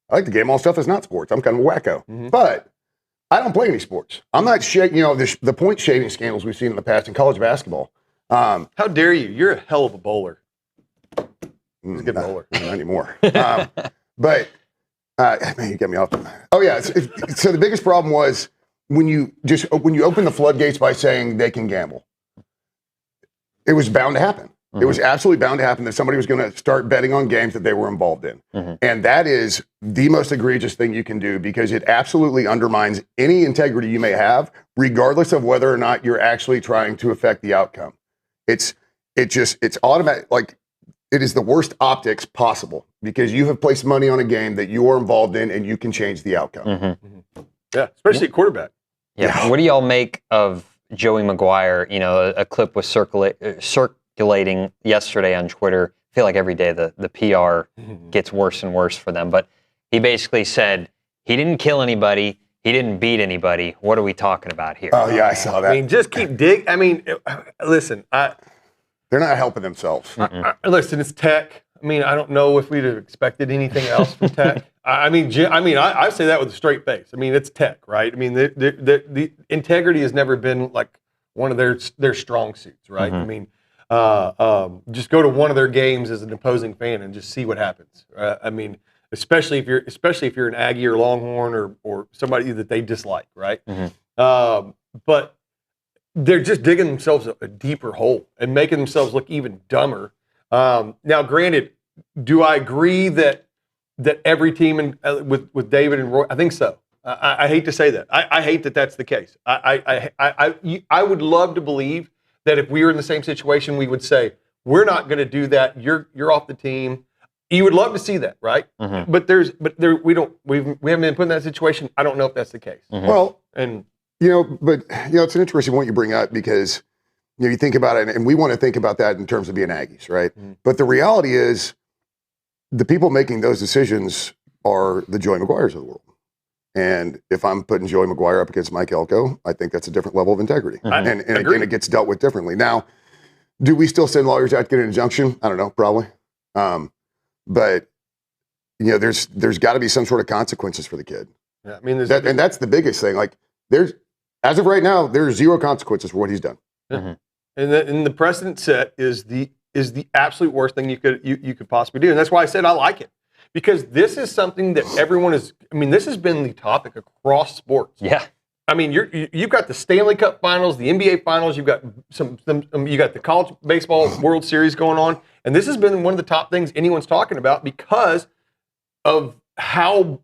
S18: on stuff that's not sports. I'm kind of a wacko. But I don't play any sports. I'm not the point shaving scandals we've seen in the past in college basketball.
S17: How dare you? You're a hell of a bowler. He's a good bowler.
S18: Not anymore. But man, you got me off. Oh yeah. So the biggest problem was when you open the floodgates by saying they can gamble. It was bound to happen. It was absolutely bound to happen that somebody was going to start betting on games that they were involved in. And that is the most egregious thing you can do, because it absolutely undermines any integrity you may have, regardless of whether or not you're actually trying to affect the outcome. It's automatic. Like, it is the worst optics possible, because you have placed money on a game that you are involved in and you can change the outcome.
S17: Yeah, especially at quarterback.
S10: Yeah. What do y'all make of Joey Maguire? You know, a clip was circulating yesterday on Twitter. I feel like every day the PR gets worse and worse for them. But he basically said he didn't kill anybody. He didn't beat anybody. What are we talking about here?
S18: Oh, yeah, I saw that.
S17: I mean, just keep digging. I mean, listen,
S18: they're not helping themselves.
S17: Listen, it's Tech. I mean, I don't know if we'd have expected anything else from Tech. I say that with a straight face. I mean, it's Tech, right? I mean, the integrity has never been like one of their strong suits, right? I mean, just go to one of their games as an opposing fan and just see what happens. I mean, especially if you're an Aggie or Longhorn or somebody that they dislike, right? But they're just digging themselves a deeper hole and making themselves look even dumber. Now, granted, do I agree that every team with David and Roy? I think so. I hate to say that. I hate that that's the case. I would love to believe that if we were in the same situation, we would say, we're not going to do that. You're off the team. You would love to see that, right? But we haven't been put in that situation. I don't know if that's the case.
S18: Well, and it's an interesting point you bring up, because you think about it, and we want to think about that in terms of being Aggies, right? But the reality is, the people making those decisions are the Joey Maguires of the world. And if I'm putting Joey Maguire up against Mike Elko, I think that's a different level of integrity. And again, it gets dealt with differently. Now, do we still send lawyers out to get an injunction? I don't know, probably. But there's got to be some sort of consequences for the kid.
S17: Yeah, I mean,
S18: and that's the biggest thing. Like, as of right now, there's zero consequences for what he's done.
S17: And the precedent set is the absolute worst thing you could possibly do, and that's why I said I like it, because this is something that everyone is. I mean, this has been the topic across sports.
S10: Yeah.
S17: I mean, you've got the Stanley Cup Finals, the NBA Finals. You've got you got the college baseball World Series going on, and this has been one of the top things anyone's talking about because of how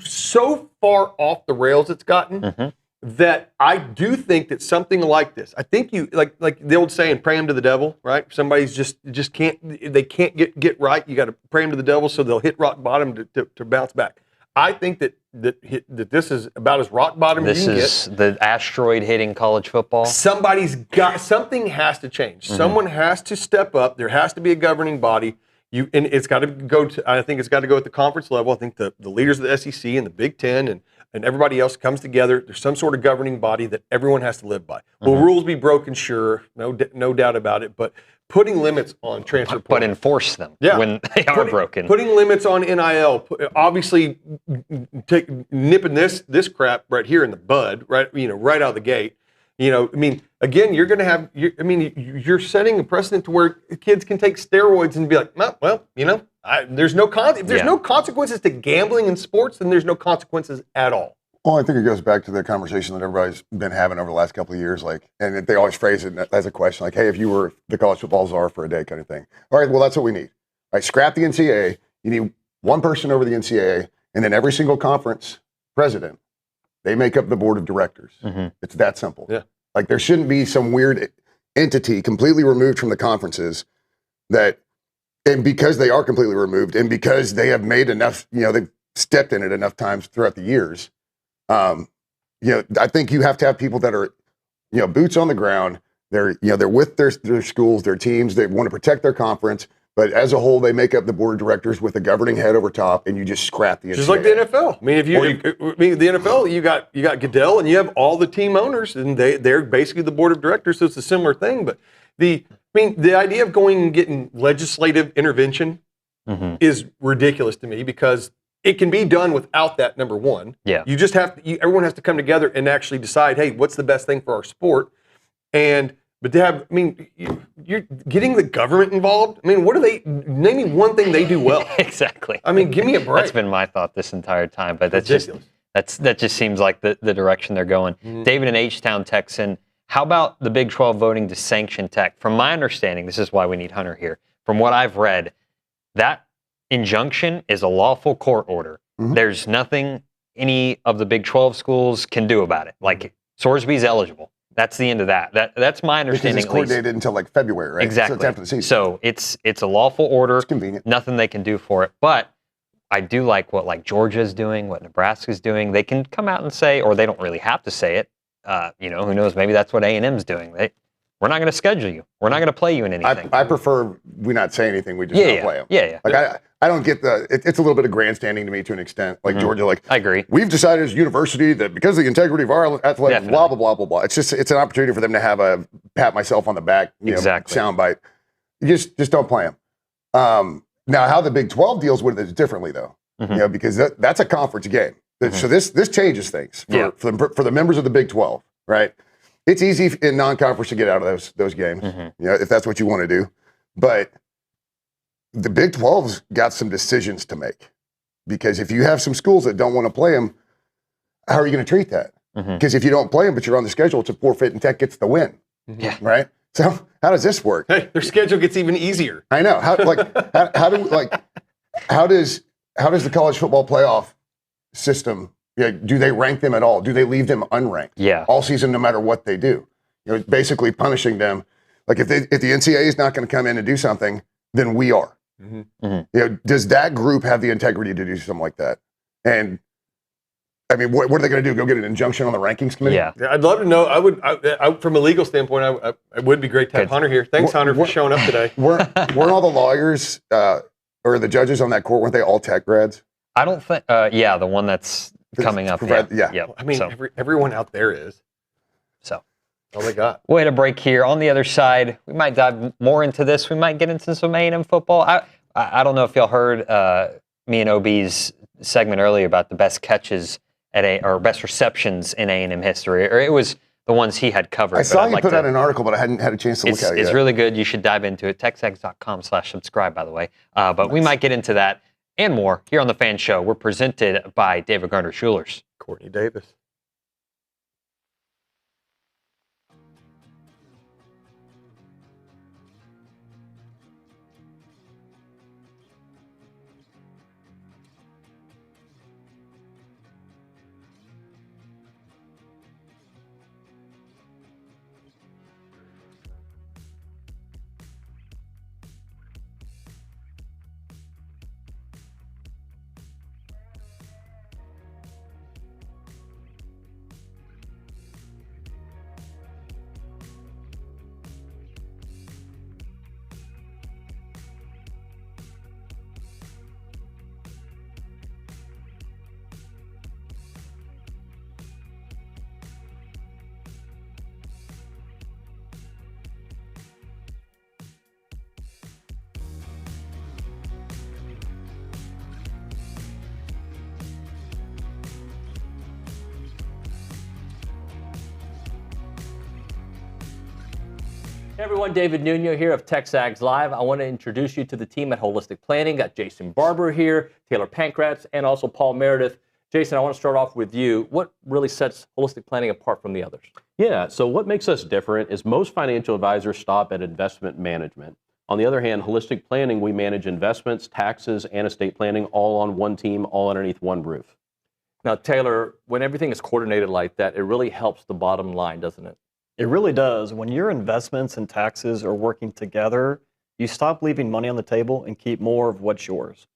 S17: so far off the rails it's gotten. That I do think that something like this, I think you like the old saying, pray him to the devil, right? Somebody's just can't get right. You got to pray him to the devil so they'll hit rock bottom to bounce back. I think that this is about as rock bottom as you can get.
S10: This is the asteroid hitting college football.
S17: Something has to change. Someone has to step up. There has to be a governing body. And it's got to go to. I think it's got to go at the conference level. I think the leaders of the SEC and the Big Ten and everybody else comes together. There's some sort of governing body that everyone has to live by. Will rules be broken? Sure, no doubt about it. But putting limits on transfer portal.
S10: But enforce them when they are broken.
S17: Putting limits on NIL, obviously nipping this crap right here in the bud, right out of the gate. I mean, again, you're going to have. You're setting a precedent to where kids can take steroids and be like, well, there's no if there's no consequences to gambling in sports, then there's no consequences at all.
S18: Well, I think it goes back to the conversation that everybody's been having over the last couple of years, and they always phrase it as a question, like, hey, if you were the college football czar for a day kind of thing. All right, well, that's what we need. All right, scrap the NCAA. You need one person over the NCAA, and then every single conference president, they make up the board of directors. It's that simple.
S17: Yeah.
S18: Like, there shouldn't be some weird entity completely removed from the conferences and because they are completely removed and because they have made enough, they've stepped in it enough times throughout the years, I think you have to have people that are, boots on the ground. They're with their schools, their teams. They want to protect their conference, but as a whole, they make up the board of directors with a governing head over top, and you just scrap the NCAA.
S17: Just like the NFL. I mean, the NFL, you got Goodell, and you have all the team owners, and they're basically the board of directors. So it's a similar thing. But the idea of going and getting legislative intervention is ridiculous to me because it can be done without that. Number one, you just have to. Everyone has to come together and actually decide, hey, what's the best thing for our sport? But to have, you're getting the government involved. What do they? Name me one thing they do well.
S10: Exactly.
S17: Give me a break.
S10: That's been my thought this entire time, but that just seems like the direction they're going. David in H-Town Texan, how about the Big 12 voting to sanction Tech? From my understanding, this is why we need Hunter here. From what I've read, that injunction is a lawful court order. There's nothing any of the Big 12 schools can do about it. Like Sorsby's eligible. That's the end of that. That's my understanding.
S18: Because it's coordinated until like February, right?
S10: Exactly.
S18: So it's after the season.
S10: So it's a lawful order.
S18: It's convenient.
S10: Nothing they can do for it. But I do like what Georgia's doing, what Nebraska's doing. They can come out and say, or they don't really have to say it. Who knows? Maybe that's what A&M's doing. We're not going to schedule you. We're not going to play you in anything.
S18: I prefer we not say anything. We just don't play them.
S10: Yeah.
S18: Like I don't get it's a little bit of grandstanding to me to an extent. Like Georgia,
S10: I agree.
S18: We've decided as a university that because of the integrity of our athletics, blah, blah, blah, blah, blah. It's an opportunity for them to have a pat myself on the back, soundbite. You just don't play them. Now, how the Big 12 deals with it is differently though, because that's a conference game. So this changes things for the members of the Big 12, right? It's easy in non-conference to get out of those games, if that's what you want to do. But the Big 12's got some decisions to make. Because if you have some schools that don't want to play them, how are you going to treat that? Because if you don't play them, but you're on the schedule, it's a forfeit and Tech gets the win. Right? So how does this work?
S17: Hey, their schedule gets even easier.
S18: I know. How does the college football playoff system, do they rank them at all? Do they leave them unranked? All season, no matter what they do. Basically punishing them. Like if the NCAA is not going to come in and do something, then we are. Does that group have the integrity to do something like that? And what are they going to do? Go get an injunction on the rankings committee?
S17: Yeah, I'd love to know. I from a legal standpoint, it would be great to have Hunter here. Thanks, Hunter, for showing up today.
S18: Weren't all the lawyers or the judges on that court, weren't they all Tech grads?
S10: I don't think. The one that's coming up.
S17: Everyone out there is.
S10: So.
S17: All they got.
S10: We'll hit a break here. On the other side, we might dive more into this. We might get into some A&M football. I don't know if y'all heard me and OB's segment earlier about the best catches or best receptions in A&M history, or it was the ones he had covered.
S18: I saw you put out an article, but I hadn't had a chance to look at it yet.
S10: It's really good. You should dive into it. TexAgs.com/subscribe, by the way. But we might get into that. and more here on The Fan Show. We're presented by David Garner Jewelers.
S17: Courtney Davis.
S3: Hey everyone, David Nuno here of TexAgs Live. I want to introduce you to the team at Holistic Planning. Got Jason Barber here, Taylor Pankratz, and also Paul Meredith. Jason, I want to start off with you. What really sets Holistic Planning apart from the others?
S19: Yeah, so what makes us different is most financial advisors stop at investment management. On the other hand, Holistic Planning, we manage investments, taxes, and estate planning all on one team, all underneath one roof.
S3: Now, Taylor, when everything is coordinated like that, it really helps the bottom line, doesn't it?
S20: It really does. When your investments and taxes are working together, you stop leaving money on the table and keep more of what's yours.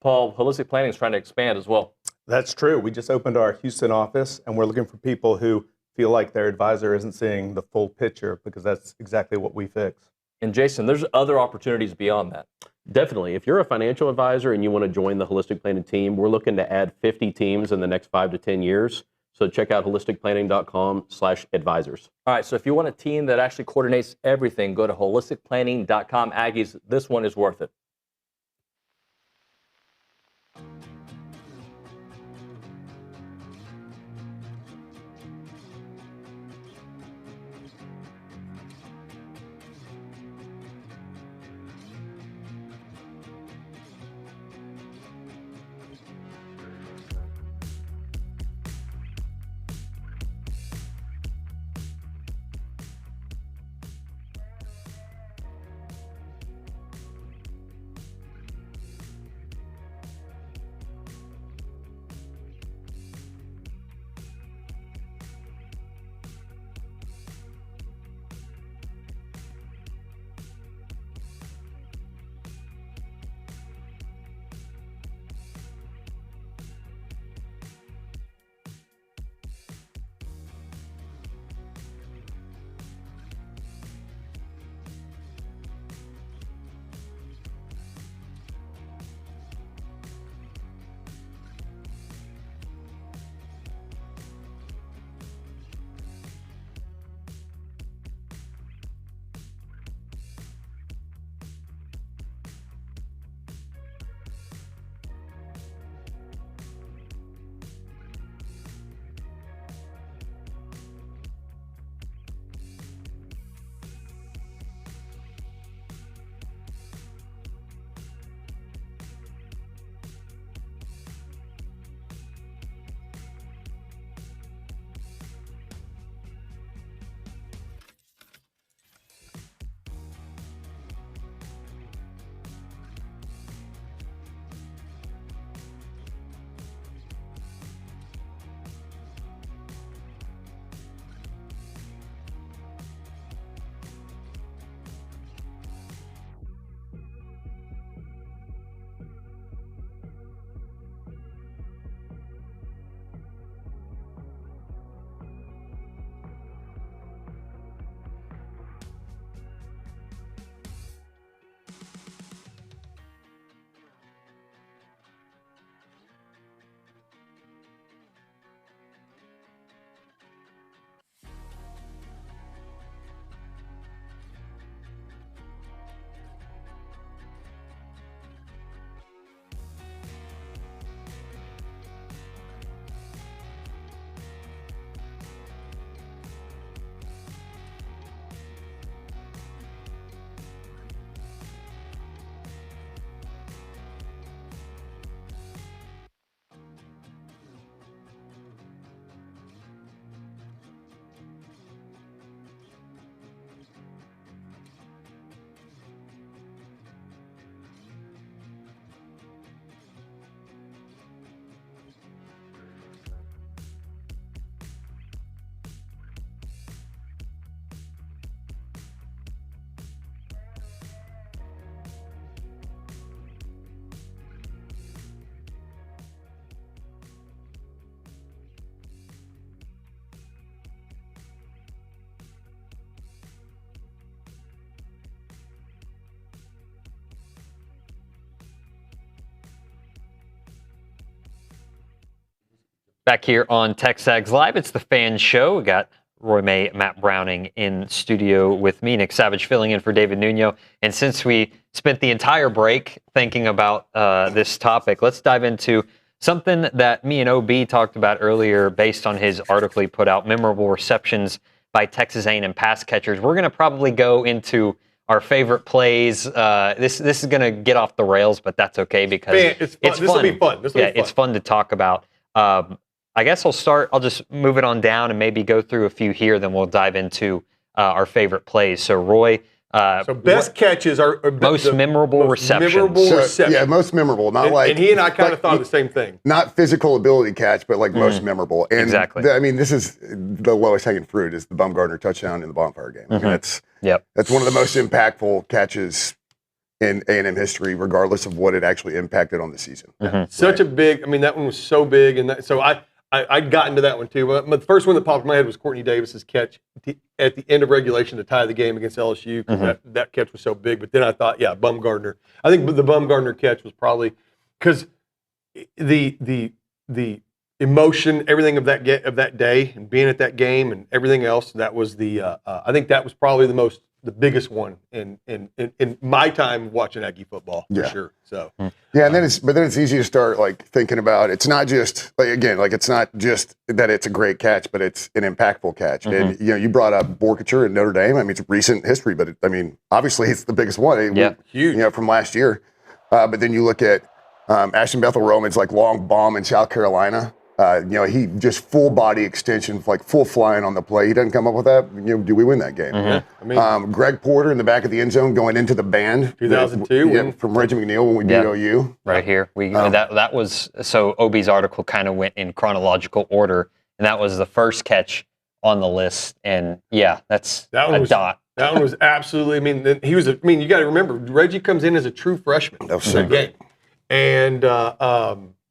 S3: Paul, Holistic Planning is trying to expand as well.
S21: That's true. We just opened our Houston office, and we're looking for people who feel like their advisor isn't seeing the full picture, because that's exactly what we fix.
S3: And Jason, there's other opportunities beyond that.
S19: Definitely. If you're a financial advisor and you want to join the Holistic Planning team, we're looking to add 50 teams in the next 5 to 10 years. So check out holisticplanning.com/advisors.
S3: All right, so if you want a team that actually coordinates everything, go to holisticplanning.com. Aggies, this one is worth it.
S10: Back here on TexAgs Live, it's the Fan Show. We got Roy May, Matt Browning in studio with me, Nick Savage filling in for David Nuno. And since we spent the entire break thinking about this topic, let's dive into something that me and OB talked about earlier based on his article he put out, memorable receptions by Texas A&M pass catchers. We're going to probably go into our favorite plays. This is going to get off the rails, but that's okay because it's fun.
S17: This will be fun.
S10: It's fun to talk about. I guess I'll just move it on down and maybe go through a few here, then we'll dive into our favorite plays. So Roy,
S17: best catches are
S10: most memorable receptions.
S18: Yeah, most memorable. Not
S17: and he and I kind of thought the same thing.
S18: Not physical ability catch, but like most memorable. And
S10: exactly.
S18: I mean, this is the lowest hanging fruit is the Bumgarner touchdown in the bonfire game. I mean, that's one of the most impactful catches in A&M history, regardless of what it actually impacted on the season.
S17: Such a big. I mean, that one was so big, and so I'd gotten to that one too. But the first one that popped in my head was Courtney Davis's catch at the end of regulation to tie the game against LSU because that catch was so big. But then I thought, Bumgarner. I think the Bumgarner catch was probably because the emotion, everything of that day, and being at that game and everything else. That was I think that was probably the biggest one in my time watching Aggie football for sure. So
S18: and then it's easy to start like thinking about it's not just it's not just that it's a great catch, but it's an impactful catch. And you brought up Borkature in Notre Dame. I mean, it's recent history, but obviously it's the biggest one. Huge, from last year. But then you look at Ashton Bethel Roman's like long bomb in South Carolina. He just full body extension, like full flying on the play. He doesn't come up with that. Do we win that game? Greg Porter in the back of the end zone going into the band.
S17: 2002
S18: from Reggie McNeil when we beat OU.
S10: Right here. That was so OB's article kind of went in chronological order, and that was the first catch on the list. And that's dot.
S17: That one was absolutely. You got to remember, Reggie comes in as a true freshman.
S18: That was so great.
S17: And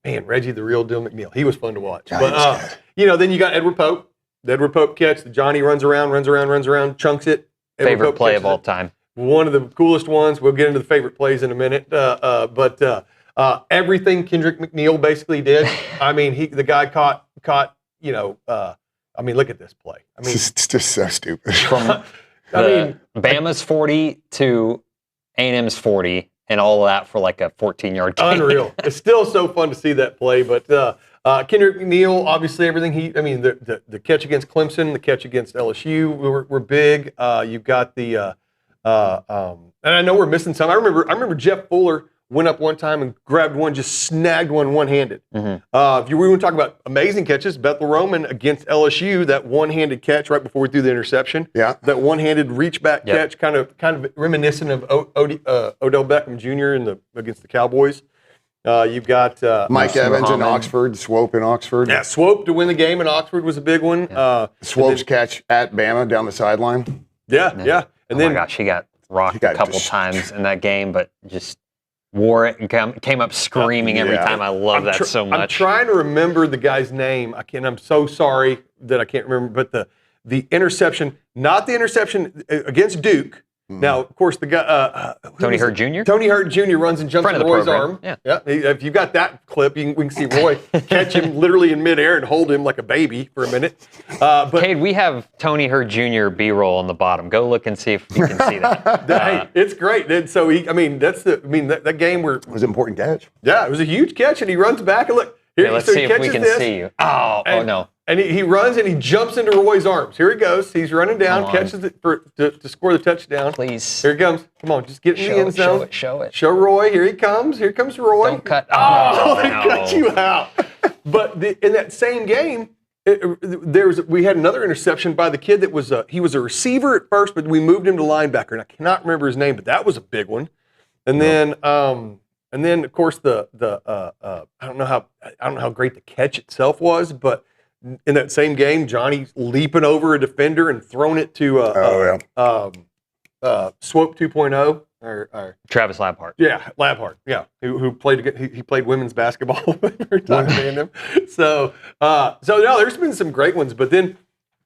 S17: man, Reggie, the real Dill McNeil. He was fun to watch. But, then you got Edward Pope. The Edward Pope catch. The Johnny runs around, chunks it.
S10: Favorite play of all time.
S17: One of the coolest ones. We'll get into the favorite plays in a minute. But everything Kendrick McNeil basically did. I mean, the guy caught. Look at this play. I mean,
S18: it's just so stupid.
S10: From Bama's 40 to A&M's 40. And all of that for like a 14-yard gain.
S17: Unreal. It's still so fun to see that play. But Kendrick McNeil, obviously everything the catch against Clemson, the catch against LSU were big. You've got and I know we're missing some. I remember Jeff Fuller went up one time and grabbed one, just snagged one-handed. If we want to talk about amazing catches, Bethel Roman against LSU, that one-handed catch right before we threw the interception.
S18: Yeah.
S17: That one-handed reach-back catch, kind of reminiscent of Odell Beckham Jr. against the Cowboys. You've got
S18: Mike Evans in Oxford, Swope in Oxford.
S17: Yeah, Swope to win the game in Oxford was a big one.
S18: Swope's catch at Bama down the sideline.
S17: Yeah.
S10: And then, my gosh, he got rocked a couple times in that game, but just wore it and came up screaming every time. I love that so much.
S17: I'm trying to remember the guy's name. I'm so sorry that I can't remember. But the interception, not the interception against Duke. Now, of course, the guy
S10: Tony Hurt Jr.
S17: Tony Hurt Jr. runs and jumps on Roy's arm. Yeah. If you've got that clip, we can see Roy catch him literally in midair and hold him like a baby for a minute.
S10: Cade, we have Tony Hurt Jr. B-roll on the bottom. Go look and see if you can see that.
S17: It's great. And so that game where
S18: it was an important catch.
S17: Yeah, it was a huge catch, and he runs back and look.
S10: Here, let's see if we can see you. Oh no.
S17: And he runs and he jumps into Roy's arms. Here he goes. He's running down, catches it to score the touchdown.
S10: Please.
S17: Here he comes. Come on, just get in the end zone.
S10: Show it.
S17: Show Roy. Here he comes. Here comes Roy.
S10: Don't cut.
S17: They cut you out. But in that same game, we had another interception by the kid that was he was a receiver at first, but we moved him to linebacker, and I cannot remember his name, but that was a big one. And then of course I don't know how great the catch itself was, but in that same game, Johnny leaping over a defender and throwing it to Swope 2.0 or
S10: Travis Labhart.
S17: Yeah, Labhart. Yeah, who played he played women's basketball for time A&M. So no, there's been some great ones, but then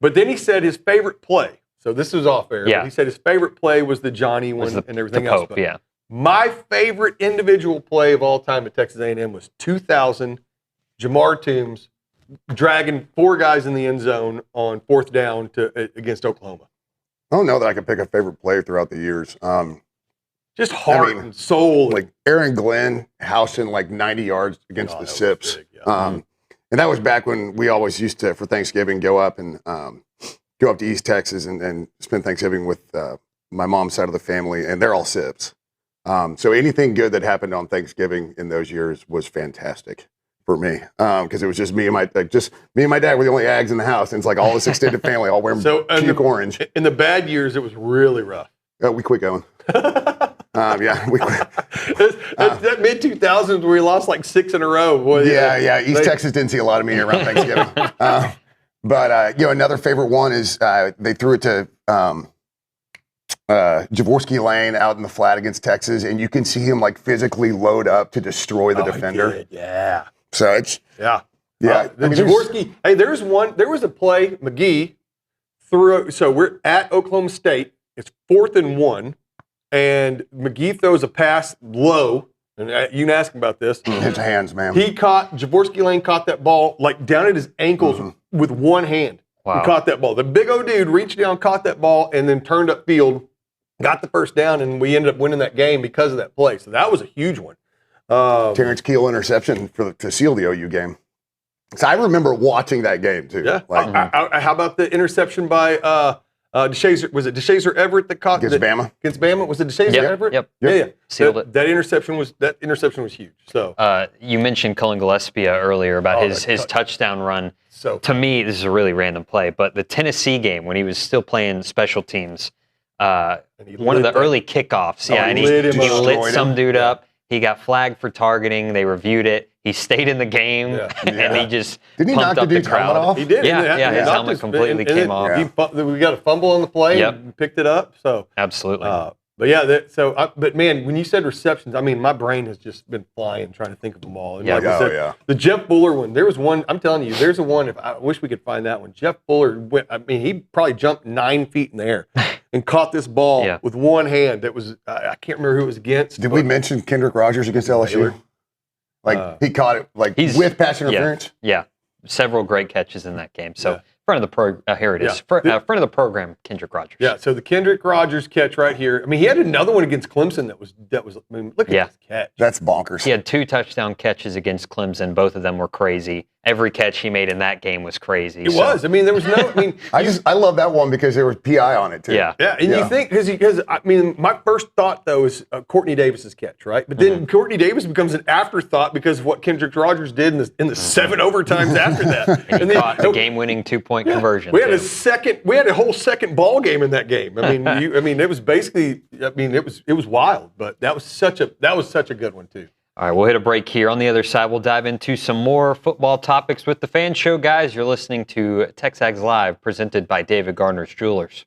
S17: he said his favorite play. So this was off air.
S10: Yeah.
S17: He said his favorite play was the Johnny one and everything else.
S10: Pope, yeah.
S17: My favorite individual play of all time at Texas A&M was 2000, Jamar Toombs dragging 4 guys in the end zone on 4th down against Oklahoma?
S18: I don't know that I could pick a favorite play throughout the years.
S17: Just heart and soul.
S18: Like Aaron Glenn housing like 90 yards against the Sips. And that was back when we always used to, for Thanksgiving, go up to East Texas and spend Thanksgiving with my mom's side of the family, and they're all Sips. So anything good that happened on Thanksgiving in those years was fantastic for me, because it was just me and my dad were the only Ags in the house, and it's like all this extended family all wearing puke orange.
S17: In the bad years, it was really rough.
S18: We quit going. We quit.
S17: That mid 2000s where we lost like 6 in a row. Boy,
S18: East Texas didn't see a lot of me around Thanksgiving. But another favorite one is they threw it to Jaworski Lane out in the flat against Texas, and you can see him like physically load up to destroy the defender.
S17: Yeah.
S18: So it's
S17: Jaworski. Hey, there was a play McGee threw. So we're at Oklahoma State. It's 4th and 1, and McGee throws a pass low. And you can ask him about this.
S18: His hands, man.
S17: Jaworski Lane caught that ball like down at his ankles with one hand.
S10: Wow.
S17: He caught that ball. The big old dude reached down, caught that ball, and then turned upfield, got the first down, and we ended up winning that game because of that play. So that was a huge one.
S18: Terrence Keel interception to seal the OU game. So I remember watching that game too.
S17: Yeah. How about the interception by DeShazer? Was it DeShazer Everett that caught
S18: against Bama?
S17: Against Bama, was it DeShazer Everett?
S10: Yep.
S17: Yeah.
S10: Sealed it.
S17: That interception was huge. So
S10: you mentioned Cullen Gillespie earlier about his touchdown run.
S17: So
S10: to me, this is a really random play, but the Tennessee game when he was still playing special teams, one of the early kickoffs, and he lit some dude up. He got flagged for targeting. They reviewed it. He stayed in the game, and he just pumped up the crowd.
S18: Off?
S17: He did.
S10: Yeah, his helmet completely came off.
S17: We got a fumble on the play and picked it up. So
S10: absolutely.
S17: But man, when you said receptions, I mean, my brain has just been flying trying to think of them all. And the Jeff Buller one, there was one, I'm telling you, there's a one, I wish we could find that one. Jeff Buller he probably jumped 9 feet in the air and caught this ball with one hand. That was, I can't remember who it was against.
S18: Did we mention Kendrick Rogers against LSU? He caught it with pass interference?
S10: Yeah, several great catches in that game. So front of the front of the program, Kendrick Rogers.
S17: Yeah, so the Kendrick Rogers catch right here. I mean, he had another one against Clemson that was. I mean, look at this catch.
S18: That's bonkers.
S10: He had 2 touchdown catches against Clemson. Both of them were crazy. Every catch he made in that game was crazy.
S17: It was. I mean, there was no. I mean,
S18: I love that one because there was PI on it too.
S10: Yeah.
S17: Yeah, and you think because I mean, my first thought though is Courtney Davis's catch, right? But then Courtney Davis becomes an afterthought because of what Kendrick Rogers did in the 7 overtimes after that.
S10: And he caught the game-winning 2-point conversion.
S17: We had a whole second ball game in that game. I mean, it was basically. I mean, it was wild, but that was such a good one too.
S10: All right, we'll hit a break here. On the other side, we'll dive into some more football topics with the Fan Show guys. You're listening to TexAgs Live, presented by David Gardner's Jewelers.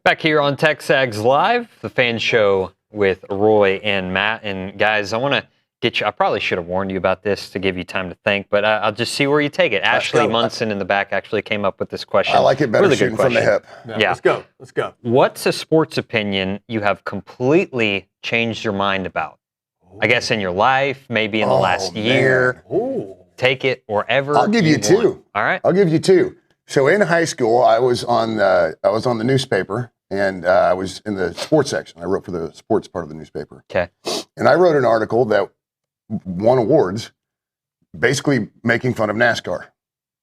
S10: Back here on TexAgs Live, the fan show with Roy and Matt. And guys, I want to get you, I probably should have warned you about this to give you time to think, but I'll just see where you take it. Ashley Munson in the back actually came up with this question.
S18: I like it better
S10: really
S18: shooting from the hip.
S10: Yeah.
S17: Let's go.
S10: What's a sports opinion you have completely changed your mind about? I guess in your life, maybe in the last year. Take it wherever.
S18: I'll give you two.
S10: All right.
S18: I'll give you two. So in high school, I was on the newspaper, and I was in the sports section. I wrote for the sports part of the newspaper.
S10: Okay.
S18: And I wrote an article that won awards, basically making fun of NASCAR.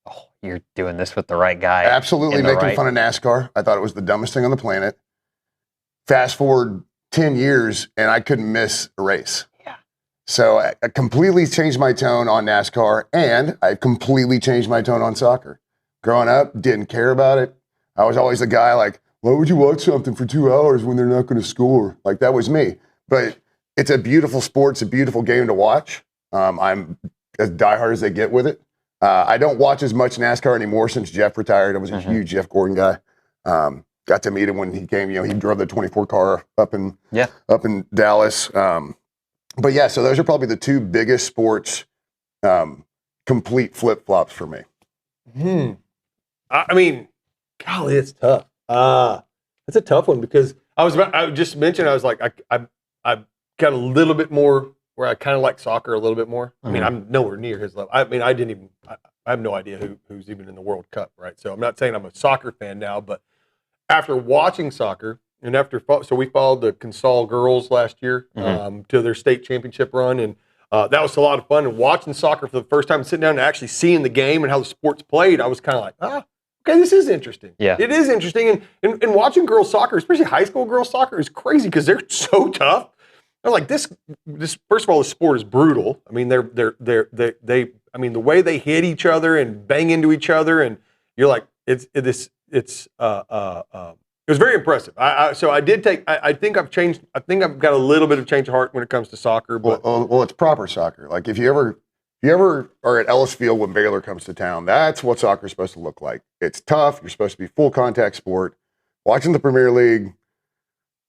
S10: Oh, you're doing this with the right guy.
S18: Absolutely making fun of NASCAR. I thought it was the dumbest thing on the planet. Fast forward 10 years, and I couldn't miss a race.
S10: Yeah.
S18: So I completely changed my tone on NASCAR, and I completely changed my tone on soccer. Growing up, didn't care about it. I was always the guy like, why would you watch something for 2 hours when they're not going to score? Like, that was me. But it's a beautiful sport. It's a beautiful game to watch. I'm as diehard as they get with it. I don't watch as much NASCAR anymore since Jeff retired. I was a huge Jeff Gordon guy. Got to meet him when he came. He drove the 24 car up in Dallas. But yeah, so those are probably the two biggest sports complete flip flops for me.
S17: I mean, golly, it's tough. It's a tough one because I just mentioned I was like I got a little bit more where I kind of like soccer a little bit more. I mean, I'm nowhere near his level. I mean, I have no idea who's even in the World Cup, right? So I'm not saying I'm a soccer fan now, but after watching soccer and so we followed the Consol girls last year to their state championship run, and that was a lot of fun. And watching soccer for the first time, sitting down and actually seeing the game and how the sport's played, I was kind of like, okay, this is interesting.
S10: Yeah,
S17: it is interesting. And watching girls soccer, especially high school girls soccer, is crazy because they're so tough. I'm like, this. First of all, the sport is brutal. I mean, they. I mean, the way they hit each other and bang into each other, and you're like, it was very impressive. So I did take. I think I've changed. I think I've got a little bit of change of heart when it comes to soccer. But
S18: well, it's proper soccer. Like if you ever are at Ellis Field when Baylor comes to town, that's what soccer is supposed to look like. It's tough. You're supposed to be full contact sport. Watching the Premier League,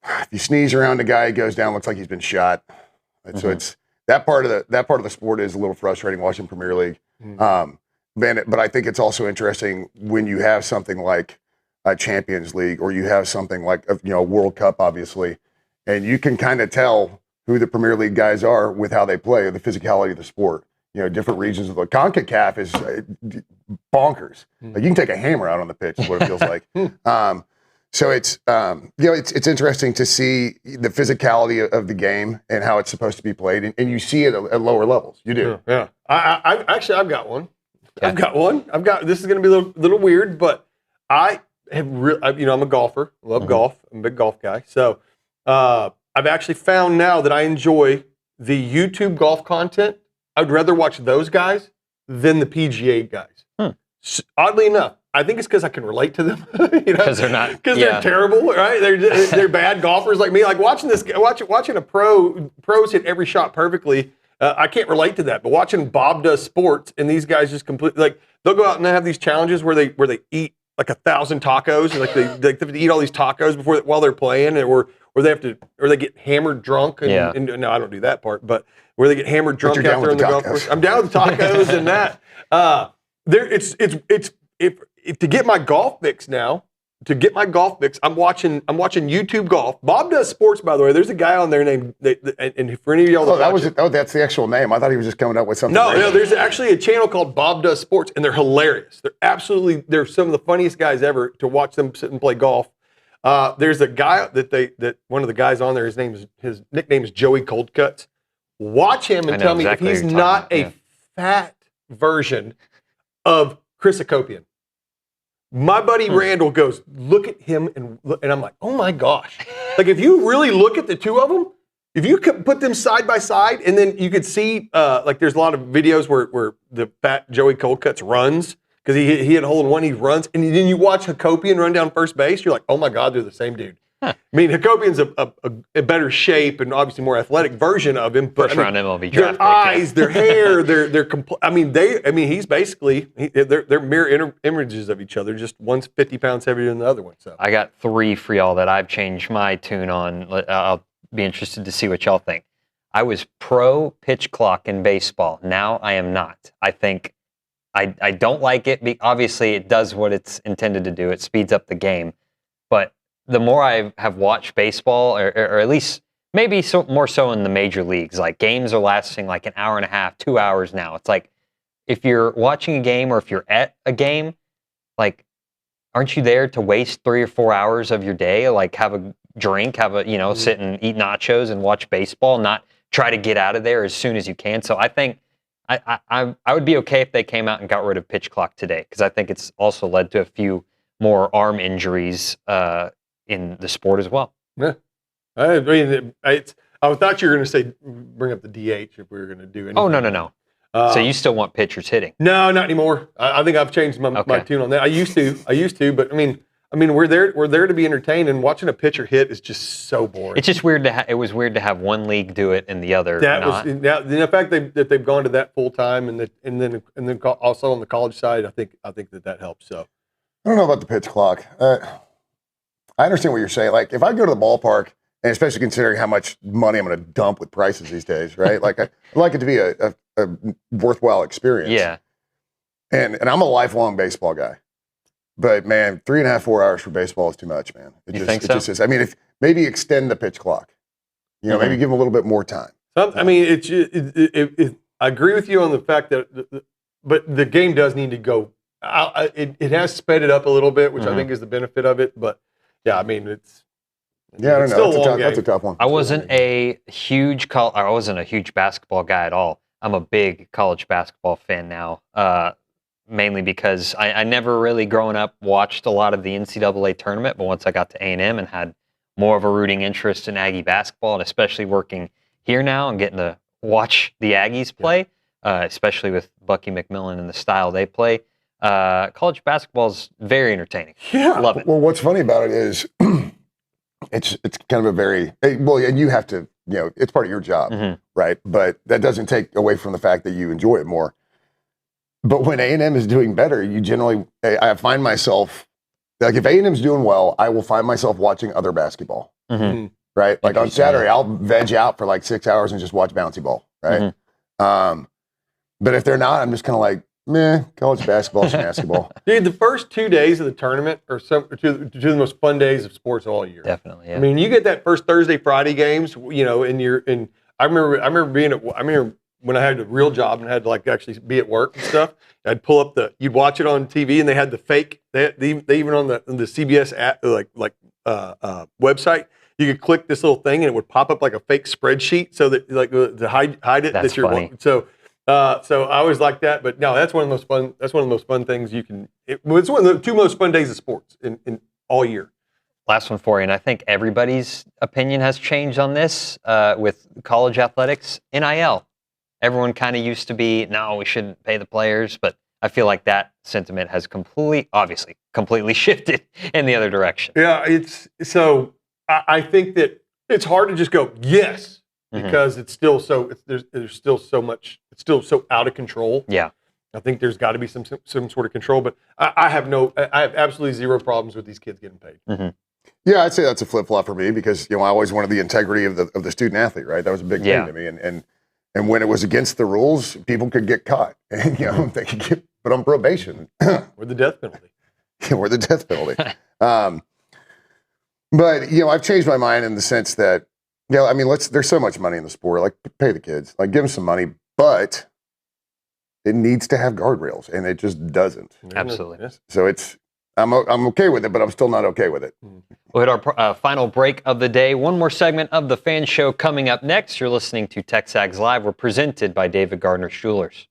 S18: if you sneeze around a guy, he goes down, looks like he's been shot. And so it's that part of the sport is a little frustrating watching Premier League. But I think it's also interesting when you have something like a Champions League or you have something like a World Cup, obviously, and you can kind of tell who the Premier League guys are with how they play, the physicality of the sport. Different regions of the CONCACAF is bonkers. Like you can take a hammer out on the pitch is what it feels like. So it's it's interesting to see the physicality of the game and how it's supposed to be played, and you see it at lower levels. You do.
S17: Yeah. I've got one. This is going to be a little weird, but I have I'm a golfer. I love golf. I'm a big golf guy. So I've actually found now that I enjoy the YouTube golf content. I'd rather watch those guys than the PGA guys. Oddly enough, I think it's because I can relate to them.
S10: Because they're not.
S17: Because they're terrible, right? They're bad golfers like me. Like watching a pros hit every shot perfectly. I can't relate to that. But watching Bob Does Sports and these guys just completely like they'll go out and they have these challenges where they eat like 1,000 tacos and like they have to eat all these tacos while they're playing, or they get hammered drunk. And no, I don't do that part, but where they get hammered drunk out there on the golf course. I'm down with the tacos and that. To get my golf fix now. To get my golf fix, I'm watching YouTube Golf. Bob Does Sports, by the way. There's a guy on there named, and for any of y'all
S18: that's the actual name. I thought he was just coming up with something.
S17: No, there's actually a channel called Bob Does Sports, and they're hilarious. They're some of the funniest guys ever to watch them sit and play golf. There's a guy that one of the guys on there. His nickname is Joey Cold Cuts. Watch him and tell me if he's not a fat version of Chris Akopian. My buddy Randall goes, look at him, and I'm like, oh my gosh. Like if you really look at the two of them, if you could put them side by side, and then you could see, like there's a lot of videos where the fat Joey Cold Cuts runs, because he had a hole in one, he runs, and then you watch Hakopian run down first base, you're like, oh my God, they're the same dude. I mean, Hakobian's a better shape and obviously more athletic version of him. But
S10: First round MLB draft
S17: their eyes, their hair, he's basically they're mirror images of each other. Just one's 50 pounds heavier than the other one. So
S10: I got 3 for y'all that I've changed my tune on. I'll be interested to see what y'all think. I was pro pitch clock in baseball. Now I am not. I think I don't like it. Obviously, it does what it's intended to do. It speeds up the game. But the more I have watched baseball, or at least maybe more so in the major leagues, like games are lasting like an hour and a half, 2 hours now. It's like if you're watching a game or if you're at a game, like, aren't you there to waste 3 or 4 hours of your day? Like have a drink, sit and eat nachos and watch baseball, not try to get out of there as soon as you can. So I think I would be okay if they came out and got rid of pitch clock today, because I think it's also led to a few more arm injuries in the sport as well.
S17: Yeah, I mean, I thought you were going to say bring up the DH if we were going to do anything.
S10: Oh no. So you still want pitchers hitting?
S17: No, not anymore. I think I've changed my tune on that. I used to, but I mean, we're there to be entertained, and watching a pitcher hit is just so boring.
S10: It's just weird it was weird to have one league do it and the other not.
S17: The fact that they've gone to that full time, and then also on the college side, I think that helps. So
S18: I don't know about the pitch clock. I understand what you're saying. Like if I go to the ballpark, and especially considering how much money I'm going to dump with prices these days, right? Like I like it to be a worthwhile experience.
S10: Yeah.
S18: And I'm a lifelong baseball guy. But man, 3.5, 4 hours for baseball is too much, man. It just is. I mean, if maybe extend the pitch clock, maybe give them a little bit more time.
S17: I mean, I agree with you on the fact that, but the game does need to go. It has sped it up a little bit, which I think is the benefit of it. But yeah, I mean, it's.
S18: Yeah, I don't know. That's a tough one.
S10: I wasn't a huge basketball guy at all. I'm a big college basketball fan now. Mainly because I never really growing up watched a lot of the NCAA tournament, but once I got to A&M and had more of a rooting interest in Aggie basketball, and especially working here now and getting to watch the Aggies play, especially with Bucky McMillan and the style they play, college basketball is very entertaining.
S18: Yeah,
S10: love it.
S18: Well, what's funny about it is it's kind of a very and you have to it's part of your job, right? But that doesn't take away from the fact that you enjoy it more. But when A&M is doing better, I find myself, like if A&M's doing well, I will find myself watching other basketball, right? Like on Saturday, I'll veg out for like 6 hours and just watch bouncy ball, right? But if they're not, I'm just kind of like, meh, college basketball, basketball.
S17: Dude, the first 2 days of the tournament are two of the most fun days of sports all year.
S10: Definitely, yeah.
S17: I mean, you get that first Thursday, Friday games, and I remember when I had a real job and had to like actually be at work and stuff, I'd pull up you'd watch it on TV, and they had the fake. They even on the CBS app, website, you could click this little thing and it would pop up like a fake spreadsheet, so that like to hide it.
S10: That's funny.
S17: So I always like that. But no, that's one of the most fun. That's one of the most fun things you can. It's one of the 2 most fun days of sports in all year.
S10: Last one for you, and I think everybody's opinion has changed on this with college athletics. NIL. Everyone kind of used to be, no, we shouldn't pay the players, but I feel like that sentiment has completely shifted in the other direction.
S17: Yeah, I think that it's hard to just go yes, because it's still there's still so much, it's still so out of control.
S10: Yeah,
S17: I think there's got to be some sort of control, but I have absolutely zero problems with these kids getting paid.
S18: Yeah, I'd say that's a flip flop for me, because I always wanted the integrity of the student athlete, right? That was a big thing to me, and when it was against the rules, people could get caught, and they could get put on probation
S17: or the death penalty.
S18: Or the death penalty. But I've changed my mind in the sense that I mean, there's so much money in the sport. Like, pay the kids, like give them some money, but it needs to have guardrails, and it just doesn't.
S10: Absolutely.
S18: So I'm okay with it, but I'm still not okay with it.
S10: We'll hit our final break of the day. One more segment of the Fan Show coming up next. You're listening to TexAgs Live. We're presented by David Gardner Jewelers.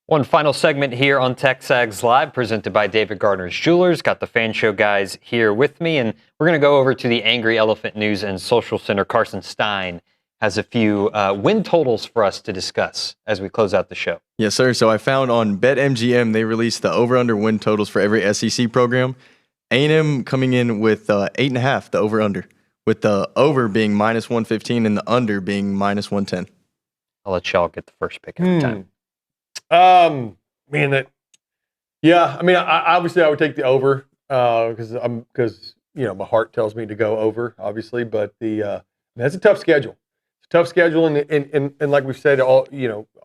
S10: One final segment here on TexAgs Live, presented by David Gardner's Jewelers. Got the Fan Show guys here with me, and we're going to go over to the Angry Elephant News and Social Center. Carson Stein has a few win totals for us to discuss as we close out the show.
S11: Yes, sir. So I found on BetMGM, they released the over-under win totals for every SEC program. A&M coming in with 8.5, the over-under, with the over being -115 and the under being -110.
S10: I'll let y'all get the first pick every time.
S17: I obviously I would take the over because my heart tells me to go over, obviously, but that's a tough schedule. It's a tough schedule, and like we've said, all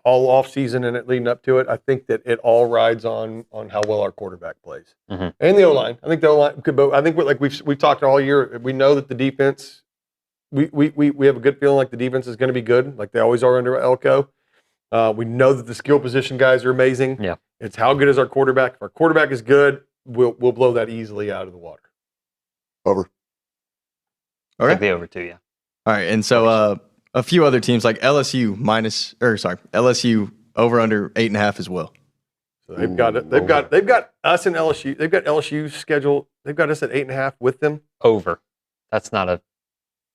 S17: off season and it leading up to it, I think that it all rides on how well our quarterback plays and the O-line. I think the O-line could, but I think we've talked all year. We know that the defense, we have a good feeling like the defense is going to be good, like they always are under Elko. We know that the skill position guys are amazing.
S10: Yeah,
S17: it's how good is our quarterback. If our quarterback is good, we'll blow that easily out of the water.
S18: Over.
S11: All right.
S10: Take the over too. Yeah.
S11: All right, and so a few other teams like LSU over under 8.5 as well.
S17: So they've got us and LSU. They've got LSU scheduled. They've got us at 8.5 with them.
S10: Over. That's not a.
S17: Of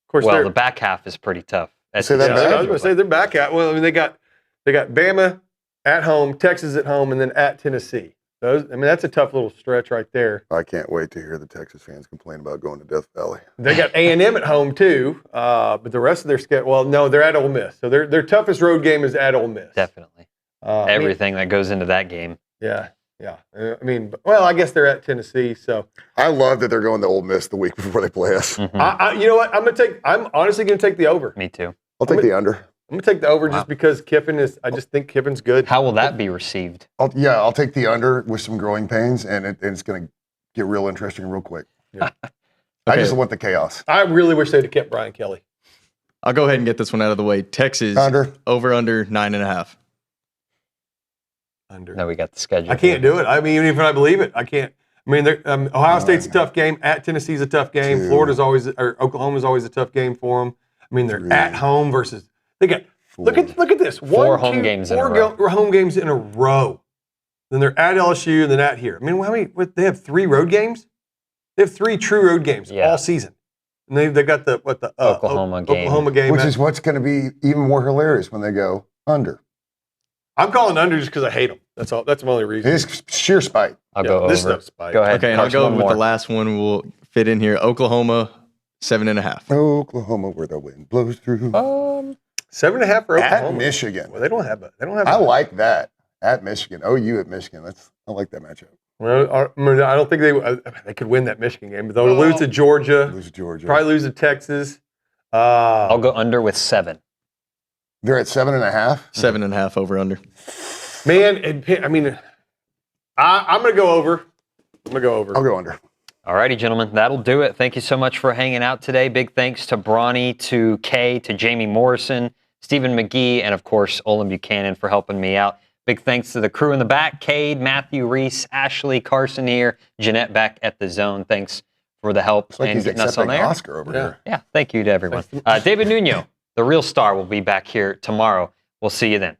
S17: course,
S10: well, the back half is pretty tough.
S17: I was going to say they're back at. Well, I mean, they got Bama at home, Texas at home, and then at Tennessee. That's a tough little stretch right there.
S18: I can't wait to hear the Texas fans complain about going to Death Valley.
S17: They got A&M at home too, but the rest of their schedule. Well, no, they're at Ole Miss, so their toughest road game is at Ole Miss.
S10: Definitely. Everything that goes into that game.
S17: Yeah. I guess they're at Tennessee, so
S18: I love that they're going to Ole Miss the week before they play us.
S17: You know what? I'm honestly going to take the over.
S10: Me too.
S18: I'll take the under.
S17: I'm going to take the over just because Kiffin is. I just think Kiffin's good.
S10: How will that be received?
S18: I'll take the under with some growing pains, and it's going to get real interesting real quick. Yeah. I just want the chaos.
S17: I really wish they'd have kept Brian Kelly.
S11: I'll go ahead and get this one out of the way. Texas over under 9.5.
S17: Under.
S10: No, we got the schedule.
S17: I can't do it. I mean, even if I believe it, I can't. I mean, Ohio State's a tough game. At Tennessee's a tough game. Oklahoma's always a tough game for them. I mean, they're at home versus. They got look at this.
S10: Four home games in a
S17: row. Then they're at LSU and then at here. I mean, how many? They have 3 road games. They have 3 true road games all season. And they got the
S10: Oklahoma
S17: game,
S18: which is what's going to be even more hilarious when they go under.
S17: I'm calling under just because I hate them. That's all. That's my only reason.
S18: It's sheer spite.
S10: I'll go over.
S17: This stuff's spite.
S10: Go ahead.
S11: Okay, and I'll go with the last one. We'll fit in here. Oklahoma 7.5.
S18: Oklahoma, where the wind blows through.
S17: 7.5 for Oklahoma.
S18: At Michigan.
S17: Well, they don't have.
S18: I like that. At Michigan. OU at Michigan. I like that matchup.
S17: Well, I don't think they could win that Michigan game, but they'll lose to Georgia. Probably lose to Texas.
S10: I'll go under with 7.
S18: They're at 7.5.
S11: 7.5 over under.
S17: Man, I'm going to go over.
S18: I'll go under.
S10: All righty, gentlemen. That'll do it. Thank you so much for hanging out today. Big thanks to Bronny, to Kay, to Jamie Morrison, Stephen McGee, and, of course, Olin Buchanan for helping me out. Big thanks to the crew in the back, Cade, Matthew Reese, Ashley, Carson here, Jeanette back at the zone. Thanks for the help and getting us on there.
S18: Oscar over here.
S10: Yeah, thank you to everyone. David Nuno, the real star, will be back here tomorrow. We'll see you then.